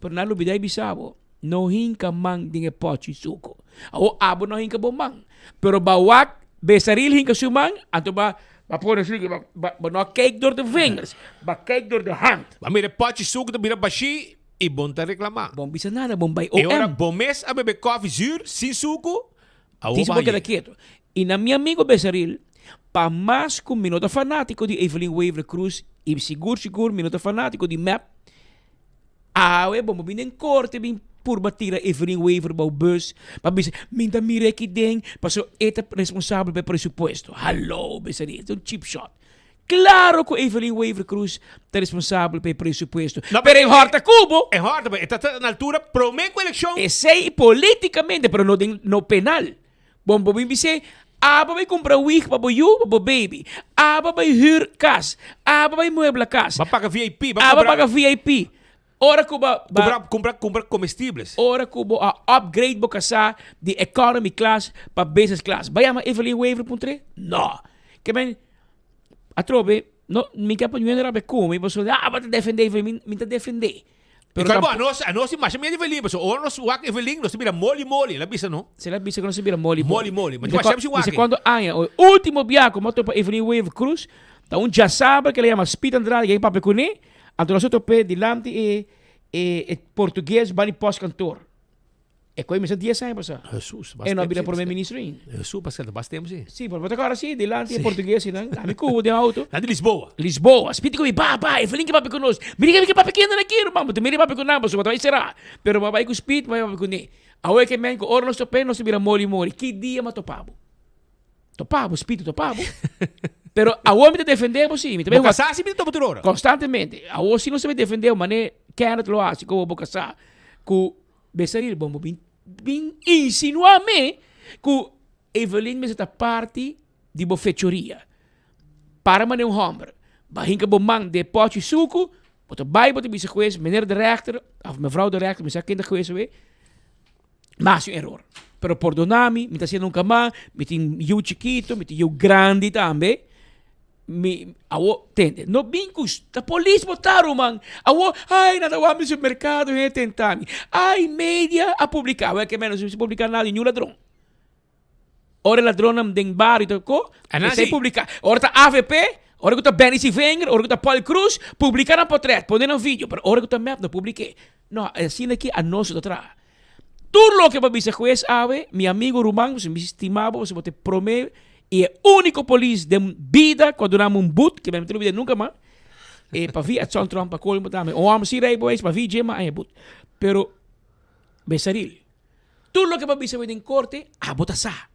Pero na lubidai bisabo, no hinka mang dinge pochi suko. Awo abo no hinka bomang. Pero bawak Besaril hinka suman, anto ba por assim, ba não cake door de vingers, ba cake door de hand. Ba mire pote suco da mira baixi e bom tá reclamar. Bom bisa nada, bom bay E ora OM. bom mês a beber coffee zuur, sem suco. Diz porque era quieto. E na minha amigo Besaril, pa mais com minuto fanático de Evelyn Waver Cruz e seguro minuto fanático de MAP. Bom bin em corte bin por batira Evelyn Waver bau bus, pa bisa minta mire que den, passou eta responsável pelo presupuesto. Hello, Besaril, é um cheap shot. Claro que Evelyn Waver Cruz está responsável pelo presupuesto. No, pero em Horta Cubo, É horta, está na altura, prometo eleição. sei politicamente, pero no penal. Bom, bin bisa vai comprar wig para you, para baby. Vai huur kas. Vai muebla kas. Vai pagar VIP, vai pagar VIP. Ora kuba comprar comestíveis. Ora kubo a upgrade bo kasa de economy class para business class. Vai ama Evelyn Waver.3? No. Que men atrobe, no, mi capa não era como, e você vai te defender, me te defender. Pero a nós imagem minha Evelyn, mas o nós o Evelyn, nós mira mole, la bisa não? Se la bisa que não se mira mole. Mas tu achamos Mas quando o último viaco, moto para Evelyn Waver Cruz, tá já sabe que ele chama Speed Andrade, que é para pecuné. Então nós outro pé delante e português bani pós-cantor. É coisa me 10 anos, pastor. Jesus, é não vira primeiro-ministro ainda. Jesus, pastor, bastante sim. Sim, por agora sim, delante é português, não. A me cubo de auto. Lá de Lisboa. Lisboa. Speed comigo, Evelyn que vai conosco. Mira que vai pequeno aqui, irmão. Tu mira para conosco, mas vai será. Pero vai com Speed, vai com ele. Awe que men ko ora nós topé, nós vira mole. Que dia ma topabo? Topabo, Speed topabo. Pero a homem te defendemos sim. Vou casar, sim, me tomo hora. Constantemente. A homem sim não se defender, mas né, quer lo assim, como vou casar. Com Besaril, bom, bem insinuar-me que Evelyn me está parte de boa fechoria. Para mané homem. Bahinka bom man de pote suco, bota bij bota bisa geweest, meneer de rechter, of mevrouw de rechter, me kinder geweest we. Mas error. Pero perdonami, me está haciendo nunca más, me tem eu chiquito, me tem eu grande também. Awo tende no bincus da polícia botaram man nada o homem supermercado é tentando media a publicar é que menos se publicar nada nenhum ladrão ora ladrão não tem bar e tal sem publicar ora tá AVP ora que tá Benny Sivenger ora que tá Paul Cruz publicar um portrait poner um vídeo pero ora que tá map não publiquei não assim aqui a nosso atrás tudo lo que vai ser juez ave meu amigo Rumang você me estimava você bote promete e é o único polícia de vida quando damos boot que me não vida nunca mais e para vir a John Trump para colmo também o homem se rei boys para vir gema aí boot pero Besaril tudo lo que vai ser em corte bota sa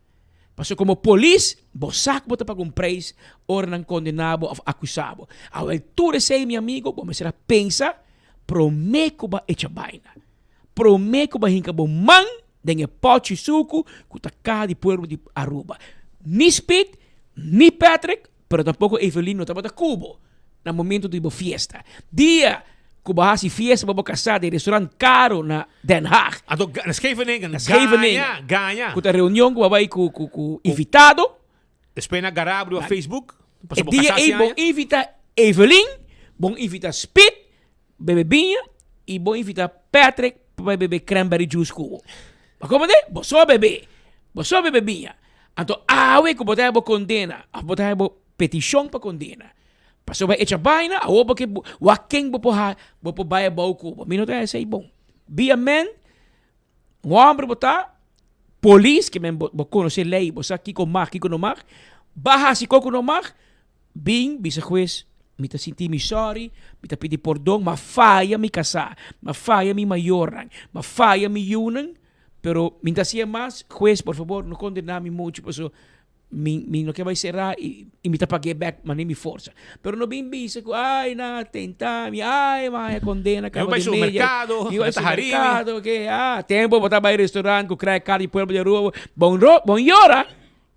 passou como polícia bosac bota para um preço ora não condenado ou acusado a altura sei meu amigo vamos ser a pensa prometo ba echa baina prometo ba hinka bom man dengue pote suco que tá cá de pueblo de Aruba. Ni Speed, ni Patrick, pero tampoco Evelyn no estaba de Cubo. No momento de fiesta. Dia que bahasi fiesta para casar de restaurante caro na Den Haag. Na Scheveningen. Ganha. Com a reunião que vai com invitado. Depois na Garabro a Facebook. E dia é bom invitar Evelyn, bom invitar Speed, bebebinha, e bom invitar Patrick para beber cranberry juice cubo. Mas como é? Você bebe. Você bebebinha. Então, awe que botar a condena, a botar a petição para condena. Passou vai echar baina, a oba que quem vou vai a bau cuba. Minuto é sei bom. Be a man, o homem botar, polícia que men vou conhecer lei, vou aqui com mar, aqui com mar, barra se coco no mar, bem, bisa juiz, me tá sentir me sorry, me tá pedir perdão, mas falha me casar, mas falha me maioran, mas falha me yunan. Pero mientras sea más, juez, por favor, no condename mucho, por eso no que vai cerrar e me tá para get back, mas nem me força. Pero no bem bisa, na tentame, mas condena, acaba de meia. Eu vai ao mercado, que tempo botar para ir restaurante, com crack caro de pueblo de rua, bom llora,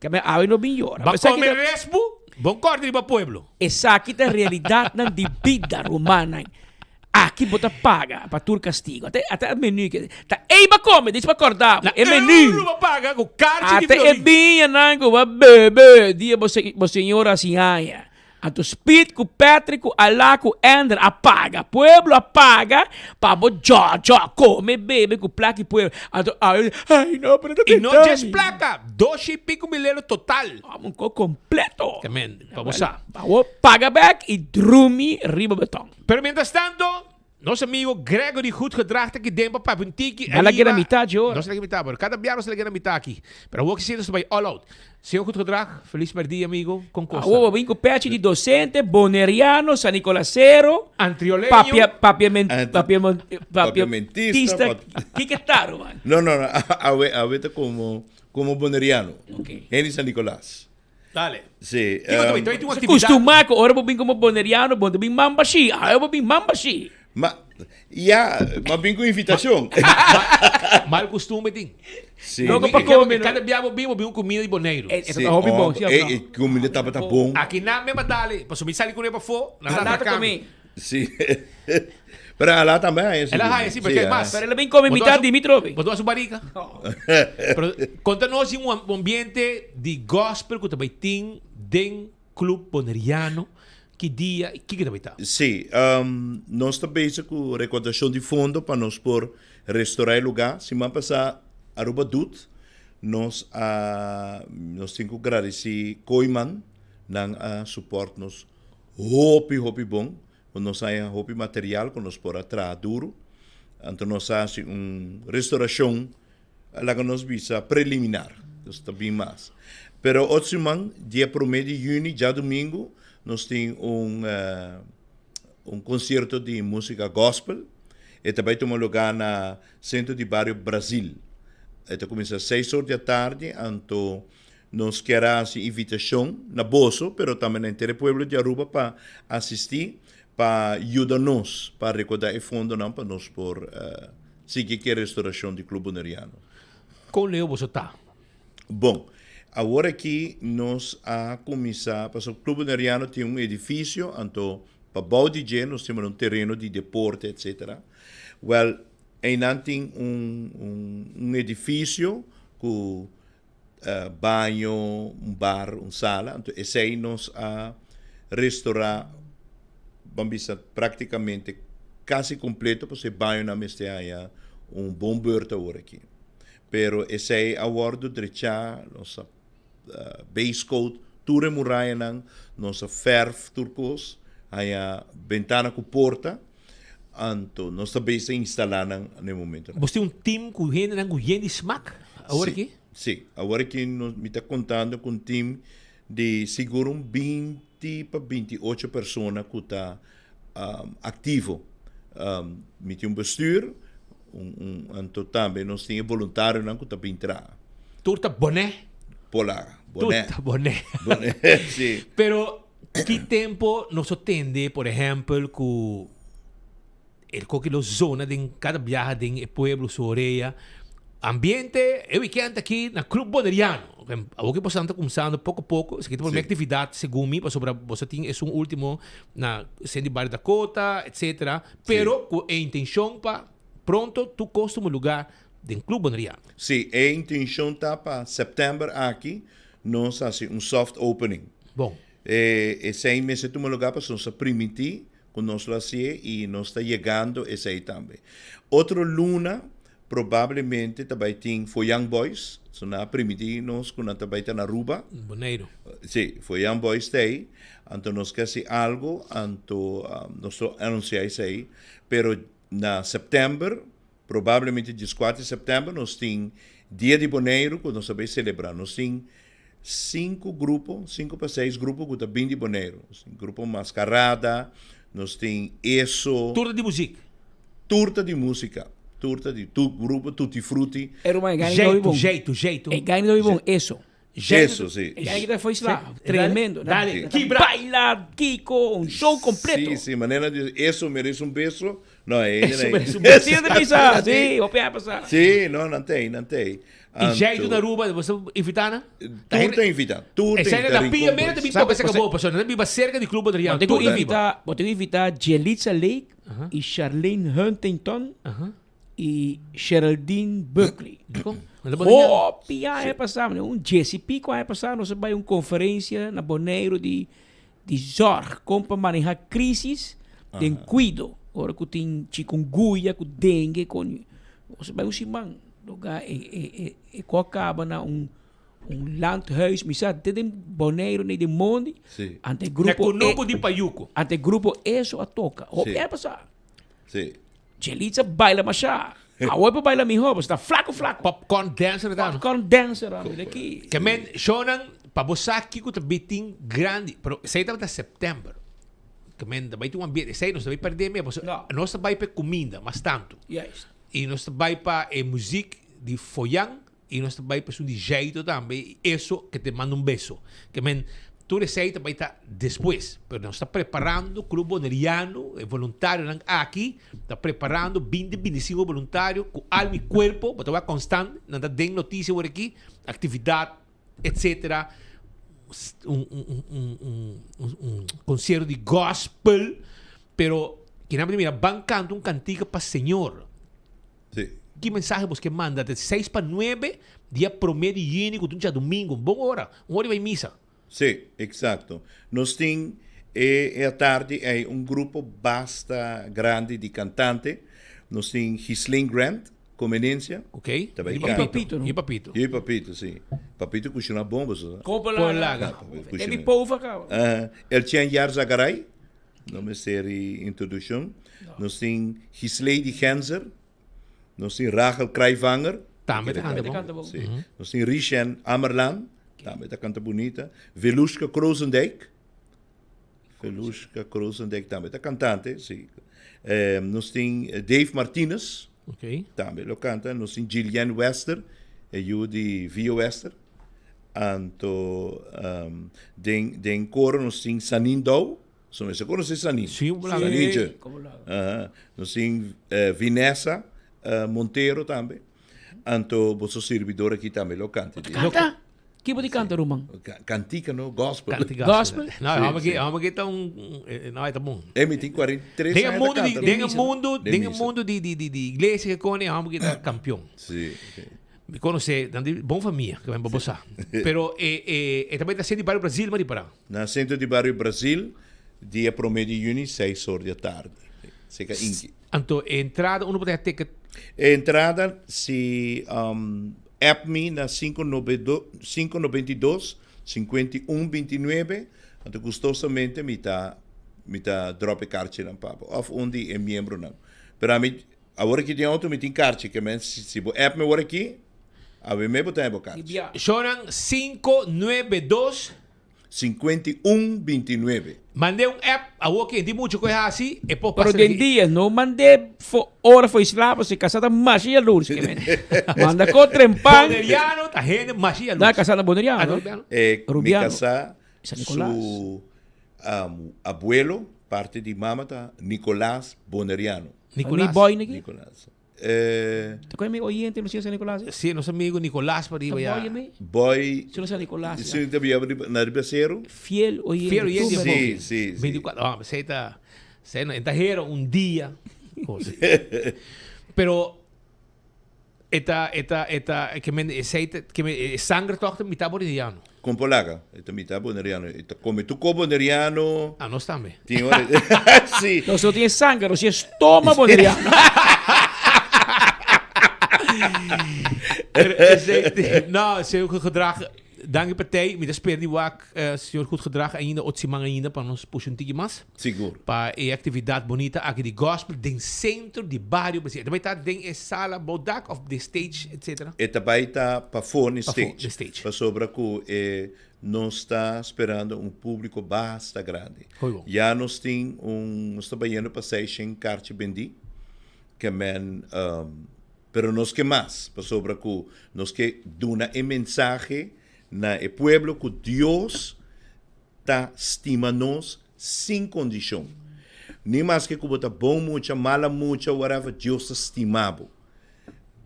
que me no bem llora. Vai comer respo, bom corte para pueblo. Essa aqui é a realidade na de vida romana. Aqui bota paga para tur castigo. Até menu que tá ba come, deixa para acordar. É menu. Não paga com carte de até é bem nango, bebê. Dia você senhora assim aia. Anto Speed, com Patrick, com Alá, com Andrew, apaga. Pueblo apaga, para bo come, bebe, com placa e pueblo. Anto, ai, não, pero E não just placa, 2,5 milhões total. Vamos com completo. Também, vamos a. Vamos paga back e drumi riba betong. Pero mientras tanto, nosso amigo Gregory Goed gedrag aqui dentro para Puntiki. Dá aqui na metade, hoor. Não se na metade, pero cada dia não se na metade aqui. Pero vou que se vai all out. Senhor Goed gedrag, feliz dia, amigo, com Costa. Vou vir com pet de docente, boneriano, San Nicolasero, Antrioleño, papiamentista. Que taro, man? No, ahorita como boneriano. Okay. En San Nicolás. Dale. Sí. Costumar com ora vou vir como boneriano, vou vir mambaxi. Eu vou vir mambaxi. Mas vim com invitação. Mal costume, tem. Sim. Não, para comer. Cada dia vou vir comida de boneiro. Sim. Bom. Comida tá bom. Aqui na mesma dale. Para subir sair com ele para fora. Nada comer. Sim. Pero lá também. Ela é, sim, porque é mais. Pero ela vem comer metade de Dimitrov. Botou a sua barriga. Conta-nos um ambiente de gospel que também tem dentro do clube boneriano. Que dia e que também está? Sim, nós estamos com recordação de fundo para nós por restaurar o lugar. Semana passada, Aruba Dut, nós temos que agradecer Koiman, que suporta-nos hopi bom. Nós temos hopi material que nós por atrás duro. Então nós fazemos uma restauração lá que nós visa preliminar. Nós está bem mais. Pero outra semana, dia 1 de junho, já domingo, nós temos concerto de música gospel. E também temos lugar no centro de bairro Brasil. Então começa às 6 horas da tarde, então nós queremos invitação na bolsa, mas também na inteira pueblo de Aruba para assistir, para ajudar-nos, para recordar o fundo, para nós por seguir a restauração do Clube Boneriano. Com Leo você está? Bom, agora aqui nós a começar, porque o Clube Boneriano tem um edifício, então para o DJ nós temos um terreno de deporte, etc. Well, ainda tem um edifício com banho, bar, sala, então esse aí nós a restaurar, vamos praticamente quase completo, porque banho na meste há bom berto agora aqui. Pero esse aí a bordo direita, nossa base coat, ture muralha nang, nossa ferf turcos, aí a ventana com porta, então nós também se instalar no momento. Você tem time com gente smack agora aqui? Sim, agora aqui nós me está contando com um time de seguro 20 para 28 pessoas que está ativo. Me tem bestuur, então também nós temos voluntários que está entrar. Turta boné? Polar, boné. Turta boné. Boné, sim. Pero que tempo nós atende, por exemplo, com qualquer zona de cada viagem de pueblo Soreia, ambiente, eu weekend aqui na Clube Boneriano. O que você está começando pouco a pouco, se tem uma atividade, segundo mim, para você tem esse último na Sandy Bar Dakota, etc. Pero com a intenção para pronto tu costuma lugar do Clube Boneriano. Sim, a intenção está para setembro aqui, nós fazemos soft opening. Bom. E 6 meses tu lugar para nós permitir que nós lo hacemos e nós está chegando esse aí também. Outro luna provavelmente também tem foi Young Boys, so na permitir-nos que nós também está na Aruba. Boneiro. Sim, foi Young Boys tem, então nós queremos algo, então nós anunciar isso aí, pero na setembro, provavelmente 14 de setembro, nós temos Dia de Boneiro, que nós também celebrar. Nós temos 5 para 6 grupos que também de Boneiro. Grupo Mascarada, nós temos isso. Turta de música. Turta de música. Turta de grupo Tutti Frutti. Era uma Jeito. É ganho do bom, isso. Isso, sim. E que foi lá, tremendo. Dale. Baila, Kiko, show completo. Sim, maneira de isso merece beijo. Não, isso merece beijo. Precisa de pisar, sim, o pé passar. Sim, não tem. E jeito na Aruba, você invitana? Turta invita. Essa é da pia mesmo também para você acabou, pessoal. Não viva cerca de Clube Adriano. Vou te invitar Jelitza Lake e Charlene Huntington e Geraldine Buckley. Pia é passar, Jesse Pico é passar, nós vai conferência na Boneiro de de zorg, como para manejar crisis, tem cuido. Ora que tem chikungunya, com dengue, com... Você vai usar man, lugar e acaba na landhuis, misa tem boneiro nem de monde, ante grupo de payuco, ante grupo eso a toca. O Sim. é passar. Sim. Jelitza baila machá. A oi para baila mi hobo, está flaco. Popcorn dancer dan. Popcorn dancer aqui. Que men shonan pa bosaki ko biting grande, pero sei tava setembro. Que men da baitu ambiente, sei nós vai perder mesmo. Nós vai para comida, mas tanto. Yes. E nós vai para música de foyang e nós vai para um de jeito também. Isso que te manda beijo. Que men tu receita vai estar depois, pero nós está preparando o clube boneriano, voluntário aqui, está preparando 25 voluntários com alma e corpo, para estar constante, não está dando notícia por aqui, atividade, etc. Concerto de gospel, pero que na primeira bancando cantiga para Senhor. Sim. Que mensagem você manda? De 6 para 9, dia 1 de junho, com dia domingo, boa hora, uma hora vai missa. Sim, exato. Nós temos, à tarde, grupo basta grande de cantante. Nós temos Ghislaine Grant, Conveniência. Ok. Também Papito, não? E Papito. E Papito, sim. Papito costuma bombas. Compra lá. Tem povo acaba. El Tian Yar Zagaray, nome série introdução. Nós temos Ghislaine Genzer. Nós temos Rachel Kruivanger. Também canta bom. Sim. Nós temos Richard Amerland. Também canta bonita. Velushka Kroosendijk. Velushka Kroosendijk também está cantante, sim. Nós temos Dave Martinez. Ok. Também lo canta. Nós temos Gillian Wester. Eu de Vio Wester. Anto, den coro nós temos Sanin Dow. Você conhece Sanin? Sim, Sanin. Nós temos Vanessa Monteiro também. Anto, você servidor aqui também lo canta. Canta? Que você canta, Roman? Cantica, no? Gospel. Gospel? Não, vamos aqui tá não, tá bom. Tem 43 tem mundo de igreja que conhece, vamos aqui tá campeão. Sim. Me conhece, de boa família, que vai para boçar. Pero, também está sendo de Bairro Brasil, mas para. Na centro de Bairro Brasil, dia 1 de junho, 6 horas da tarde. Seca inki. Então, entrada, uno pode ter que... Entrada, se... app me na 592-5129, então custosamente me tá drop carte na papo, of onde é membro não. Pero a mim, agora que tem auto me tem carte, que men se o app me agora aqui, a mim me botar em carte. Choram 592-5129. Mandei app, a que tem muito coisa assim, e pode passar. Pero de dia, não mandei hora foi slava, se casada magia luz, que manda com trempang. Boneriano, tá gente magia luz. Na casada Boneriano. Me casar, su abuelo, parte de mama, tá Nicolás Boneriano. Nicolás. Tu conhece meu oyente, não sei se é Nicolás? Sim, nosso amigo Nicolás, para ir Boy. Se não sei Nicolás. Se não havia na Ribeiro. Fiel oyente. Sim. 24, você está hero dia. Pero que me sangre toca mitad boneriano. Com polaca, mitad boneriano. Come tu boneriano. Ah, nós também. Sim. Nós não tem sangue, nós temos estômago boneriano. Nou, se goed gedrag, dank je partij. Met de speler die waak, se goed gedrag ainda, otsimang ainda, para nos puxar mas. Seguro. Para a atividade bonita, aqui de gospel, den centro de bairro, Brasil. Também tá den sala, bodak of the stage, etc. E também tá para fone stage. Stage. Para sobre que nós está esperando público bastante grande. Já nós tem nós está indo para session carte bendi, que men pero nós que mais, para sobre que nós que duna mensagem na o pueblo que Deus tá estima nós sem condição. Nem mais que botar bom mucha, mala mucha, whatever, Deus estimado.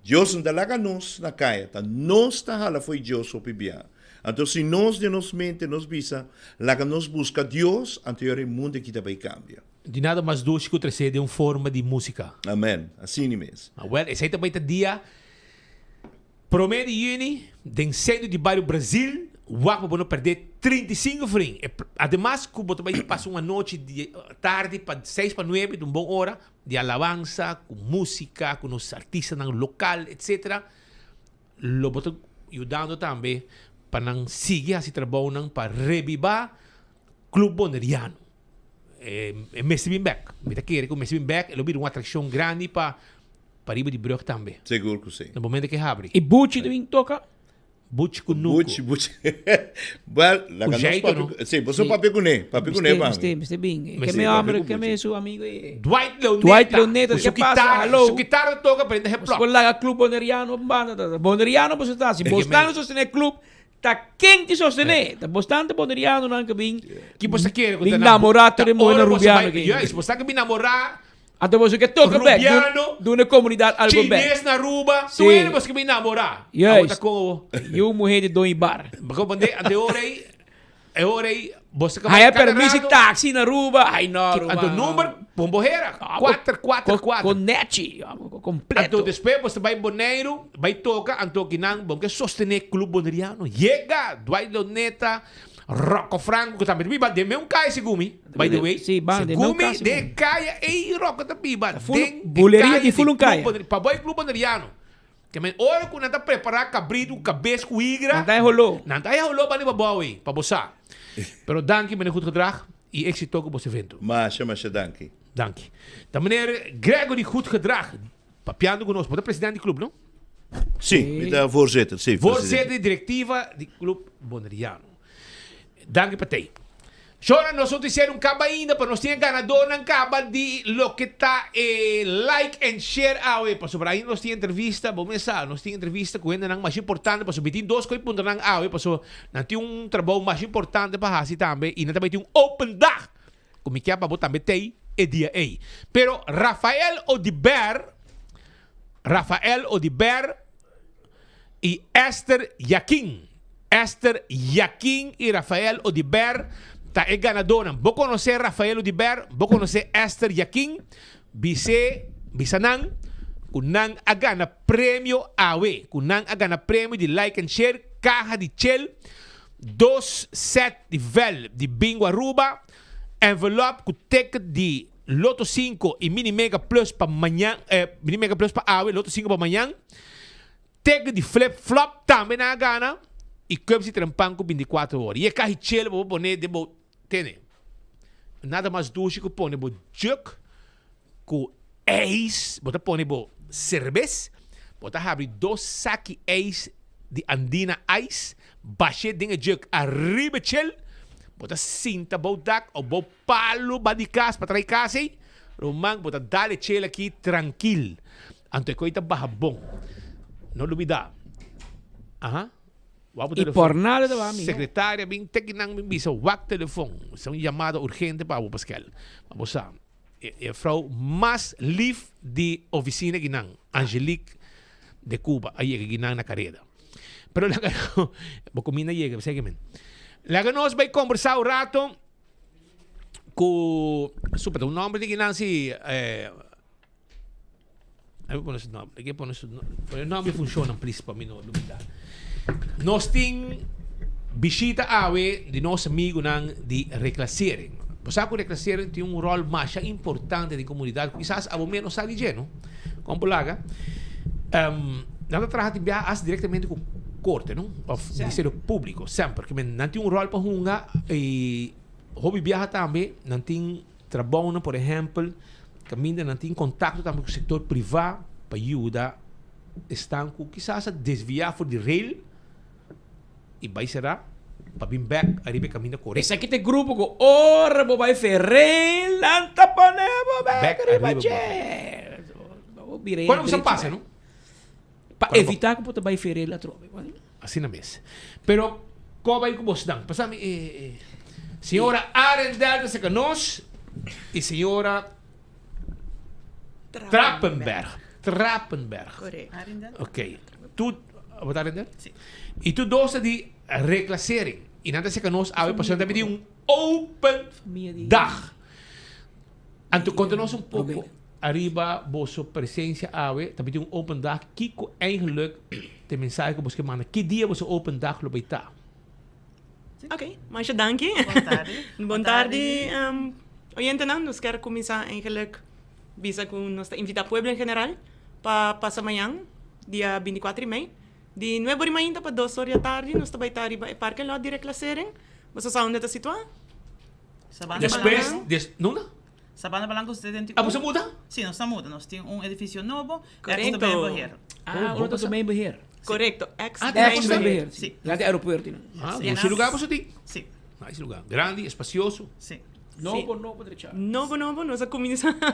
Deus não dá lá nós na caia, tá? Nós tá hala foi Deus o pibia. Então se nós de nos mente nos visa, lá nós busca Deus, anterior o mundo que também cambia. De nada mais doce que o terceiro de uma forma de música. Amém. Assim mesmo. Esse aí também tá dia 1 de junho, den centro de bairro Brasil, Wapo para não perder 35 frames. Además, como também passa uma noite de tarde, para 6 para 9, de uma boa hora, de alabança, com música, com os artistas no local, etc. Lo boto ajudando também para não seguir assim trabalhando para revivar Club Boneriano. Messi bem back. Me tá querendo que o Messi bem back, ele vira uma atração grande para ir de Brugge também. Seguro que sim. No momento que abre. E Butch também toca? Butch com Nuco. Butch. Well, O jeito, não? Sim, você papi com né bang. Mr. Bing. Que meu amigo, que meu seu amigo aí. Dwight Dwight Leoneta, que passa? Hello. Su guitarra toca, prende Mas qual é o clube boneriano? Boneriano você está. Se Bostano sostener clube, tá quente sostener. Tá Bostano boneriano não que bem. Que você quer? Bem namorado de Moena Rubiano. Se você quer me namorar, até você que toca back de uma comunidade algo bem. Chinês na Aruba, tu é você que me namorar. Yes. E uma mulher de Dom Ibar. Até hora aí, você que vai permisso táxi na Aruba. Ai não, Aruba. Então número, bomboeira, 444. Com net, completo. Então depois você vai boneiro, vai tocar, então que não, bom que sostener clube boneriano. Chega, Dwight Leoneta, Rocco Franco, que também biba de meu cai esse gumi. By the way, sim, bang, gumi de caia e Rocco da biba. Buleria de full caia. Para boy clube boneriano. Que men ora que não tá preparar cabrito, cabeça com igra. Não tá rolou. Não tá rolou para nem babawi, para boçar. Pero danke meneer goed gedrag e êxito op ons evento. Mas danke. Danke. Dan meneer Gregory goed gedrag. Papiando conosco. Você é presidente do clube, não? Sim, ele é voorzitter. Sim, voorzitter diretiva do clube boneriano. Danke para ti. Agora nós vamos dizer caba ainda, para nós ter ganador não caba de lo que está like and share awe. Para sobre aí nós temos entrevista, vamos começar, nós temos entrevista com ainda mais importante, para sobre tem dois coisas pontos não awe, para sobre não tem trabalho mais importante para fazer também e não também tem open dag. Como que é para botar também tem dia aí. Pero Rafael Odiber e Esther Yakin e Rafael Odiber tá é ganadora. Vou conhecer Rafael Odiber, vou conhecer Esther Yakin, bisanang, kunang a gana prêmio awe, kunang a gana prêmio de like and share, caja de chel, 2 set de vel de bingo Aruba, envelope com ticket de Loto 5 e Mini Mega Plus para amanhã, Mini Mega Plus para awe, Loto 5 para amanhã, ticket de flip flop também na gana. E como se trampan com 24 horas. E é carrichelo, vou pôr de bo tene. Nada mais doce que pôr bo juk com eis, bota pôr bo cerveja, bota abrir 2 saque eis de Andina Ice, baixe dinga juk arriba chel, bota cinta bo dak ou bo palo badicas para trair casa aí, romang bota dale chel aqui tranquilo. Ante coita barra bom. Não olvidar. Aham. E por nada da amiga. Secretária, bem técnica, bem bisa, wak telefone. São chamada urgente para o Pascal. Vamos lá. É a vrouw mais lief de oficina que não, Angelique de Cuba, aí é que não na carreira. Pero lá vou comida chega, seguimento. Lá nós vai conversar um rato com super o nome de que não se eu vou esse nome, aqui põe esse nome. O nome funciona please para mim não dúvida. Nós temos visita awe de nosso amigo de reclassering. Você sabe que o reclassering tem rol mais importante na comunidade, quizás ao menos sabe de não? Como laga, nada trabalha de diretamente com o corte, não? Ou Ministério Público, sempre, porque não tem rol para hunga e hobby viaja também, não tem trabalho, por exemplo, caminha não tem contato também com o setor privado para ajudar estanco, quizás a desviar for de rail e vai será para vir back arriba caminho correto. Esse aqui tem grupo com ora vai ferreira lanta panebo back arriba che. Quando você passa, não? Para evitar que você vai ferreira lá trobe. Assim na mesa. Pero qual vai com você dan? Passame senhora Arendelle se conosco e senhora Trappenberg. Correto. Ok. Tu, wat Arendelle? Sim. E tu doce de reclassering. E nada se conosco, a pessoa também tem open dag. En tu conta-nos pouco arriba vossa presença awe, também tem open dag. Kiko eigenlijk de mensagem que você manda. Que dia você open dag lo beita? Oké, Masha, dank je. Buon tarde. Oyente na, nos quero começar eigenlijk visa com nossa invita pueblo em general para amanhã, dia 24 de maio. De 9 de maio para 2 horas da tarde, nós também estar em parque lá de reclassering. Você sabe onde está situado? Después, ¿no? Sabana Blanco 71. Ah, você muda? Sim, nós estamos mudando. Nós temos um edifício novo. Correcto. Outro também Beheer. Correcto. Ex também Beheer. Sim. Lá de aeroporto. Esse lugar você tem? Sim. Esse lugar. Grande, espacioso. Sim. Novo, deixar. Novo, nós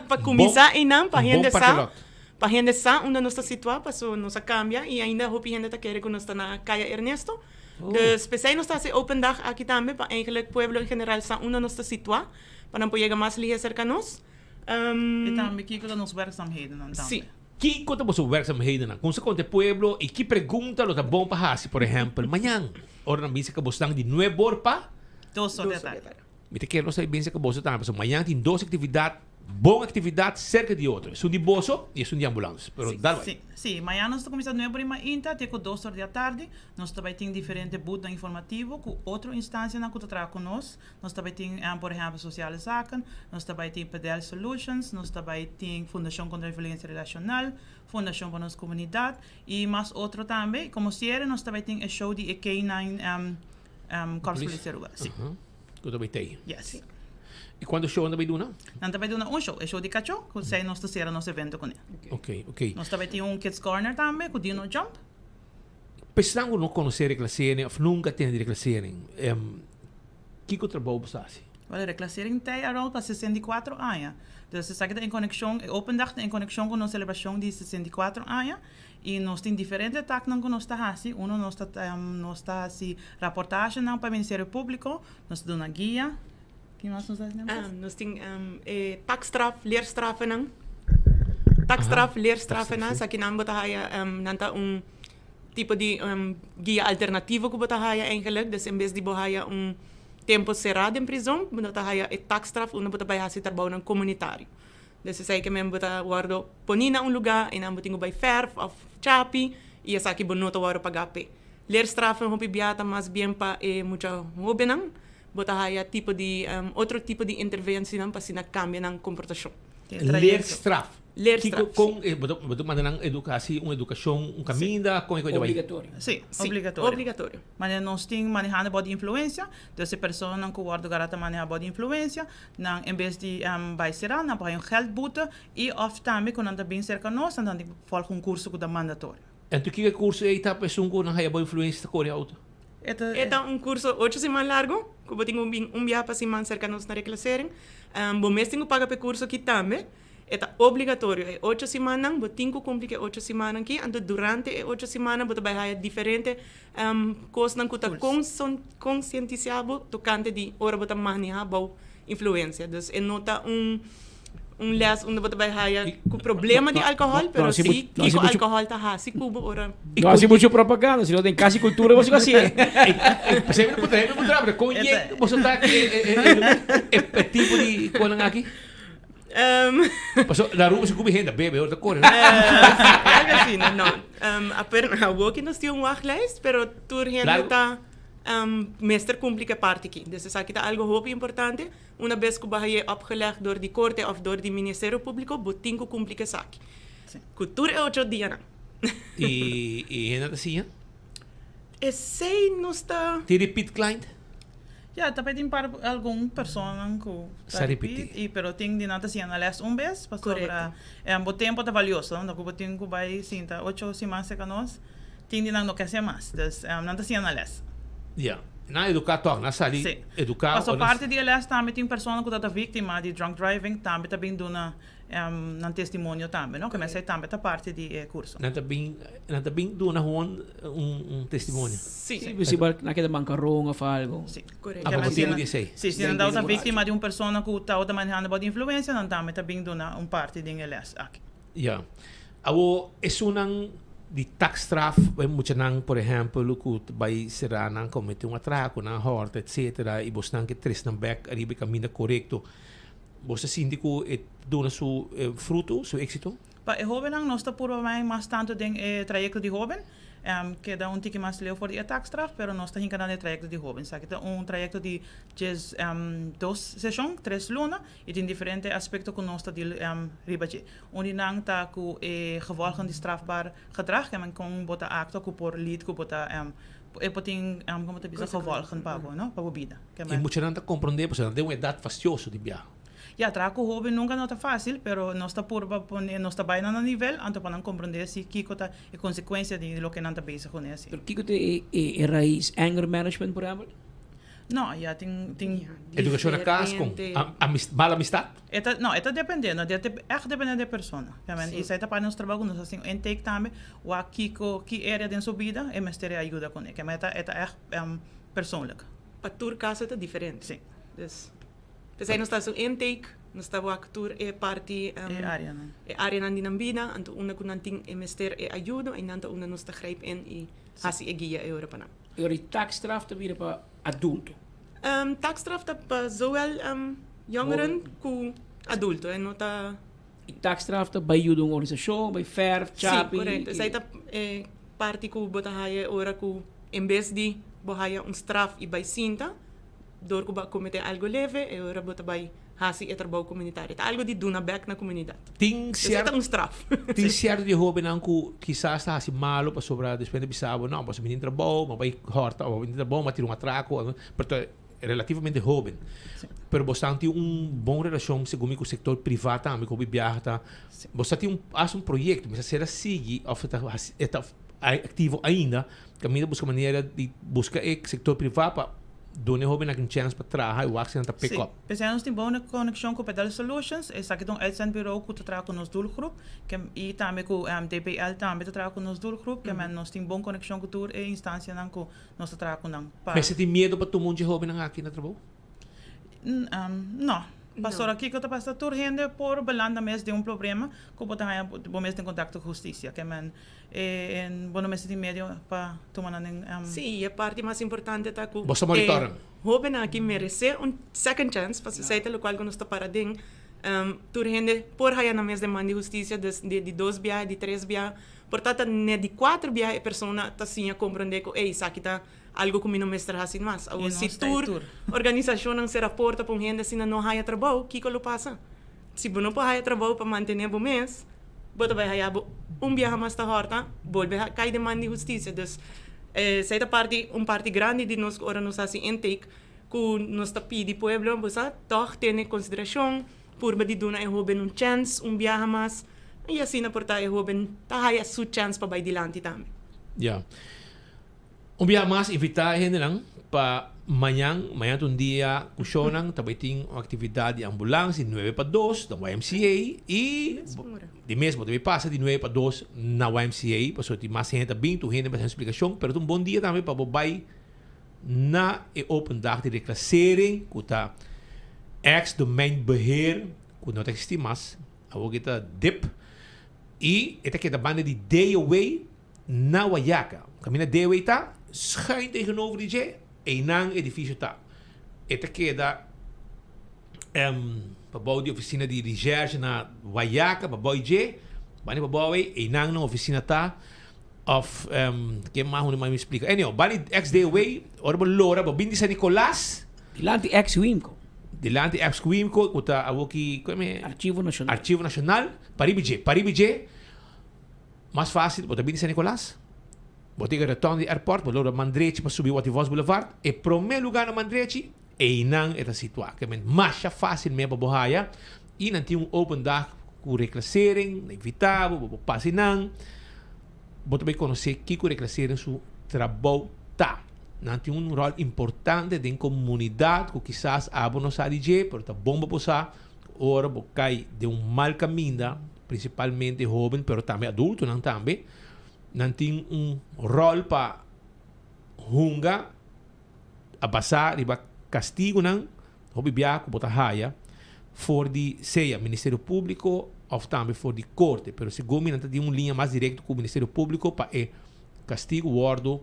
para começar e não, para gente sabe. Para gente sabe onde nós está situado, para nós cambia e ainda hoop gente está querendo que nós está na calle Ernesto. Dus speciaal nós está se open dag aqui também, para eigenlijk pueblo em geral sabe onde nós está situado, para não poder mais ligar cerca nós. E também que nós werkzaamheden dan. Sim. Que conta você werkzaamheden na? Kung sa konti pueblo, e que pergunta lo ta bom pa hasi, por exemplo, manhã, ora na bisa ka bostang de 9 horas pa 2 horas da tarde. Mite quero sa bisa ka bosto tampa, so manhã tem 2 atividades, boa atividade cerca de outra. É um de boso e é um de ambulância. Pero dá vai. Sim, amanhã nós estamos começando 9 horas até com 2 horas da tarde. Nós também temos diferentes booths informativos com outra instância na que trabalha conosco. Nós também temos, por exemplo, sociais zaken. Nós também temos PDL Solutions. Nós também temos Fundação contra a Violência Relacional, Fundação para a nossa comunidade e mais outro também. Como sempre, nós também temos o show de K9 Corps Policial. Sim. Eu também tenho. Yes. E quando o show anda bem duna? Não também duna show. É show de cachorro, que sai nós terceira nosso evento com ele. Ok. Nós também temos Kids Corner também, com Dino Jump. Pensando não conhecer a reclassering, ou nunca ter de reclassering, que que trabalho você faz? Olha, a reclassering tem around para 64 anos. Então, você sabe que em conexão, open dag em conexão com a celebração de 64 anos. E nós temos diferentes ataques que nós estamos fazendo. Nós estamos fazendo reportagem para o Ministério Público, nós temos uma guia. Que mais nós temos? Nós temos taxstraf, leerstraffen não. Taxstraf, leerstraffen não. Aqui não botahaya tipo de guia alternativo que botahaya eigenlijk. Dus em vez de botahaya tempo cerrado em prisão, botahaya taxstraf, onde botahaya se trabalho comunitário. Dus ze zei que men bota guardo ponina lugar e não botingo by verf of chapi e essa aqui bonota guardo pagape. Leerstraffen hopi biata mas bien pa mucha hobenang. Bota haya tipo de outro tipo de intervenção para se na cambia ng comportação. Leerstraf. Leerstraf. Com boto mandang educação, caminho com obrigatório. Sim, obrigatório. Mas nós temos manejando body influência, então se pessoa não guarda garata manejar body influência, não em vez de vai será, não vai geld boete e of também quando anda bem cerca nós, então tem volta curso que é mandatório. Então que curso é esta pessoa que não haya body influência com auto? É curso 8 semanas largo, que eu tenho viagem para semana cerca nós na reclassering. Bom mês tenho paga para curso aqui também. É obrigatório. É 8 semanas, eu tenho que cumprir 8 semanas aqui. Então, durante 8 semanas, eu vai diferentes coisas que eu conscientizado tocante de hora eu manejar a influência. Então, é nota les onde você vai haya com problema de álcool, pero sim que o álcool está hasi cubo ora. Não há muito propaganda, se não tem casa e cultura você assim. Você não pode trabalhar com ele, você está é tipo de coisa aqui. Passou na rua se come renda, bebe outra coisa. Assim, não. Apenas a work nós temos wachtlijst, pero tur renda está meester complica parte aqui. Dus is aqui algo hoop importante. Uma vez que vai opgelegd door die corte of door die Ministério Público, botinho complica saque. Cultura é 8 dias. E ainda assim? Sei não está. Te repeat client? Ja, também tem para alguma pessoa que repetir. E pero tem de nada assim, aliás, vez para sobre o tempo tá valioso, não que botinho que vai sim, tá 8 semanas que nós tem de não quer ser mais. Dus nada assim, aliás. Ja, na educar toch, na sali educar. Mas a parte de aliás também tem pessoa que está vítima de drunk driving, também do na testemunho também, não? Começa também a parte de curso. Na também do na testemunho. Sim, você vai naquela bancarrão ou algo. Sim, correto. A partir de sei. Se não dá vítima de uma pessoa que está manejando body influência, não também do na parte de aliás aqui. Ja. Awo esunang de taxstraf, muito nang, por exemplo, que vai será nang cometer atraco na horta, etc. E você não que tres nang back arriba caminho correto. Você síndico e dona su fruto, su éxito? Pa e joven ang nosta por mij mas tanto den trajecto de joven. Que dá tique mais leu for de taxstraf, pero nós está hincando no trajecto de joven. Sabe que trajecto de 2 sessões, 3 lunas, e tem diferente aspecto que nós está de ribaje. Onde não está com gevolgen de strafbaar gedrag, que men com bota acto que por lead que bota tem como te bisa gevolgen pago, no? Pago vida. E muita gente compreende, porque não tem uma idade fastidiosa de viajar. Ja, trago joven nunca não está fácil, pero nós está por nós está bem no nível, então para não compreender se Kiko tá a consequência de lo que não está bezig com esse. Pero Kiko te raiz anger management, por exemplo? Não, já tem Educação na casa com mala amistade? Eta dependendo, echt dependendo da pessoa. E isso está para nós trabalhar, nós assim intake também, o Kiko que área de sua vida, é mais ter ajuda com ele, que é echt persoonlijk. Para tour caso é diferente. Sim. Dus Pesai nós estamos intake, nós estamos a tour parte área na dinambina, anto una kun nanting emester ajuda, e nanto una nós está grijp in e hasi guia Europa na. E ori taxstraf te weer para adulto. Taxstraf tá para zowel jongeren ku adulto, en nota. E taxstraf te bij jullie organisatie, bij verf, chapi. Sim, correto. Pesai tá parte ku botahaya ora ku em vez de bohaya straf e bij cinta. Door ko ba cometer algo leve e ora bota by hasi e trabalho comunitário. Tá algo de duna back na comunidade. Tem certo straf. Tem certo de jovem não que quizás está assim malo para sobrar despende bisabo, não, mas menino trabalho, mas vai horta, ou menino trabalho, mas tira atraco, porque é relativamente jovem. Pero você tem bom relação segundo com o setor privado também, com o viaja, você tem um projeto, mas será seguir, ou está ativo ainda, caminha busca maneira de buscar o setor privado para donen hoben een chance para trabalhar e o accident a pick up. Sim, nós temos boa conexão com o Pedal Solutions, é aqui um uitzendbureau que trabalha com o nosso doelgroep, e também com o DPL também trabalha com o nosso doelgroep, que nós temos boa conexão com toda a instância que nós trabalhamos com não. Mas você tem medo para todo mundo de hoben aqui na trabalho? Não. Pastor, aqui que eu estou passando por gente por belanda mesmo de problema, que eu estou mesmo em contato com a justiça, que en bom mês de meio para tomar Sim, a parte mais importante está que você monitora. Jovem aqui merece second chance, para sociedade local que nós está para ding, tur gente por haya na mês de mande justiça de 2 bias, de 3 bias, portanto ne de 4 bias a pessoa está sim a compreender que ei, isso aqui está algo que não mestre assim mais. Ou se tur organização não se reporta para gente se não haya trabalho, que lo passa? Se não pode haya trabalho para manter o mês, bota vai haya viaje mais da horta, volve a cair demanda de justiça. Dus essa parte parte grande de nós ora nos assim intake, que nós está pedi pueblo, você toch tem consideração por de dona e hoben chance viaje mais, e assim na porta e hoben tá haya su chance para vai dilante também. Yeah. Viaje mais invitar gente lang para amanhã um dia kusyonang também tem uma atividade de ambulância de 9 para 2 da YMCA e de mesmo também passa de 9 para 2 na YMCA, para ter mais gente bem, tu gente mais explicação, pero um bom dia também para bobai na open dag de reclassering, que tá ex-domeinbeheer, que não existe mais, agora kita DIP, e esta que é da banda de Day-Away na Wayaka. Caminha Day-Away tá schuin tegenover die J. Een edifício tá. Esta queda para de oficina de recherche na Wayaka, para boi J. Bani para boi, na oficina tá. Of que mais onde mais me explica. Anyway, bani ex-Day-Away, ora ba Lora, ba bindi sa Nicolas. Dilante ex-Wimco. Dilante ex-Wimco, kuta awoki, Archivo Nacional. Archivo Nacional, Paribi J. Mais fácil, bota bindi sa Nicolas. Botiga retorno de airport, bolo Mandreci para subir o Ativos Boulevard, e primeiro lugar na Mandreci, e não era situado. Que é mais fácil mesmo para Bohaya, e não tinha open dag com reclassering, inevitável, passe não. Boto bem conhecer que com reclassering su trabalho tá. Não tem rol importante dentro da comunidade, que quizás abo não sabe dizer, mas tá bom para você, ora, cai de mal caminho, principalmente jovem, mas também adulto, não também. Não tem rol para hunga a passar e castigo não hobby biaco bota raia for de seja Ministério Público ou também for de corte, pero se governo não tem linha mais direta com o Ministério Público para castigo wardo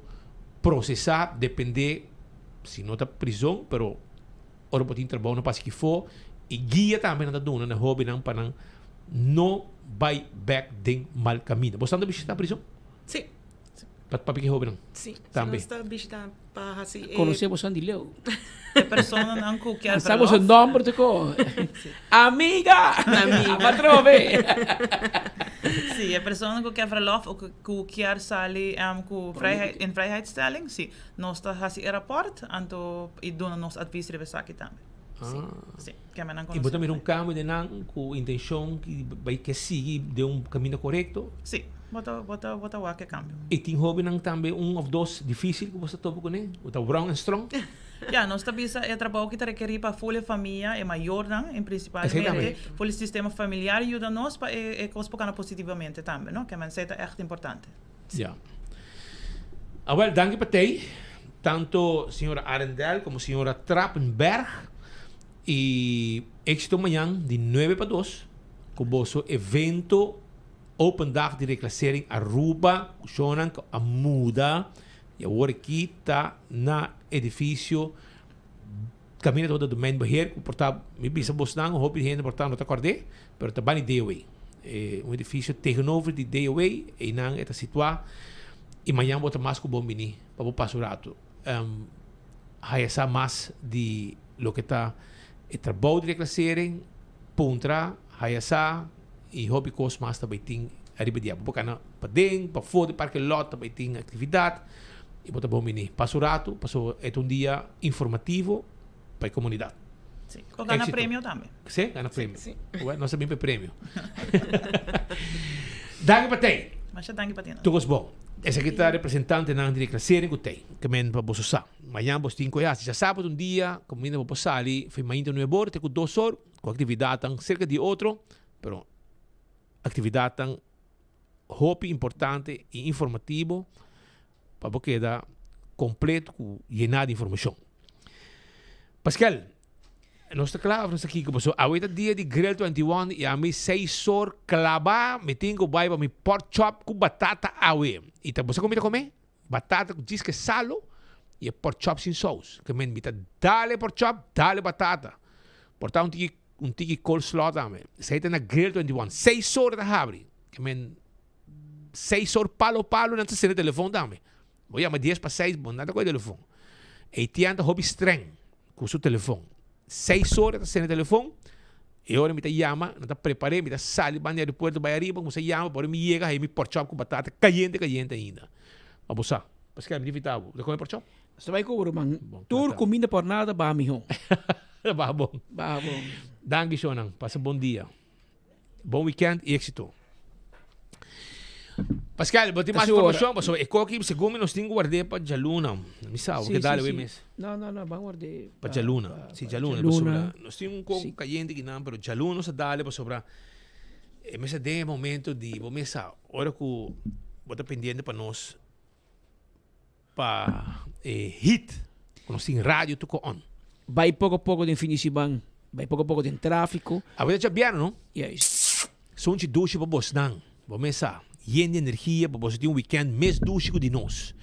processar depender se não tá prisão, pero ora pode trabalho não passa que for e guia também não dá dona na hobby não para no vai back din mal caminho. Você anda visitar a prisão? Sim. Para que houve não? Sim. Também. Está visita para assim. Conhecemos Andy Leo. A pessoa não quer Sabemos o nome de co. Amiga! Patrove! Sim, a pessoa que quer verlof ou que quer sair in vrijheidstelling, sim. Nós está assim rapport, então e dona nos advies de aqui também. Sim, que é E você também cambio de não com intenção que vai que siga de caminho correto? Sim, bota o que cambio. E tem hobby não também ou dois difícil que você topa com ele? O brown and strong? Ja, nós também é trabalho que requer para a família é maior não, em principalmente para o sistema familiar ajuda nós para cospocar positivamente também, não? Que é echt importante. Ja. Well, dank para ti, tanto senhora Arendel como senhora Trappenberg. E éxito amanhã de 9 para 2 com o vosso evento Open Dag de reclassering Aruba, Shonan, a muda. E agora aqui está na edifício caminho todo do main beheer, que porta me bisa bosnang, hope de gente porta não te acordei, pero tá bani Dayaway. Edifício tegenover de Dayaway e nang eta situado e amanhã bota mais com bom mini para o passo rato. Hay essa mais de lo que está e trabalho de reclassering, puntra, hay essa e hobby cost mais também tem arriba dia, porque na padeng, para fora parque lot também tem atividade. E bota bom mini. Passo rato, é dia informativo para a comunidade. Sim, ganha prêmio também. Sim, ganha prêmio. Sim. Ué, nós também temos prêmio. Danke para ti. Mas já danke para ti. Tudo bom. Esse aqui está representante na direclassering que tem, que men para você saber. Amanhã você tem coisas. Já sábado dia, como ainda vou sair, foi mais de 9 horas, tem 2 horas, com atividade cerca de outro, pero atividade tão hobby importante e informativo para você quedar completo, llenado de informação. Pascal, nós estamos claros aqui que você hoje é dia de Grill 21 e a mim 6 horas clavar, me tenho que vai para meu pork chop com batata awe. E tá você comer batata com disque salo e pork chop sem sauce. Que me invita dale pork chop, dale batata. Portar um tiki coleslaw também. Você está na Grill 21, 6 horas da abre. Que me 6 horas palo não se no telefone também. Voy a 10 para 6, nada com o telefone. E tianta hobby streng com o seu telefone. 6 horas está no telefone. E agora me chama, me preparei, me sali para o aeroporto, vai arriba, me chama, por me chega, e me pork chop com batata caliente ainda. Vamos lá. Pascal, me invitava. De comer pork chop? Você vai comer, man. Tudo comida por nada, bah, mijo. Bah, bom. Bah, bom. Danke, Shonan. Passa bom dia. Bom weekend e éxito. Pascal, vou ter mais informação, mas eu aqui segundo nós temos guardei para Jaluna. Me sabe, o que dá o mês? Não, vamos guardar para Jaluna. Sim, Jaluna. Nós temos um pouco caliente que não, mas Jaluna nos dá para sobre mas é momento de, vamos sabe, hora que vou estar pendente para nós para hit, quando nós temos rádio tu on. Vai pouco a pouco de Infiniciban, vai pouco a pouco de tráfico. A verdade é bem, não? Yes. São de duche para Bosnan, vamos sabe. E de energia para você ter um weekend mais dúchico de nós.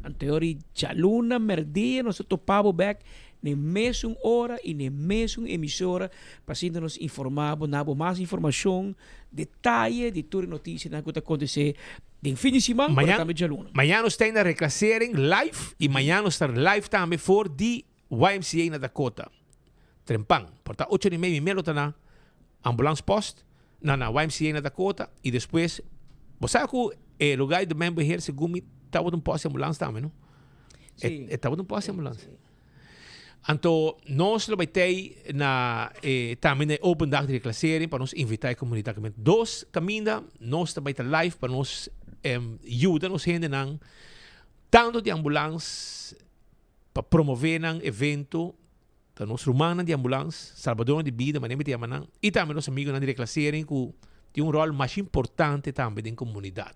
Anterior, Jaluna, merdia, nós topamos back nem mesmo hora e nem mesmo emissora para assim nos informar, dar mais informação, detalhe de toda notícia que está acontecendo de fim de semana para Jaluna. Amanhã nós temos a reclassering live e amanhã nós temos live também for de YMCA na Dakota. Trempang. Portanto, 8h30 meia está na ambulance post na YMCA na Dakota e depois você sabe que o lugar do member here segundo estava um posto de ambulância também, não? Sim. Estava um posto de ambulância. Então, nós vamos ter também na Open Dag de reclassering para nos invitar a comunidade. 2 caminhos, nós também ter live para nos ajudar nos gente não tanto de ambulância para promover um evento para nós rumanos de ambulância, salvador de vida, mas não e também nos amigos de reclassering que tem um rol mais importante também na comunidade.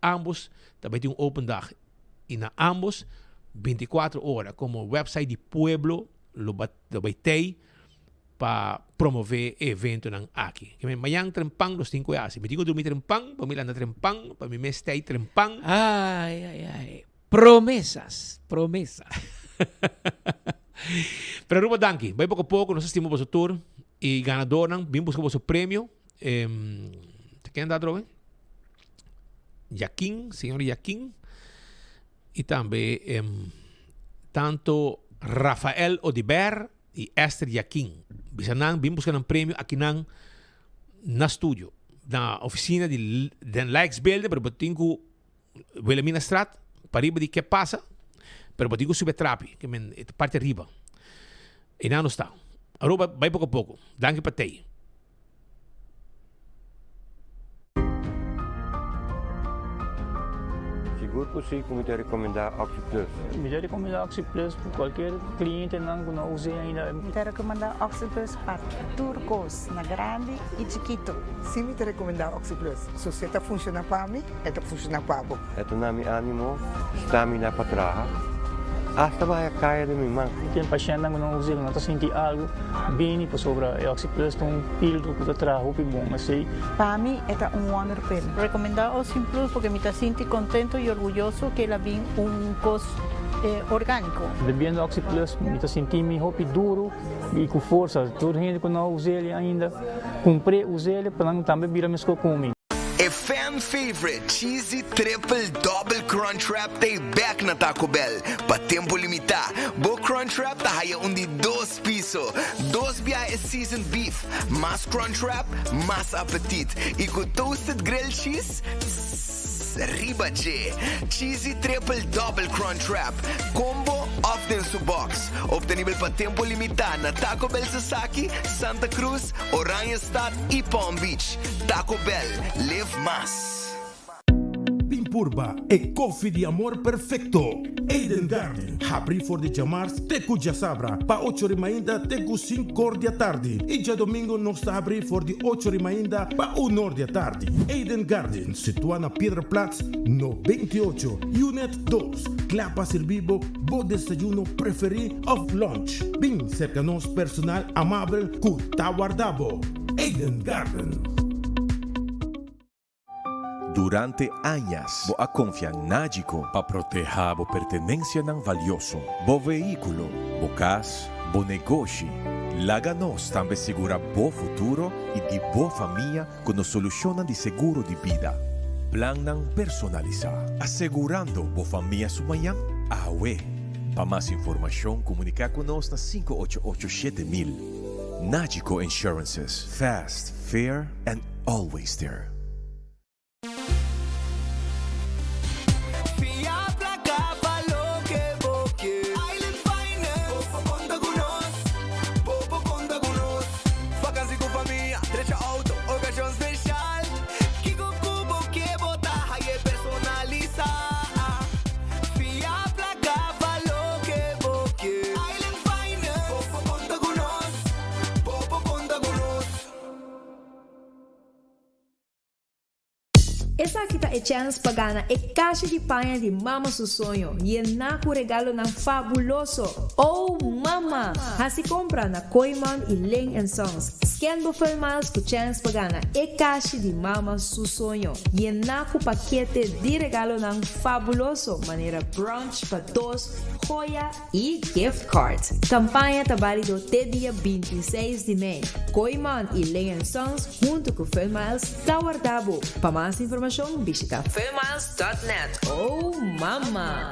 Ambos também tem um Open Dag. E na ambos, 24 horas, como o website de Pueblo, lo baitei para promover evento aqui. Amanhã, trempang, nós temos assim. Me digo dormir trempang, para mim anda trempang, para mim stay trempang. Ai. Promessas. Pero Ruba Danke, vai pouco a pouco, nós estimamos o tour e ganador, vim buscar o seu prêmio. Quem anda droga? Jaquim, senhor Jaquim. E também tanto Rafael Odiber e Esther Jaquim. Bisa nang bim buscar um prêmio aqui na estúdio, na oficina de den Lijksbeelden, pero botingo Wilhelmina Straat, pariba de que passa, pero botingo sube trapi, que men parte arriba. E não está. Aruba vai pouco a pouco. Danke para ti. Seguro que você como recomendar Oxy Plus. Me recomendar Oxy Plus para qualquer cliente não usa ainda. Me recomendar Oxy Plus para turcos, na grande e chiquito. Sim, me recomendar Oxy Plus. Se você está funcionando para mim, está funcionando para você. Ito na mi ânimo, stamina para trabalhar. Hasta vai kaya de mi man. Tem paciente não usa, não está sentindo algo bem para sobra. E Oxy Plus tem pílula que trabalha bom, assim. Para mim é wonder pill. Recomendar Oxy Plus porque me está sentindo contento e orgulhoso que ela vem costo orgânico. Bebendo Oxy Plus, me está sentindo hopi duro e com força. Toda gente que não usa ele ainda, comprei, usei ele para não também virar mesmo comigo. A fan favorite cheesy triple double crunch wrap tay back na Taco Bell. Pa tempo limita, bo crunch wrap ta haya undi 2 piso. 2 biya is seasoned beef. Mas crunch wrap, mas appetit. E com toasted grilled cheese, ribache. Cheesy triple double crunch wrap. Combo of den su box. Obtenível pa tempo limita na Taco Bell Sasaki, Santa Cruz, Oranjestad e Palm Beach. Taco Bell, live más. Pimpurba e coffee de amor perfecto. Eden Garden. Abri for de chamars teku jasabra. Pa 8 ainda teku 5 da tarde. E já domingo nós está abri for de 8 ainda pa 1 da tarde. Eden Garden, situa na Piedraplatz, no 28, Unit 2. Clapa servibo, bo desayuno preferi of lunch. Bem cerca nos personal amável ku tawardabo. Eden Garden. Durante anos, boa confia Nágico para proteger a pertenencia ng valioso, bo veículo, bo casa, bo negócio. Laganos também segura bo futuro e de bo família com soluciones de seguro de vida. Plan ng personalizar, assegurando bo família sumayang awe. Para mais informação, comunica conosco na 5887.000. Nágico Insurances, fast, fair, and always there. Essa kita é chance pagana e caixa de panha de Mama Susonho e na ku regalo ng fabuloso. Oh mama! Hasi compra na Koiman e Ling & Sons. Scan Buffalo Miles ku chance pagana e caixa de Mama Susonho e na ku paquete de regalo ng fabuloso. Maneira brunch, patos, joia e gift cards. Campanha tá válido até dia 26 de May. Koiman e Ling & Sons junto com Buffalo Miles Tawardabo. Para mais informação, visita Felmiles.net. Oh, mama!